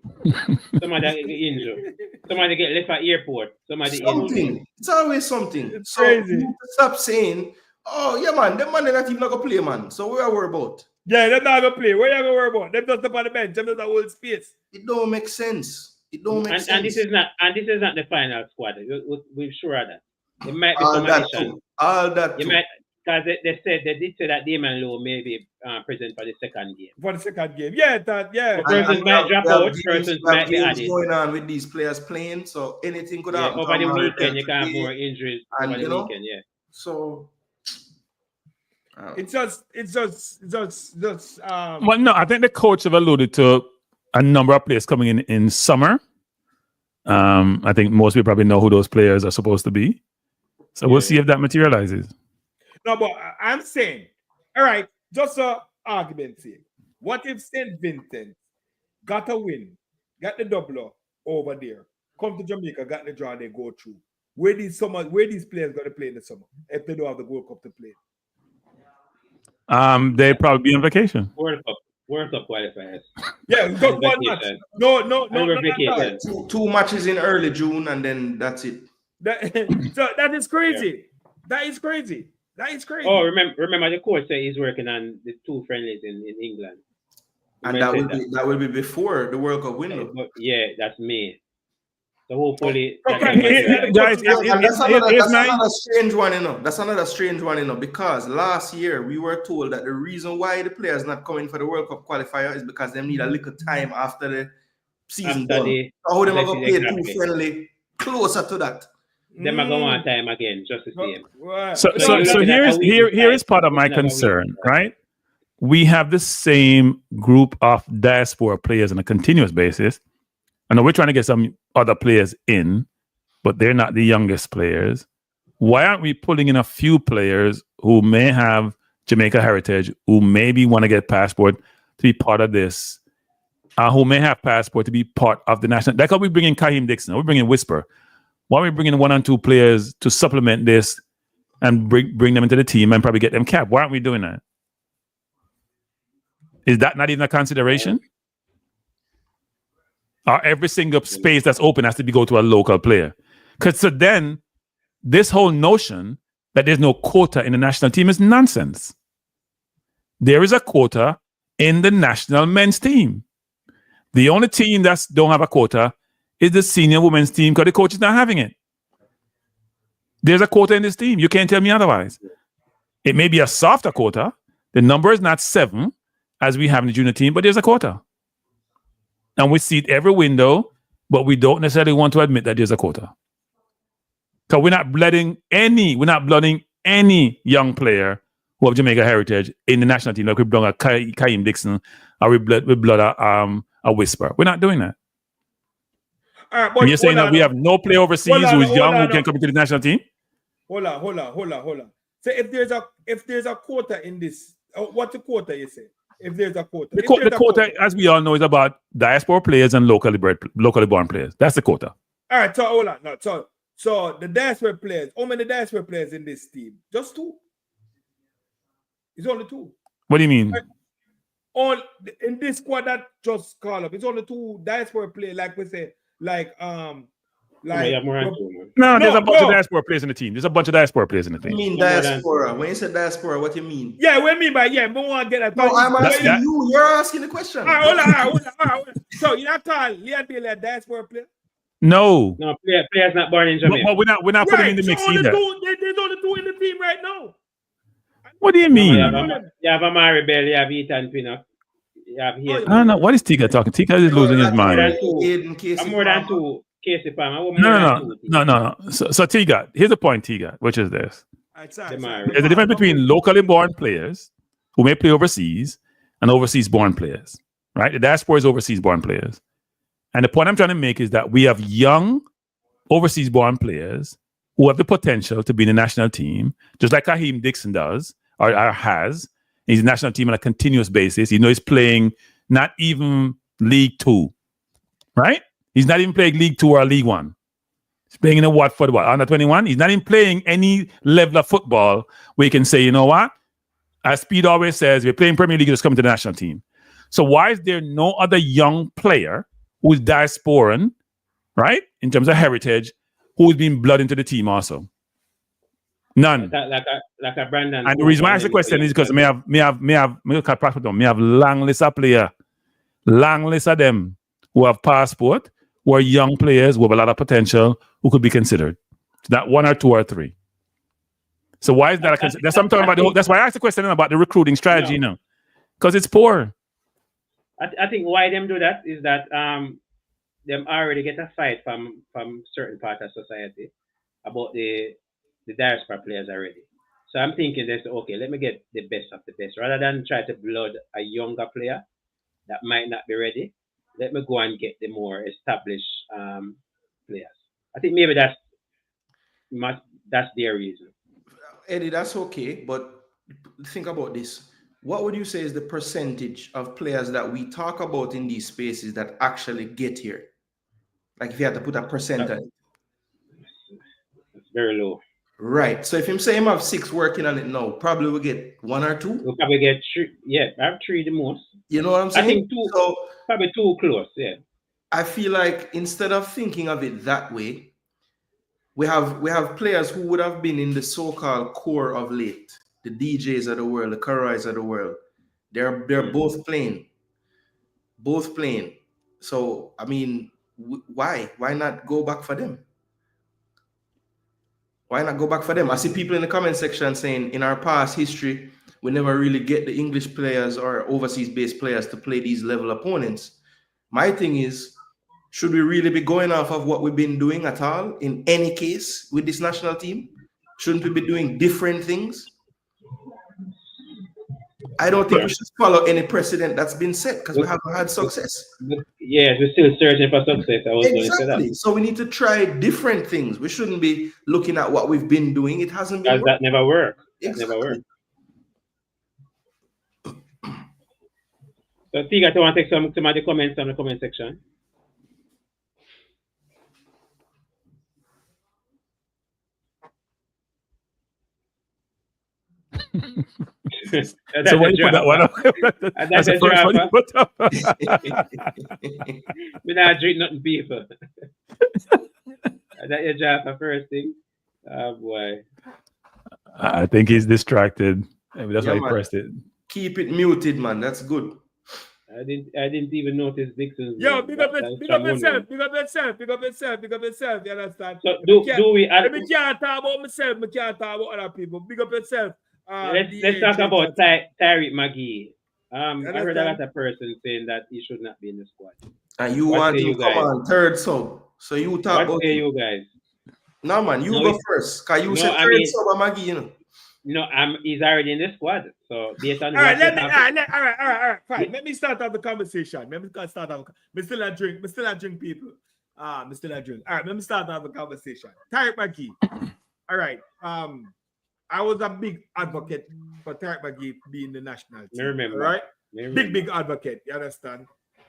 Somebody get injured. Somebody get left at airport. Something. Injured. It's always something. It's so crazy. You need to stop saying, oh yeah, man, them man they're not even gonna play, man. So what are we worried about? Yeah, they're not gonna play. What are you gonna worry about? Them just up on the bench, them just a whole space. It don't make sense. It don't make sense. And this is not the final squad. We're sure of that. It might be all some that addition. too. All that too. Because they did say that Damon Lowe may be present for the second game. For the second game, yeah, Persons might drop out. Persons might be added. Going on with these players playing, so anything could happen. Over the weekend, you can have more injuries. And over the weekend, yeah. So it's just. Well, no, I think the coach have alluded to a number of players coming in summer. I think most people probably know who those players are supposed to be. So we'll see if that materializes. No, but I'm saying, all right, just for argument's sake, what if St. Vincent got a win, got the doubler over there, come to Jamaica, got the draw, they go through? Where these players going to play in the summer if they don't have the World Cup to play? They probably be on vacation. World Cup qualifiers. Yeah, just one match. No. Two matches in early June, and then that's it. So that is crazy. Yeah. That is crazy. Oh, remember the coach said he's working on the two friendlies in England. And that will be before the World Cup window. Yeah, that's May. So hopefully, guys, that's another strange one, That's another strange one, because last year we were told that the reason why the players not coming for the World Cup qualifier is because they need a little time after the season done. So how they going to play two friendly closer to that? Them are going to want time again, just the same. So here is part of my concern, right? We have the same group of diaspora players on a continuous basis. I know we're trying to get some other players in, but they're not the youngest players. Why aren't we pulling in a few players who may have Jamaica heritage, who maybe want to get passport to be part of this, who may have passport to be part of the national? That's how we bring in Kaheem Dixon. We bring in Whisper. Why are we bringing 1 and 2 players to supplement this and bring them into the team and probably get them capped? Why aren't we doing that? Is that not even a consideration? Or every single space that's open has to go to a local player? Because so then this whole notion that there's no quota in the national team is nonsense. There is a quota in the national men's team. The only team that don't have a quota is the senior women's team because the coach is not having it. There's a quota in this team. You can't tell me otherwise. It may be a softer quota. The number is not 7 as we have in the junior team, but there's a quota. And we see it every window, but we don't necessarily want to admit that there's a quota. Because we're not blooding any young player who have Jamaica heritage in the national team. Like we blood a Kaheem Dixon or we blood a Whisper. We're not doing that. And you're saying that we have no player overseas who's young who can come into the national team? Hold on. So if there's a quota in this, what's the quota you say? If there's a quota. The quota, as we all know, is about diaspora players and locally born players. That's the quota. All right, so hold on. No, so the diaspora players, how many diaspora players in this team? Just 2. It's only 2. What do you mean? In this squad that just call up, it's only 2 diaspora players, like we say. There's a bunch of diaspora players in the team. There's a bunch of diaspora players in the team. You mean diaspora? When you say diaspora, what do you mean? Yeah, what I mean by we want to get that. No, I'm asking you. You're asking the question. Hold on. So you not call Leon Bailey a diaspora player? No. No, players not born in Jamaica. But we're not putting in the mix either. There's only 2 in the team right now. What do you mean? You have Amari Bell, you have Ethan Pinnock. I don't know. What is Tika talking? Tika is losing his mind. I'm more than 2. Casey Palmer. No. So Tiga, here's the point, Tiga, which is this. There's a difference between locally born players who may play overseas and overseas born players. right? The diaspora is overseas-born players. And the point I'm trying to make is that we have young overseas-born players who have the potential to be in the national team, just like Kaheem Dixon does, or has. He's a national team on a continuous basis. You know, he's playing not even League Two, right? He's not even playing League Two or League One. He's playing in a Watford, under 21. He's not even playing any level of football where you can say, you know what? As Speed always says, we're playing Premier League, just come to the national team. So why is there no other young player who is diasporan, right, in terms of heritage, who's been blood into the team also? None. Like a Brandon. And the reason why I ask the question is because me have long list of players, long list of them who have passport, who are young players who have a lot of potential, who could be considered. Not one or two or three. So why is that? That's what I'm talking about. That's why I asked the question about the recruiting strategy, you know, because it's poor. I think why them do that is that them already get a fight from certain part of society about the diaspora players already. So I'm thinking this, okay, let me get the best of the best rather than try to blood a younger player that might not be ready. Let me go and get the more established players. I think maybe that's their reason. Eddie, that's okay, but think about this. What would you say is the percentage of players that we talk about in these spaces that actually get here? Like if you had to put a percent on it. It's very low. Right. So if him say him have 6 working on it now, probably we'll get 1 or 2. We'll probably get 3. Yeah, I have 3 the most. You know what I'm saying? I think 2. So, probably 2 close. Yeah. I feel like instead of thinking of it that way, we have players who would have been in the so-called core of late, the DJs of the world, the Karais of the world. They're both playing. So I mean, why not go back for them? Why not go back for them? I see people in the comment section saying in our past history, we never really get the English players or overseas-based players to play these level opponents. My thing is, should we really be going off of what we've been doing at all in any case with this national team? Shouldn't we be doing different things? I don't think we should follow any precedent that's been set because we haven't had success. Yes, we're still searching for success. Exactly. So we need to try different things. We shouldn't be looking at what we've been doing. It hasn't been that never worked. Exactly. That never worked. So Tiga, do you want to take some of the comments on the comment section? So when you put that one up, that's the first one you put up. We not drink nothing, people. That your job first thing. Oh boy. I think he's distracted. Maybe that's why he pressed it. Keep it muted, man. That's good. I didn't even notice Dixon's. Yo, big up yourself. You understand? So do we? Let me can't talk about myself. I can't talk about other people. Big up yourself. Let's talk about Tariq McGee. I heard a lot of persons saying that he should not be in the squad. And you want to come on third sub. So you talk about you guys. No man, you go first. Cause you said third sub McGee, you know. No, he's already in the squad. So based on all right, fine. Let me start off the conversation. Let me start off. Me still a drink people. Me still a drink. All right, let me start off the conversation. Tariq McGee. All right. I was a big advocate for Tariq McGee being the national team. I remember. Right? Big advocate. You understand?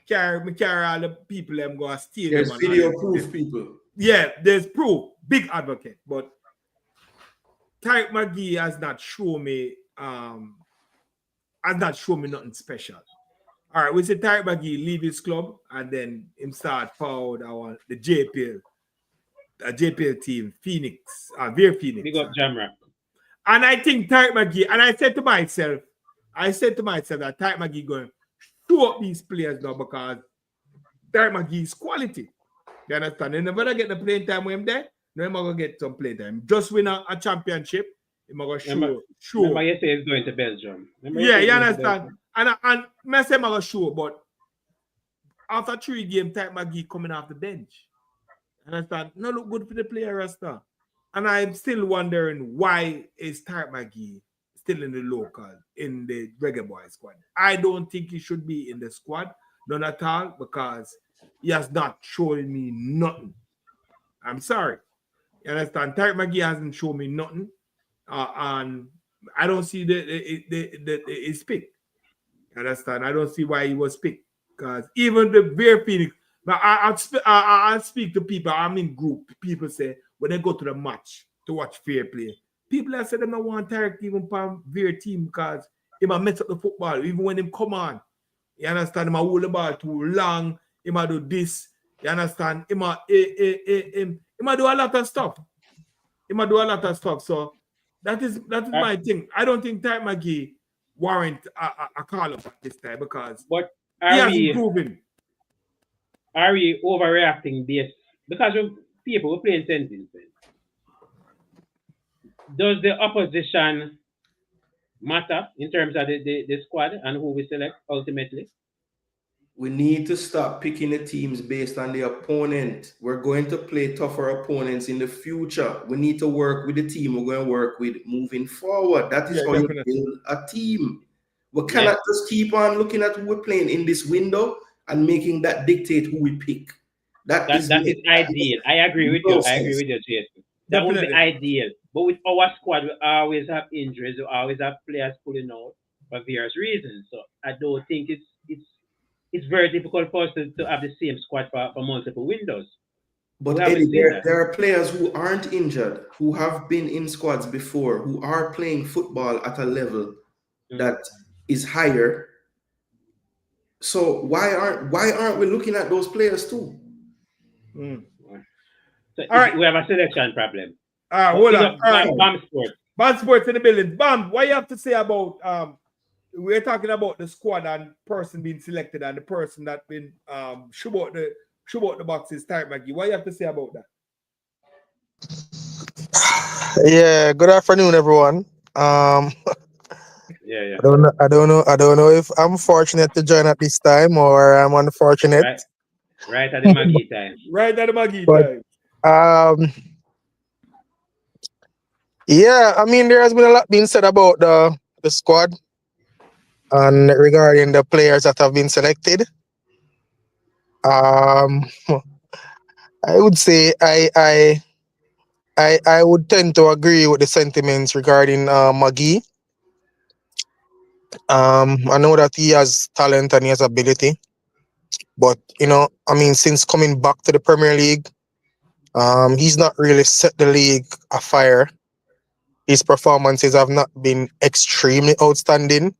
Carry all the people them go steal. There's video proof, people. Yeah, there's proof. Big advocate, but Tariq McGee has not shown me nothing special. All right, we say Tariq McGee leave his club and then him start forward the JPL team, Phoenix, Veer Phoenix. Big up Jamrock. And I think Tariq McGee, and I said to myself that Tariq McGee going to show up these players now because Tariq McGee is quality. You understand? And never get the playing time with him there. No, I'm going to get some play time. Just win a championship. I'm going to show. Remember you say he's going to Belgium. Yeah, you understand? And Messi I'm going to show, but after 3 games, Tariq McGee coming off the bench. You understand? No look good for the player, Rasta. And I'm still wondering why is Tariq McGee still in the local, in the Reggae Boyz squad. I don't think he should be in the squad none at all, because he has not shown me nothing. I'm sorry. You understand? Tarek McGee hasn't shown me nothing. And I don't see his pick. You understand? I don't see why he was picked. Because even the Bear Phoenix, now I speak to people, I'm in group. People say, when they go to the match to watch fair play, people that say they don't want Tarek even from Bear team because he might mess up the football, even when him come on. You understand? He might hold the ball too long. He might do this. You understand? He might do a lot of stuff. So that is my thing. I don't think Tarek McGee warrant a call up at this time because he hasn't proven. Are we overreacting this? Because people were playing sentences. Does the opposition matter in terms of the squad and who we select ultimately? We need to stop picking the teams based on the opponent. We're going to play tougher opponents in the future. We need to work with the team we're going to work with moving forward. That is how definitely. You build a team. We cannot just keep on looking at who we're playing in this window and making that dictate who we pick. That is ideal. I agree with you. I agree with you, Jason. That would be ideal. But with our squad, we always have injuries. We always have players pulling out for various reasons. So I don't think it's very difficult for us to have the same squad for multiple windows. But Eddie, there are players who aren't injured, who have been in squads before, who are playing football at a level that is higher. So why aren't we looking at those players too? So all right, we have a selection problem. Hold on. Bam Sports. Bam Sports in the building. Bam, what you have to say about we're talking about the squad and person being selected and the person that been show out the boxes, Tarek McGee. What you have to say about that? Yeah, good afternoon, everyone. Yeah. I don't know if I'm fortunate to join at this time or I'm unfortunate. Right at the McGee time. Right at the McGee time. Yeah, I mean there has been a lot being said about the squad and regarding the players that have been selected. I would say I would tend to agree with the sentiments regarding McGee. I know that he has talent and he has ability, but I mean, since coming back to the Premier League, he's not really set the league afire. His performances have not been extremely outstanding.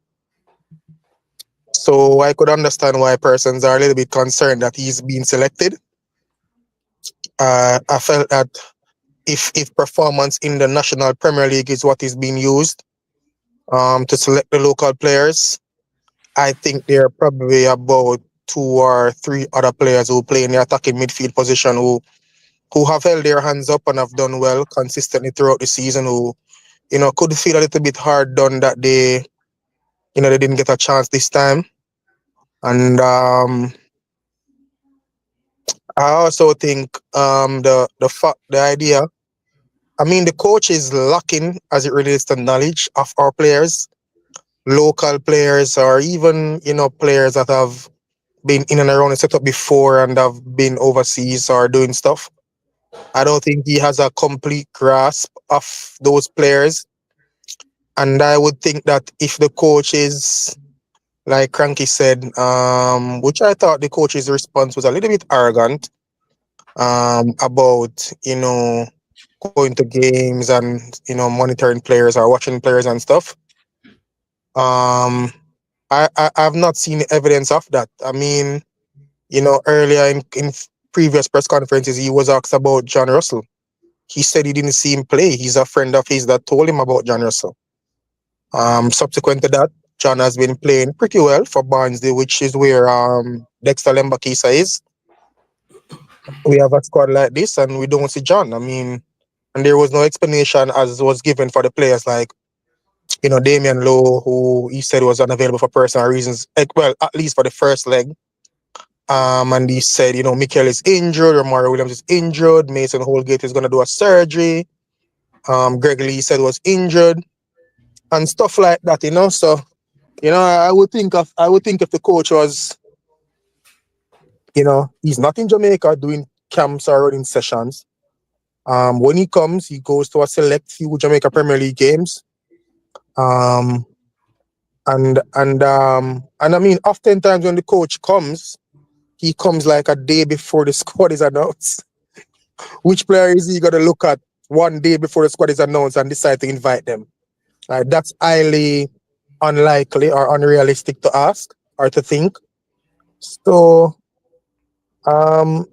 So I could understand why persons are a little bit concerned that he's being selected. I felt that if performance in the National Premier League is what is being used to select the local players, I think there are probably about 2 or 3 other players who play in the attacking midfield position who have held their hands up and have done well consistently throughout the season, who could feel a little bit hard done that they didn't get a chance this time. And I also think the idea, I mean, the coach is lacking as it relates to knowledge of our players, local players, or even players that have been in and around the setup before and have been overseas or doing stuff. I don't think he has a complete grasp of those players. And I would think that if the coach is, like Cranky said, which I thought the coach's response was a little bit arrogant about, going to games and, monitoring players or watching players and stuff. I've not seen evidence of that. I mean, earlier in previous press conferences, he was asked about John Russell. He said he didn't see him play. He's a friend of his that told him about John Russell. Subsequent to that, John has been playing pretty well for Barnsley, which is where Dexter Lembakisa is. We have a squad like this and we don't see John. I mean, and there was no explanation as was given for the players like, Damian Lowe, who he said was unavailable for personal reasons. Well, at least for the first leg. And he said, Mikel is injured, Mario Williams is injured, Mason Holgate is going to do a surgery. Greg Lee said was injured and stuff like that, So, I would think if the coach was You know, he's not in Jamaica doing camps or running sessions. When he comes, he goes to a select few Jamaica Premier League games. And I mean, oftentimes when the coach comes, he comes like a day before the squad is announced. Which player is he gonna look at one day before the squad is announced and decide to invite them? Like, that's highly unlikely or unrealistic to ask or to think. So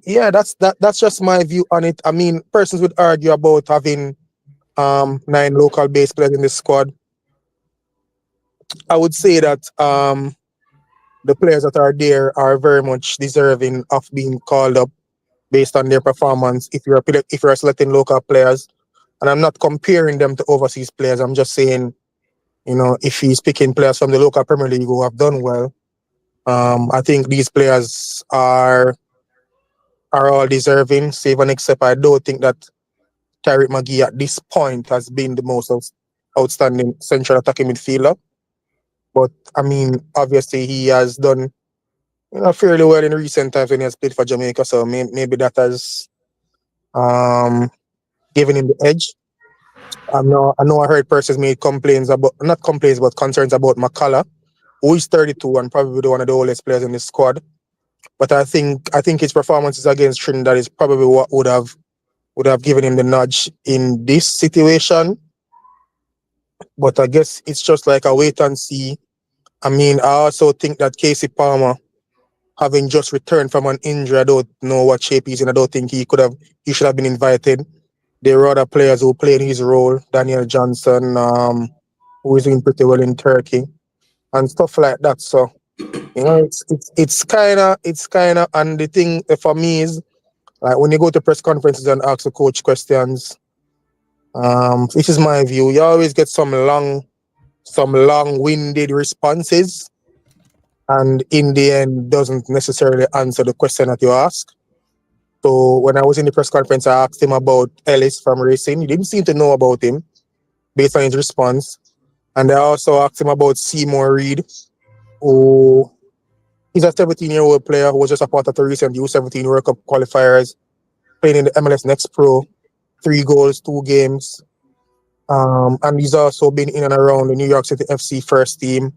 yeah, that's just my view on it. I mean, persons would argue about having 9 local base players in the squad. I would say that the players that are there are very much deserving of being called up based on their performance. If you're selecting local players, and I'm not comparing them to overseas players, I'm just saying, you know, if he's picking players from the local Premier League who have done well, I think these players are all deserving, save and except I don't think that Tariq McGee at this point has been the most outstanding central attacking midfielder. But I mean, obviously he has done, you know, fairly well in recent times when he has played for Jamaica. So maybe that has given him the edge. I know I heard persons made concerns about McCullough, who is 32 and probably one of the oldest players in the squad. But I think his performances against Trinidad is probably what would have given him the nudge in this situation. But I guess it's just like a wait and see. I mean, I also think that Casey Palmer, having just returned from an injury, I don't know what shape he's in. I don't think he should have been invited. There were other players who played his role, Daniel Johnson, who is doing pretty well in Turkey, and stuff like that. So, you know, it's kind of, and the thing for me is, like, when you go to press conferences and ask the coach questions, this is my view, you always get some long-winded responses, and in the end doesn't necessarily answer the question that you ask. So when I was in the press conference, I asked him about Ellis from Racing. He didn't seem to know about him based on his response. And I also asked him about Seymour Reid, who is a 17-year-old player who was just a part of the recent U17 World Cup qualifiers, playing in the MLS Next Pro, 3 goals, 2 games. And he's also been in and around the New York City FC first team.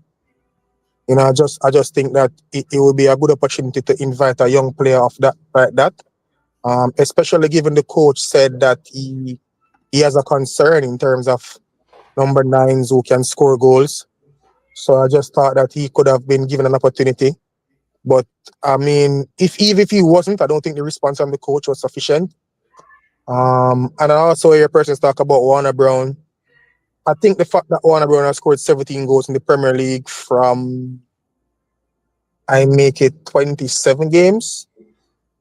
You know, I just think that it would be a good opportunity to invite a young player of that like that. Especially given the coach said that he has a concern in terms of number 9s who can score goals. So I just thought that he could have been given an opportunity. But I mean, even if he wasn't, I don't think the response from the coach was sufficient. And I also hear persons talk about Warner Brown. I think the fact that Warner Brown has scored 17 goals in the Premier League from, I make it 27 games.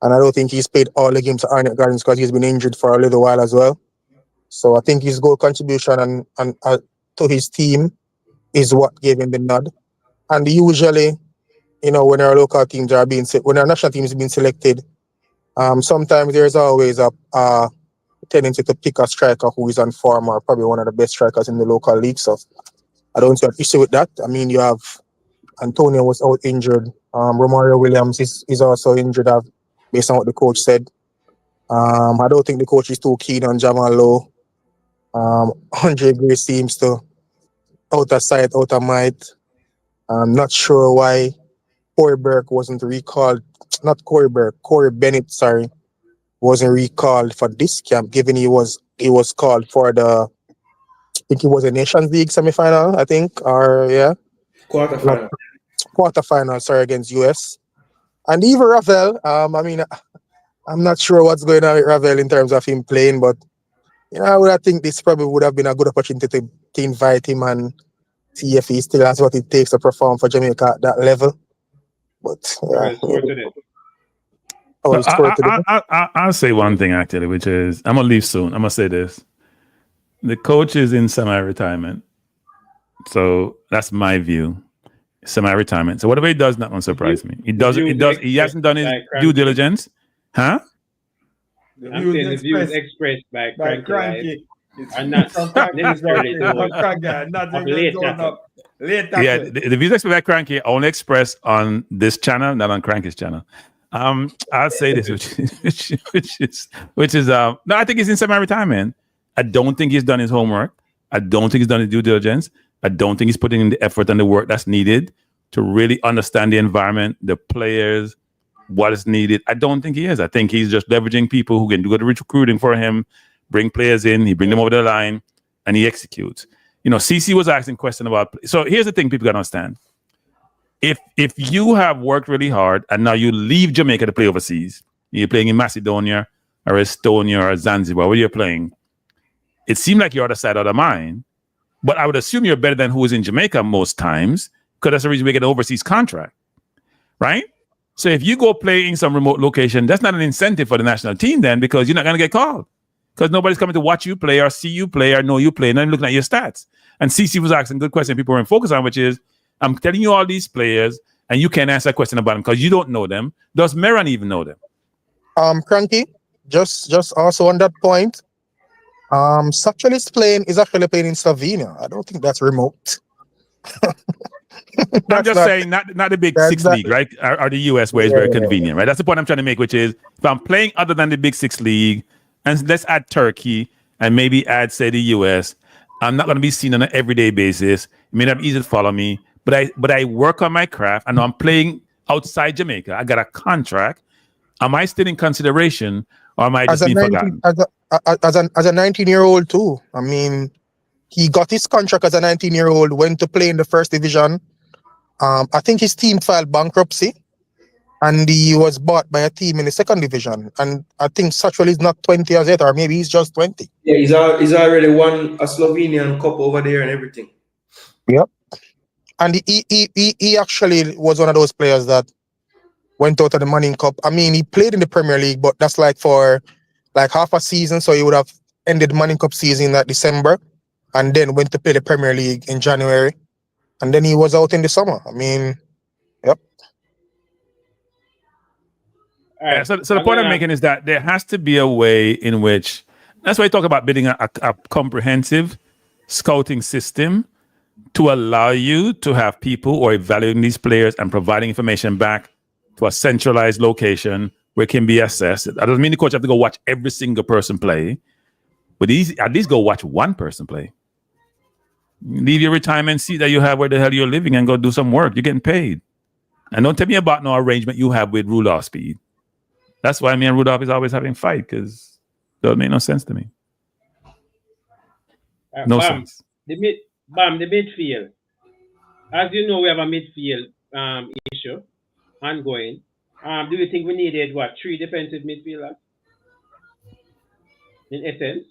And I don't think he's played all the games at Arnett Gardens because he's been injured for a little while as well. So I think his goal contribution and to his team is what gave him the nod. And usually, you know, when our local teams are when our national team is being selected, sometimes there's always a tendency to pick a striker who is on form or probably one of the best strikers in the local league. So I don't see an issue with that. I mean, you have Antonio was out injured. Romario Williams is also injured, based on what the coach said. I don't think the coach is too keen on Jamal Lowe. Andre Gray seems to out of sight, out of might. I'm not sure why Corey Burke wasn't recalled. Not Corey Burke, Corey Bennett, sorry, wasn't recalled for this camp, given he was called for I think it was a Nations League semi-final, I think, or yeah. Quarterfinal, sorry, against US. And even Ravel, I mean, I'm not sure what's going on with Ravel in terms of him playing, but you know, I think this probably would have been a good opportunity to invite him and see if he still has what it takes to perform for Jamaica at that level. But yeah, I'll say one thing actually, which is I'm gonna leave soon. I'm gonna say this: the coach is in semi-retirement, so that's my view. Semi-retirement. So whatever he does, not gonna surprise me. He hasn't done his due diligence, huh? I'm saying the views expressed by Cranky are not necessarily later. Yeah, the views expressed by Cranky are only expressed on this channel, not on Cranky's channel. I'll say this, which is no, I think he's in semi-retirement. I don't think he's done his homework. I don't think he's done his due diligence. I don't think he's putting in the effort and the work that's needed to really understand the environment, the players, what is needed. I don't think he is. I think he's just leveraging people who can do the recruiting for him, bring players in, he bring them over the line, and he executes. You know, CC was asking question about. So here's the thing people gotta understand. If you have worked really hard and now you leave Jamaica to play overseas, you're playing in Macedonia or Estonia or Zanzibar, where you're playing, it seemed like you're out of sight, out of mind. But I would assume you're better than who is in Jamaica most times, because that's the reason we get an overseas contract, right? So if you go play in some remote location, that's not an incentive for the national team then, because you're not going to get called, because nobody's coming to watch you play or see you play or know you play, and then looking at your stats. And CC was asking a good question people weren't focused on, which is, I'm telling you all these players, and you can't answer a question about them because you don't know them. Does Meran even know them? Cranky, just also on that point, Satchel is actually playing in Slovenia. I don't think that's remote. I'm just saying, not the big six league, right? Or the US, where it's very convenient, right? That's the point I'm trying to make, which is if I'm playing other than the big six league, and let's add Turkey and maybe add, say, the US, I'm not going to be seen on an everyday basis. It may not be easy to follow me, but I work on my craft. I know I'm playing outside Jamaica. I got a contract. Am I still in consideration, or am I just being forgotten? As a 19-year-old too. I mean, he got his contract as a 19-year-old, went to play in the first division. I think his team filed bankruptcy, and he was bought by a team in the second division. And I think Satchel is not 20 as yet, or maybe he's just 20. Yeah, he's already won a Slovenian cup over there and everything. Yep. And he actually was one of those players that went out of the Mania Cup. I mean, he played in the Premier League, but that's like for like half a season. So he would have ended the Mania Cup season in December, and then went to play the Premier League in January. And then he was out in the summer. I mean, yep. Yeah, so the point I'm making is that there has to be a way in which, that's why I talk about building a comprehensive scouting system to allow you to have people who are evaluating these players and providing information back to a centralized location where it can be assessed. That doesn't mean the coach have to go watch every single person play, but at least go watch one person play. Leave your retirement seat that you have where the hell you're living and go do some work. You're getting paid. And don't tell me about no arrangement you have with Rudolph Speed. That's why me and Rudolph is always having fight, because it doesn't make no sense to me. No sense. The midfield. As you know, we have a midfield issue ongoing. Do you think we needed 3 defensive midfielders in essence?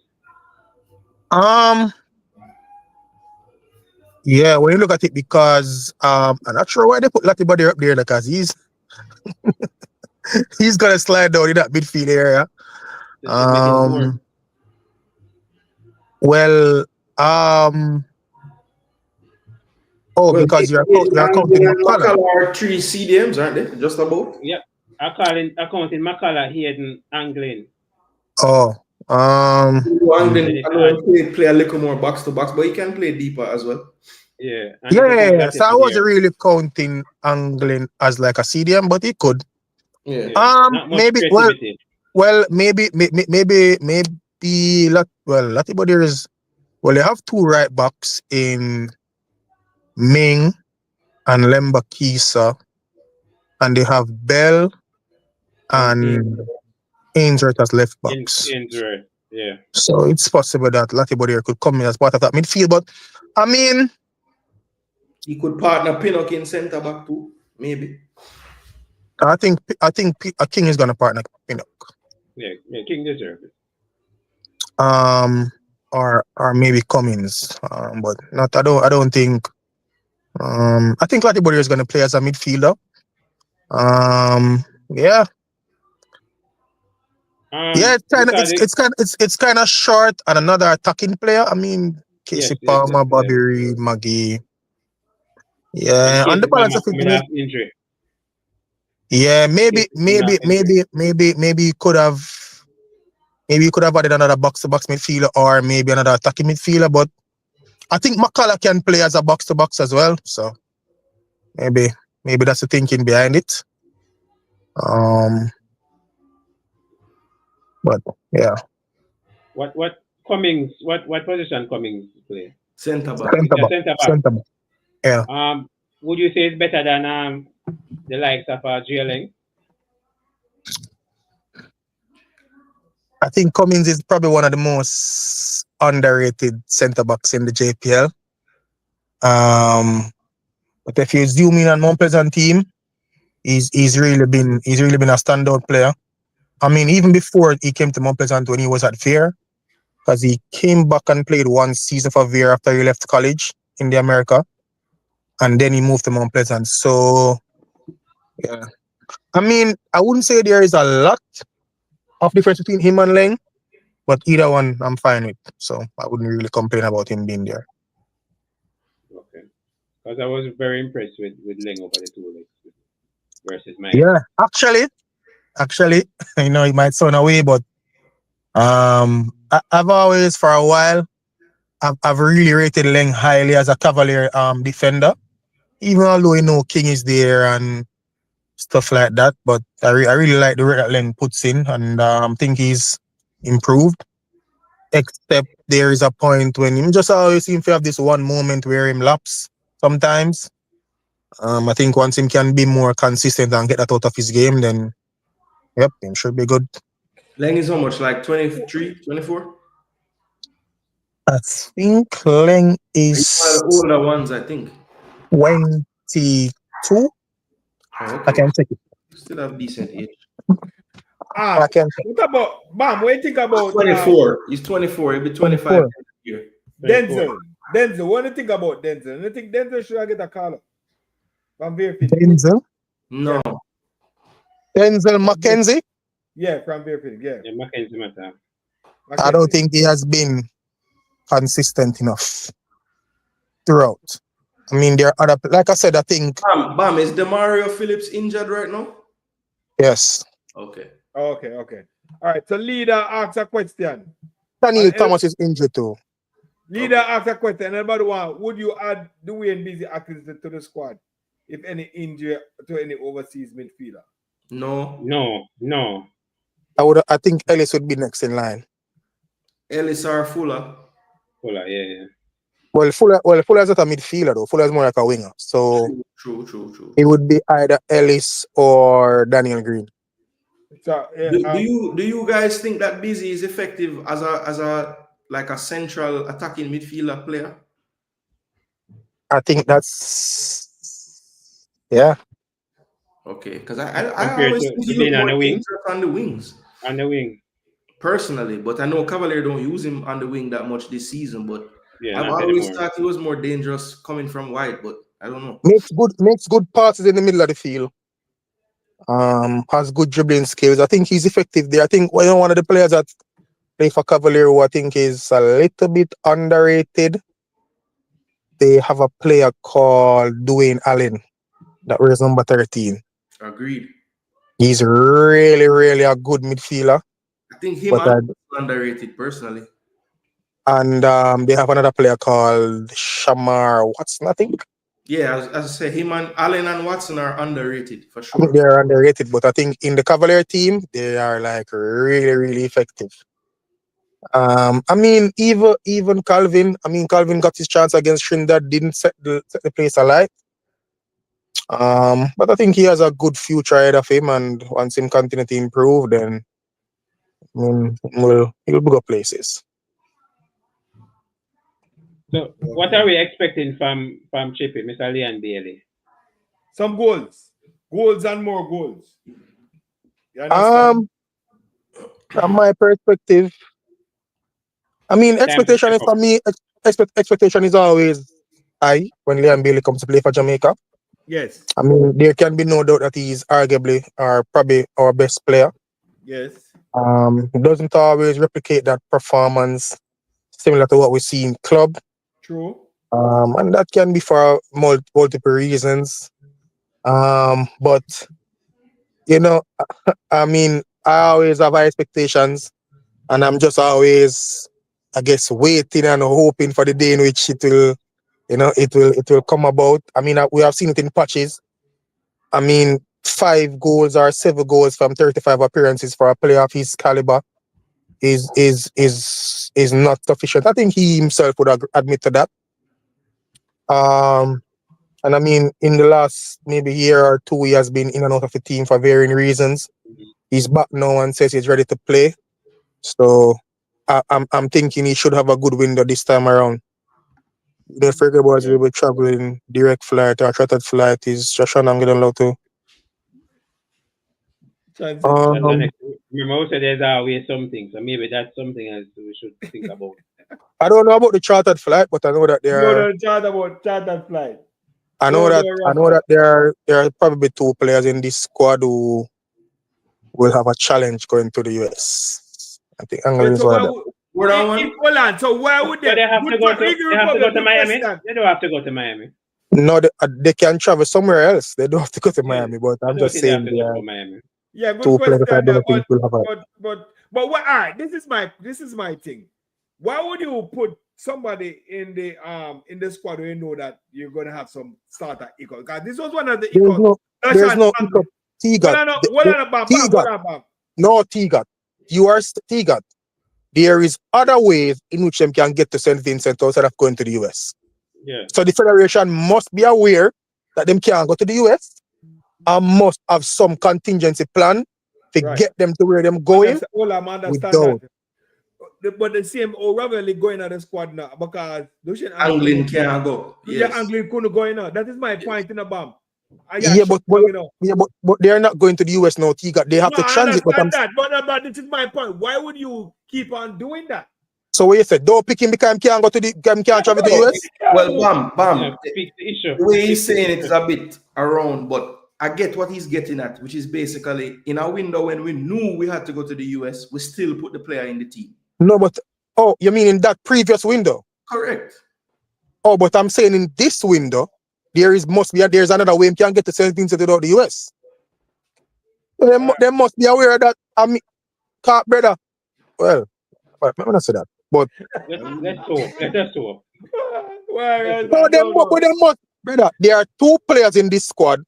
Yeah, when you look at it, because I'm not sure why they put Latty Buddy up there, because he's he's gonna slide down in that midfield area. Because you're counting McCullough are 3 CDMs, aren't they? Just about. Yep. I counting McCullough, Hayden, Anglin. Anglin, I know he play a little more box to box, but he can play deeper as well. Yeah. So I wasn't really counting Anglin as like a CDM, but he could. Yeah. Maybe. Latty Buddy is. Well, they have 2 right backs in Ming and Lemba Kisa, and they have Bell and Ainsworth as left backs. Ainsworth, yeah. So it's possible that Latty Buddy could come in as part of that midfield, but I mean, he could partner Pinnock in centre back too, maybe. I think King is gonna partner Pinnock. Yeah, King deserves it. Or maybe Cummins, but not. I don't think. I think Latty Buddy is gonna play as a midfielder. Yeah. It's kind of short, and another attacking player. I mean, Casey Palmer, Bobby Reed, Maggie. Yeah, on the balance of it. Yeah, maybe you could have added another box-to-box midfielder, or maybe another attacking midfielder. But I think McCullough can play as a box-to-box as well. So maybe that's the thinking behind it. But yeah. What Cummings? What position Cummings play? Centre back. Centre back. Centre back. Yeah. Would you say it's better than the likes of GLN? I think Cummings is probably one of the most underrated centre backs in the JPL. But if you zoom in on Mount Pleasant team, he's really been a standout player. I mean, even before he came to Mount Pleasant when he was at Veer, because he came back and played one season for Veer after he left college in the America, and then he moved to Mount Pleasant. So, yeah. I mean, I wouldn't say there is a lot of difference between him and Leng, but either one I'm fine with. So I wouldn't really complain about him being there. Okay. Because I was very impressed with Leng over the 2 legs versus Mike. Yeah, actually, you know, it might sound away, but I've always, for a while, I've really rated Leng highly as a Cavalier defender, even although, you know, King is there and stuff like that. But I really like the rate that Leng puts in, and I think he's improved. Except there is a point when him just always seem to have this one moment where him lapse sometimes. I think once him can be more consistent and get that out of his game, then yep, him should be good. Leng is how much? Like 23, 24? I think Leng is He's one of the older ones, I think. 22. Oh, I okay. can check it. Still have decent age. I can check. What about Bam? What do you think about 24? He's 24. He'll be 25 24. next year. Denzel? Denzel, what do you think about Denzel? Do you think Denzel should get a call up from Beerfield? Denzel? No. Denzel McKenzie? Yeah, from Beerfield. Yeah. Mackenzie matter. I don't think he has been consistent enough throughout. I mean, there are other, like I said, I think. Bam, is Demario Phillips injured right now? Yes. Okay. Okay. All right. So leader asks a question. Daniel Thomas is injured too. Leader asks a question. Anybody want? Would you add Dwayne Busy acquisition to the squad if any injury to any overseas midfielder? No. I think Ellis would be next in line. Ellis or Fuller? Fuller, yeah. Well, Fuller's not a midfielder though. Fuller's more like a winger. So True. it would be either Ellis or Daniel Green. So, do you guys think that Busy is effective as a like a central attacking midfielder player? I think that's Okay, because I always think he looks more dangerous on the wings. On the wing. Personally, but I know Cavalier don't use him on the wing that much this season. But yeah, I've always thought he was more dangerous coming from wide. But I don't know. Makes good passes in the middle of the field. Has good dribbling skills. I think he's effective there. I think one of the players that play for Cavalier who I think is a little bit underrated. They have a player called Dwayne Allen that wears number 13. Agreed. He's really, really a good midfielder. I think him is underrated personally. And they have another player called Shamar Watson, I think. Yeah, as I say, him and Allen and Watson are underrated for sure. I think they're underrated, but I think in the Cavalier team, they are like really, really effective. I mean, even Calvin. I mean, Calvin got his chance against Trinidad, didn't set the place alight. But I think he has a good future ahead of him, and once him continue to improve, then he'll go places. So, what are we expecting from Chippy, Mr. Leon Bailey? Some goals and more goals. From my perspective, I mean, expectation is for me. Expectation is always high when Leon Bailey comes to play for Jamaica. Yes. I mean, there can be no doubt that he's arguably or probably our best player. Yes. He doesn't always replicate that performance similar to what we see in club. True. And that can be for multiple reasons. But you know, I mean, I always have high expectations, and I'm just always, I guess, waiting and hoping for the day in which it will come about. I mean, we have seen it in patches. I mean, 5 goals or 7 goals from 35 appearances for a player of his caliber is not sufficient. I think he himself would admit to that. And I mean, in the last maybe year or two, he has been in and out of the team for varying reasons. He's back now and says he's ready to play. So I'm thinking he should have a good window this time around. The Reggae Boyz will be traveling direct flight or chartered flight. Is Joshua Nangin allowed to? Remember, also there's always something, so maybe that's something else we should think about. I don't know about the chartered flight, but I know that there are. Chartered flight. I know that there are probably 2 players in this squad who will have a challenge going to the US. I think Angle is one of them. Hold on. So why would they? They have to go to Miami. They don't have to go to Miami. No, they can travel somewhere else. They don't have to go to Miami. But I'm just saying, yeah, good 2 question. players I don't think will have a. But what? All right, this is my thing. Why would you put somebody in the squad where you know that you're going to have some starter equal? Because this was one of the equals. There's no equal. T-God. No, T-God. You are T-God. There is other ways in which them can get to St. Vincent outside of going to the US. Yeah. So the federation must be aware that them can't go to the US and must have some contingency plan to get them to where them going. Without. But the same O'Reilly going at the squad now because Anglin can't go. Yeah, Anglin couldn't go in now. That is my point in the bomb. But they are not going to the US now. They have to transit. But this is my point. Why would you keep on doing that? So what you said? Don't pick him because he can't go to the can't travel to the US. Well, bam. The way he's saying it is a bit around, but I get what he's getting at, which is basically in a window when we knew we had to go to the US, we still put the player in the team. No, but you mean in that previous window? Correct. Oh, but I'm saying in this window, there's another way you can get to St. Vincent without the US. They must be aware of that. I mean, brother. Well, I'm not say that, but let's talk. Brother, there are 2 players in this squad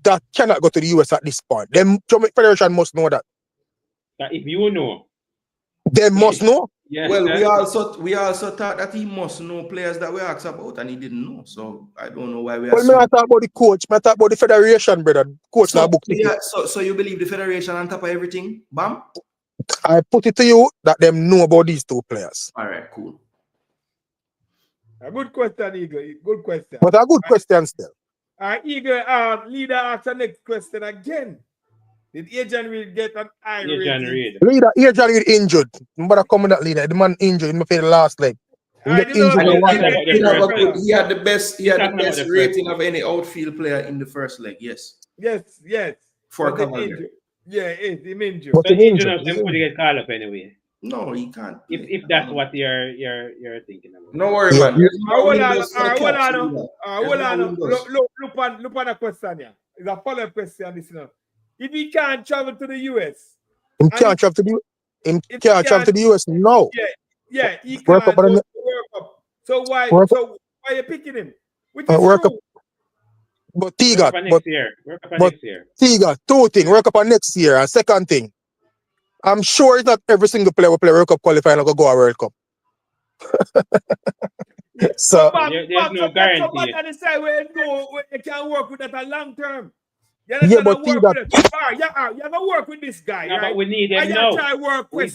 that cannot go to the US at this point. The Jamaica Federation must know that. That if you know, they must know. Yes, well, we also thought that he must know players that we asked about, and he didn't know. So I don't know why we. Well, I talk about the coach. I talk about the federation, brother. Coach now book ticket. So you believe the federation on top of everything? Bam. I put it to you that them know about these 2 players. All right, cool. A good question, Eagle. Good question. But a good question still. Eagle, leader asks the next question again. Did Adrian Reed get an eye rating? Leader, Adrian Reed injured. Remember coming that leader. The man injured in the last leg. He had the best rating of any outfield player in the first leg. Yes. For Cavalier. Yeah, it's him injured. But injured could get called up anyway. No, he can't. If that's what you're thinking about. No worry, man. Hold on. Look on a question here. It's a follow-up question. Listen. If he can't travel to the US, he can't travel to the US. No. Yeah, he can't go to World Cup. So why are you picking him? Which is true. But T-God, T-God, 2 things. World Cup on next year. And second thing, I'm sure it's not every single player will play World Cup qualifying or go a World Cup. So there's no guarantee. Somebody decide where you can work with that a long term. Yeah, but T-God, you have to work with this guy, right? But we need him now. We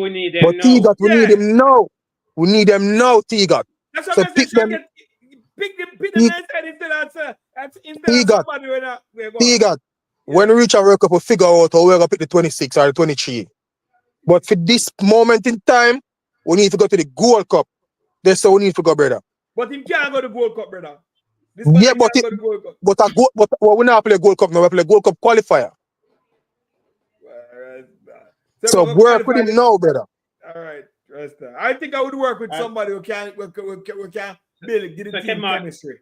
need him now. But T-God, we need him now. We need him now, T-God. That's what I'm saying. Pick them T-God. When we reach a World Cup, we'll figure out how we're going to pick the 26 or the 23. But for this moment in time, we need to go to the Gold Cup. That's how we need to go, brother. But he can't go to the Gold Cup, brother. Yeah, but we not play Gold Cup now. We play Gold Cup qualifier. So work with him now, brother. All right, I think I would work with somebody who can build, get the team chemistry.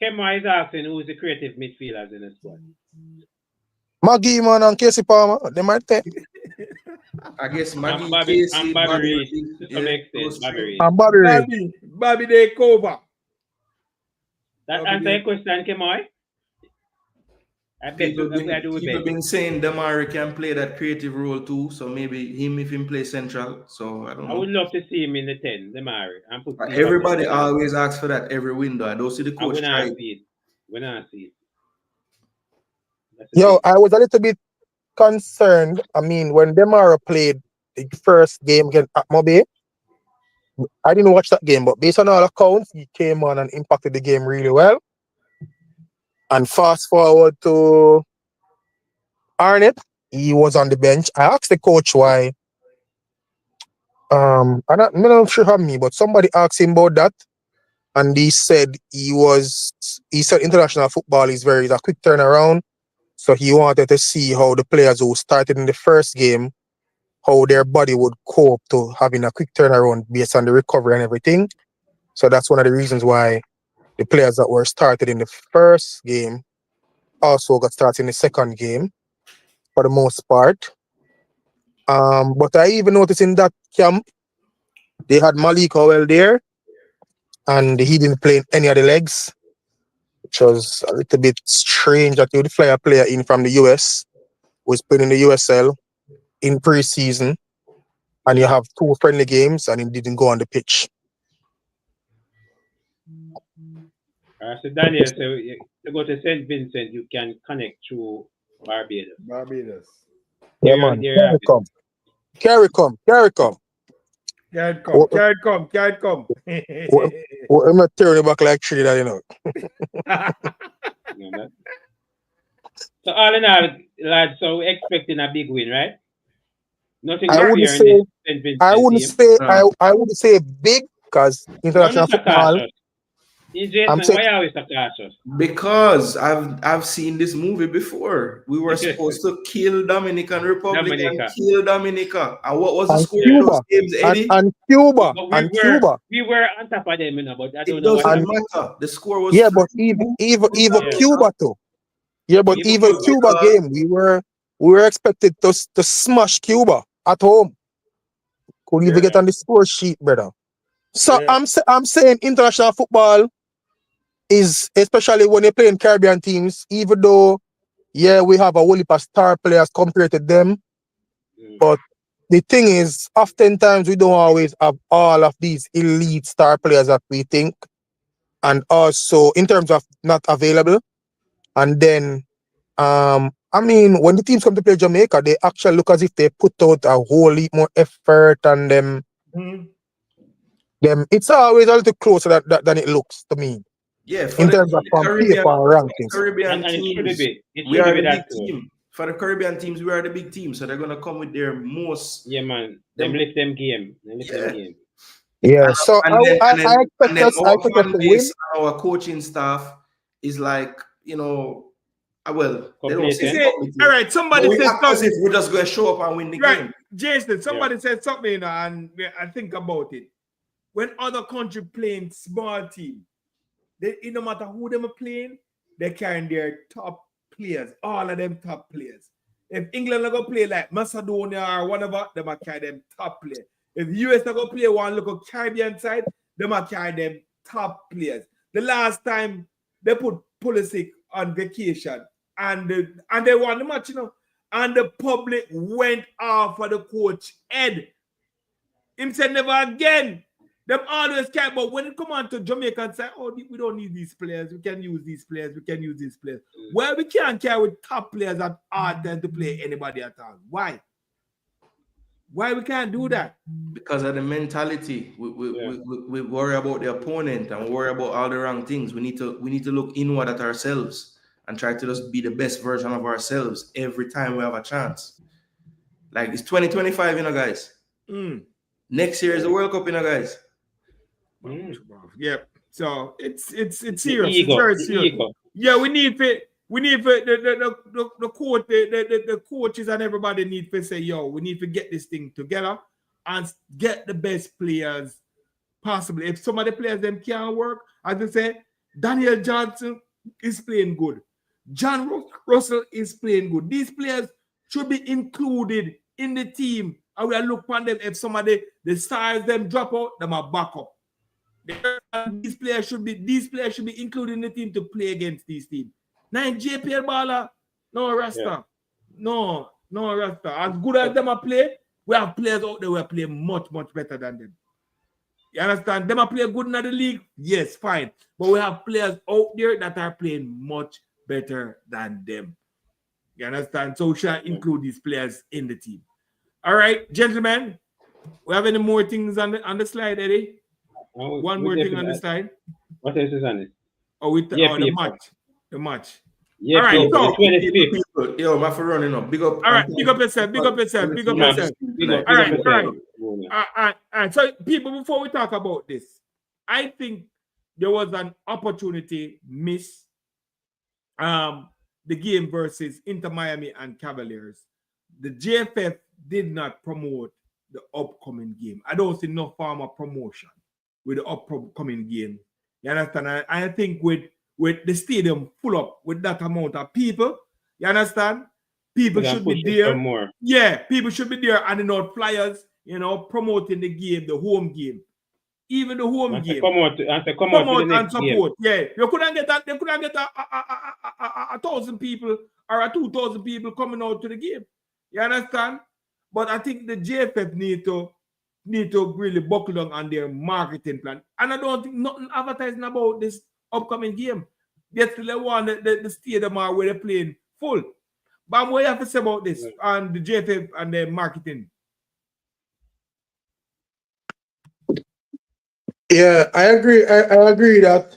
Kemma is asking who's the creative midfielders in the squad. Maggie, man, and Casey Palmer, they might take. I guess Maggie, Casey, and Bobby Reed, to some extent. Bobby they cover. That answer your question, Kemma? People been saying Damari can play that creative role too, so maybe if him play central. So I don't know. I would love to see him in the 10, Damari. Everybody always asks for that every window. I don't see the coach try. When I see it. Yo, I was a little bit concerned. I mean, when Damari played the first game against Atmobe, I didn't watch that game, but based on all accounts, he came on and impacted the game really well. And fast forward to Arnett, he was on the bench. I asked the coach why. I'm not sure how me, but somebody asked him about that, and he said he said international football is a quick turnaround, so he wanted to see how the players who started in the first game, how their body would cope to having a quick turnaround based on the recovery and everything. So that's one of the reasons why the players that were started in the first game also got started in the second game for the most part. But I even noticed in that camp, they had Malik Howell there, and he didn't play any of the legs, which was a little bit strange that you would fly a player in from the US, who is playing in the USL in pre-season, and you have 2 friendly games, and he didn't go on the pitch. So Daniel, so to go to St. Vincent, you can connect through Barbados. Yeah, man. Carry come. Can't come. I'm not turning back like Trinidad, you know. So all in all, lads, so we're expecting a big win, right? Nothing I wouldn't say big, because international football. Why are we so cautious? Because I've seen this movie before. We were supposed to kill Dominican Republic and kill Dominica. And what was the score of those games, Eddie? And Cuba. Cuba. We were on top of them, but I don't it know doesn't matter. The score was but even Cuba too. Yeah, but even Cuba game, we were expected to smash Cuba at home. Couldn't even get on the score sheet, brother. So I'm saying international football is, especially when you're playing Caribbean teams, even though we have a whole heap of star players compared to them, but the thing is, oftentimes we don't always have all of these elite star players that we think, and also in terms of not available. And then I mean, when the teams come to play Jamaica, they actually look as if they put out a whole heap more effort, and them it's always a little closer than it looks to me. Yeah, in terms of paper rankings. Caribbean teams, we are the big team. For the Caribbean teams, we are the big team, so they're gonna come with their most. Yeah, man. Them lift them game. Yeah. So I expect us to win. Our coaching staff is like, you know, well, they don't say all right. Somebody said something. If we're just gonna show up and win the game. Jason, somebody said something, and I think about it. When other country playing small team, it no matter who them are playing, they carrying their top players, all of them top players. If England are gonna play like Macedonia or whatever, they might carry them top players. If US are gonna play one local Caribbean side, they might carry them top players. The last time they put Pulisic on vacation and they won the match, you know, and the public went off for the coach head. Him said never again. Them always care, but when it come on to Jamaica and say, oh, we don't need these players, we can use these players. Well, we can't carry with top players that are there to play anybody at all. Why? Why we can't do that? Because of the mentality. We worry about the opponent and worry about all the wrong things. We need to look inward at ourselves and try to just be the best version of ourselves every time we have a chance. Like, it's 2025, you know, guys. Next year is the World Cup, you know, guys. Yeah, so it's serious. It's very serious. Yeah, we need the coach, the coaches and everybody need to say, yo, we need to get this thing together and get the best players possible. If some of the players them can't work, as I say, Daniel Johnson is playing good. John Russell is playing good. These players should be included in the team. And we look upon them. If somebody the stars them drop out, them are back up. These players should be included in the team to play against these teams. Now in JPL baller, No Rasta. No Rasta. As good as them are play, we have players out there who are playing much better than them. You understand? Them are playing good in the league, yes, fine. But we have players out there that are playing much better than them. You understand? So we shall include these players in the team. All right, gentlemen. We have any more things on the slide, Eddie? One more thing on the slide. What else is on it? Oh, the match. The match. Yeah, all right, so yo, my for running up. Big up. All right, big up yourself. All right. So, people, before we talk about this, I think there was an opportunity missed. The game versus Inter Miami and Cavaliers. The JFF did not promote the upcoming game. I don't see no form of promotion with the upcoming game. You understand? I think with the stadium full up with that amount of people, you understand? People should be there. Yeah, people should be there and flyers, promoting the game, the home game. Even the home game. Come out and support. Game. Yeah. You couldn't get that. They couldn't get 1,000 people or 2,000 people coming out to the game. You understand? But I think the JFF need to really buckle down on their marketing plan. And I don't think nothing advertising about this upcoming game. They still want the stadium where they're playing full. But what you have to say about this and the JFF and their marketing? Yeah, I agree. I agree that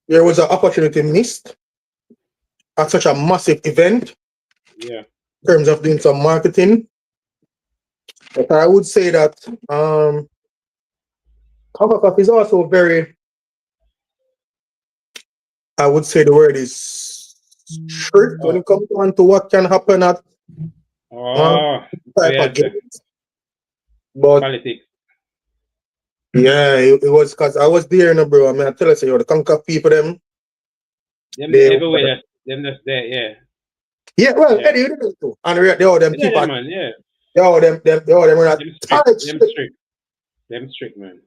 there was an opportunity missed at such a massive event. Yeah. In terms of doing some marketing. But I would say that CONCACAF is also very, I would say the word is strict when it comes on to what can happen at type of games. But politics. Yeah, it was because I was there, bro. I mean, I tell you, the CONCACAF people, them everywhere, them just there, yeah. Yeah, well, yeah. Eddie, too. And they all them people. Man, yeah. They all them are not strict. Them strict, man.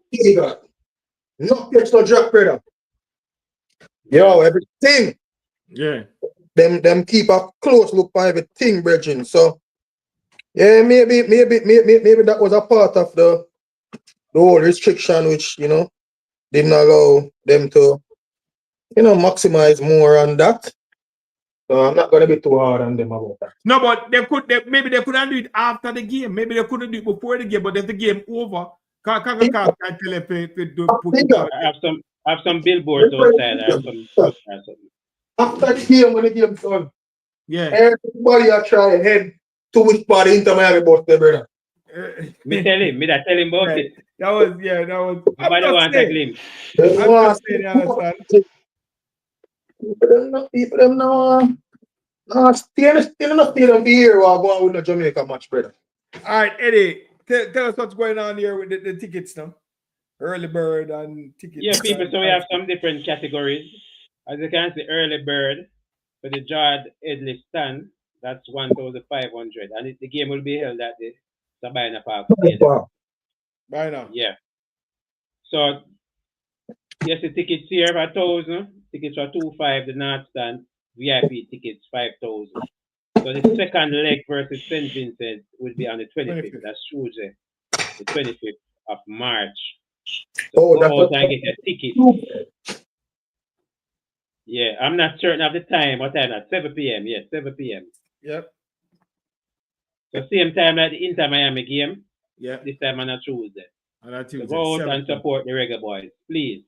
No catch, no drop, brother. Yo, everything. Yeah. Them keep a close look for everything, brethren. So yeah, maybe that was a part of the whole restriction, which didn't allow them to maximize more on that. So I'm not gonna be too hard on them about that. No, but maybe they couldn't do it after the game. Maybe they couldn't do it before the game, but if the game over, can't tell if I have some billboards outside. I have some after the game, when the game's done, yeah, everybody are trying to head to which part of Inter Miami bus, brother. Me tell him about it. That was. Nobody wants a glimpse. People them no still not here while going with the Jamaica match, brother. All right, Eddie, tell us what's going on here with the tickets now. Early bird and tickets. Yeah, people, so we have some different categories. As you can see, early bird for the Jard Edley stand, that's 1,500. And the game will be held at the Sabina Park Stadium. By now. Yeah. So, yes, the tickets here are 1,000. Tickets are 2,500. The North stand, VIP tickets 5,000. So the second leg versus St. Vincent will be on the 25th. That's Tuesday, the 25th of March. So go out and get your ticket. Yeah, I'm not certain of the time. What time? At 7 p.m. Yes, 7 p.m. Yep. So same time like the Inter Miami game. Yeah. This time on a Tuesday. On a Tuesday. So go out and support the Reggae Boys, please.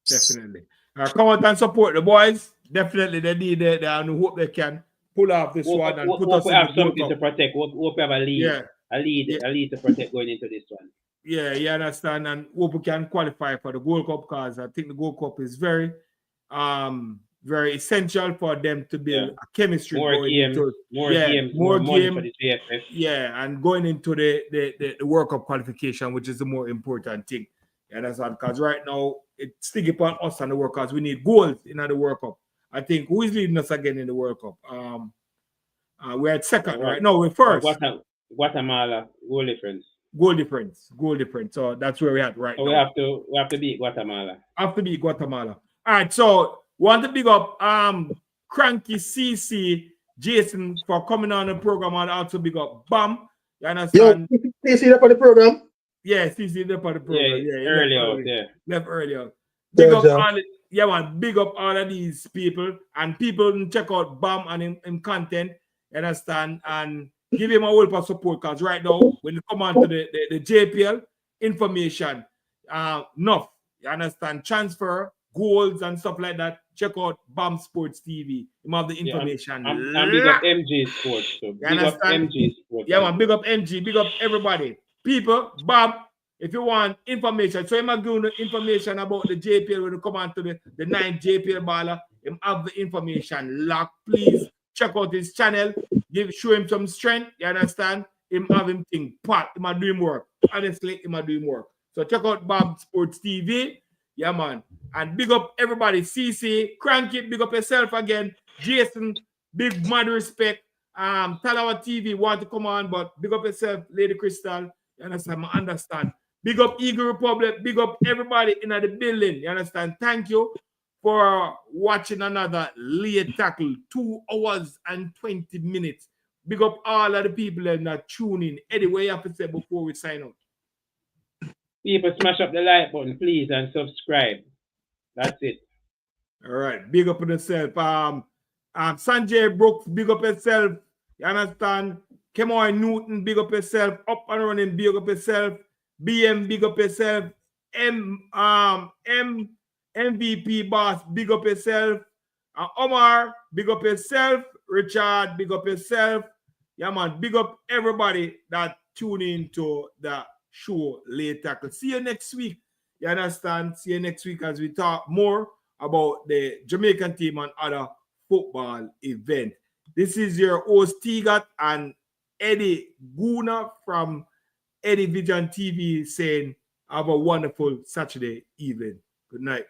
Definitely. Come out and support the boys. Definitely, they need it. And hope they can pull off this one and put us in have the something to protect. Hope we have a lead. Yeah. A lead to protect going into this one. Yeah, you understand, and hope we can qualify for the Gold Cup because I think the Gold Cup is very essential for them to build a chemistry. More games, more money for the JFF. Yeah, and going into the World Cup qualification, which is the more important thing. You understand? Because right now it's still upon us and the World Cup. We need goals in the World Cup. I think who is leading us again in the World Cup? We're at second, right? No, we're first. Guatemala, goal difference. So that's where we're at right now. We have to beat Guatemala. All right, so want to big up Cranky CC, Jason for coming on the program, and also big up Bam. You understand? Yo, CC there for the program. Yeah, CC there for the program. Yeah, early out there. Left early out. Big up all big up all of these people, and people can check out Bam and him content, you understand, and give him a whole lot of support, because right now when you come on to the JPL information, enough, you understand, transfer, goals and stuff like that, check out Bam Sports TV. You have the information. And big up MG Sports too. Big up MG Sports. Yeah, man, big up MG, big up everybody. People, Bob, if you want information, so I'm giving the information about the JPL when you come on to the 9th JPL baller. Him have the information locked. Please check out his channel. Show him some strength. You understand? Him have him thing pot. Him a doing work. Honestly, him a doing work. So check out Bob Sports TV. Yeah, man. And big up everybody. CC, Cranky, big up yourself again. Jason, big mad respect. Talawa TV want to come on, but big up yourself, Lady Crystal. You understand? I understand. Big up Eagle Republic. Big up everybody in the building. You understand? Thank you for watching another late tackle. 2 hours and 20 minutes. Big up all of the people that are tuning. Anyway, you have to say before we sign out. People, smash up the like button, please, and subscribe. That's it. All right. Big up on yourself. Sanjay Brooks, big up yourself. You understand? Kemoy Newton, big up yourself. Up and running, big up yourself. BM, big up yourself. MVP boss, big up yourself. Omar, big up yourself. Richard, big up yourself. Yeah, man, big up everybody that tune in to the show Late Tackle. See you next week. You understand? See you next week as we talk more about the Jamaican team and other football event. This is your host, Tigat, and Eddie Guna from Eddie Vision TV saying, have a wonderful Saturday evening. Good night.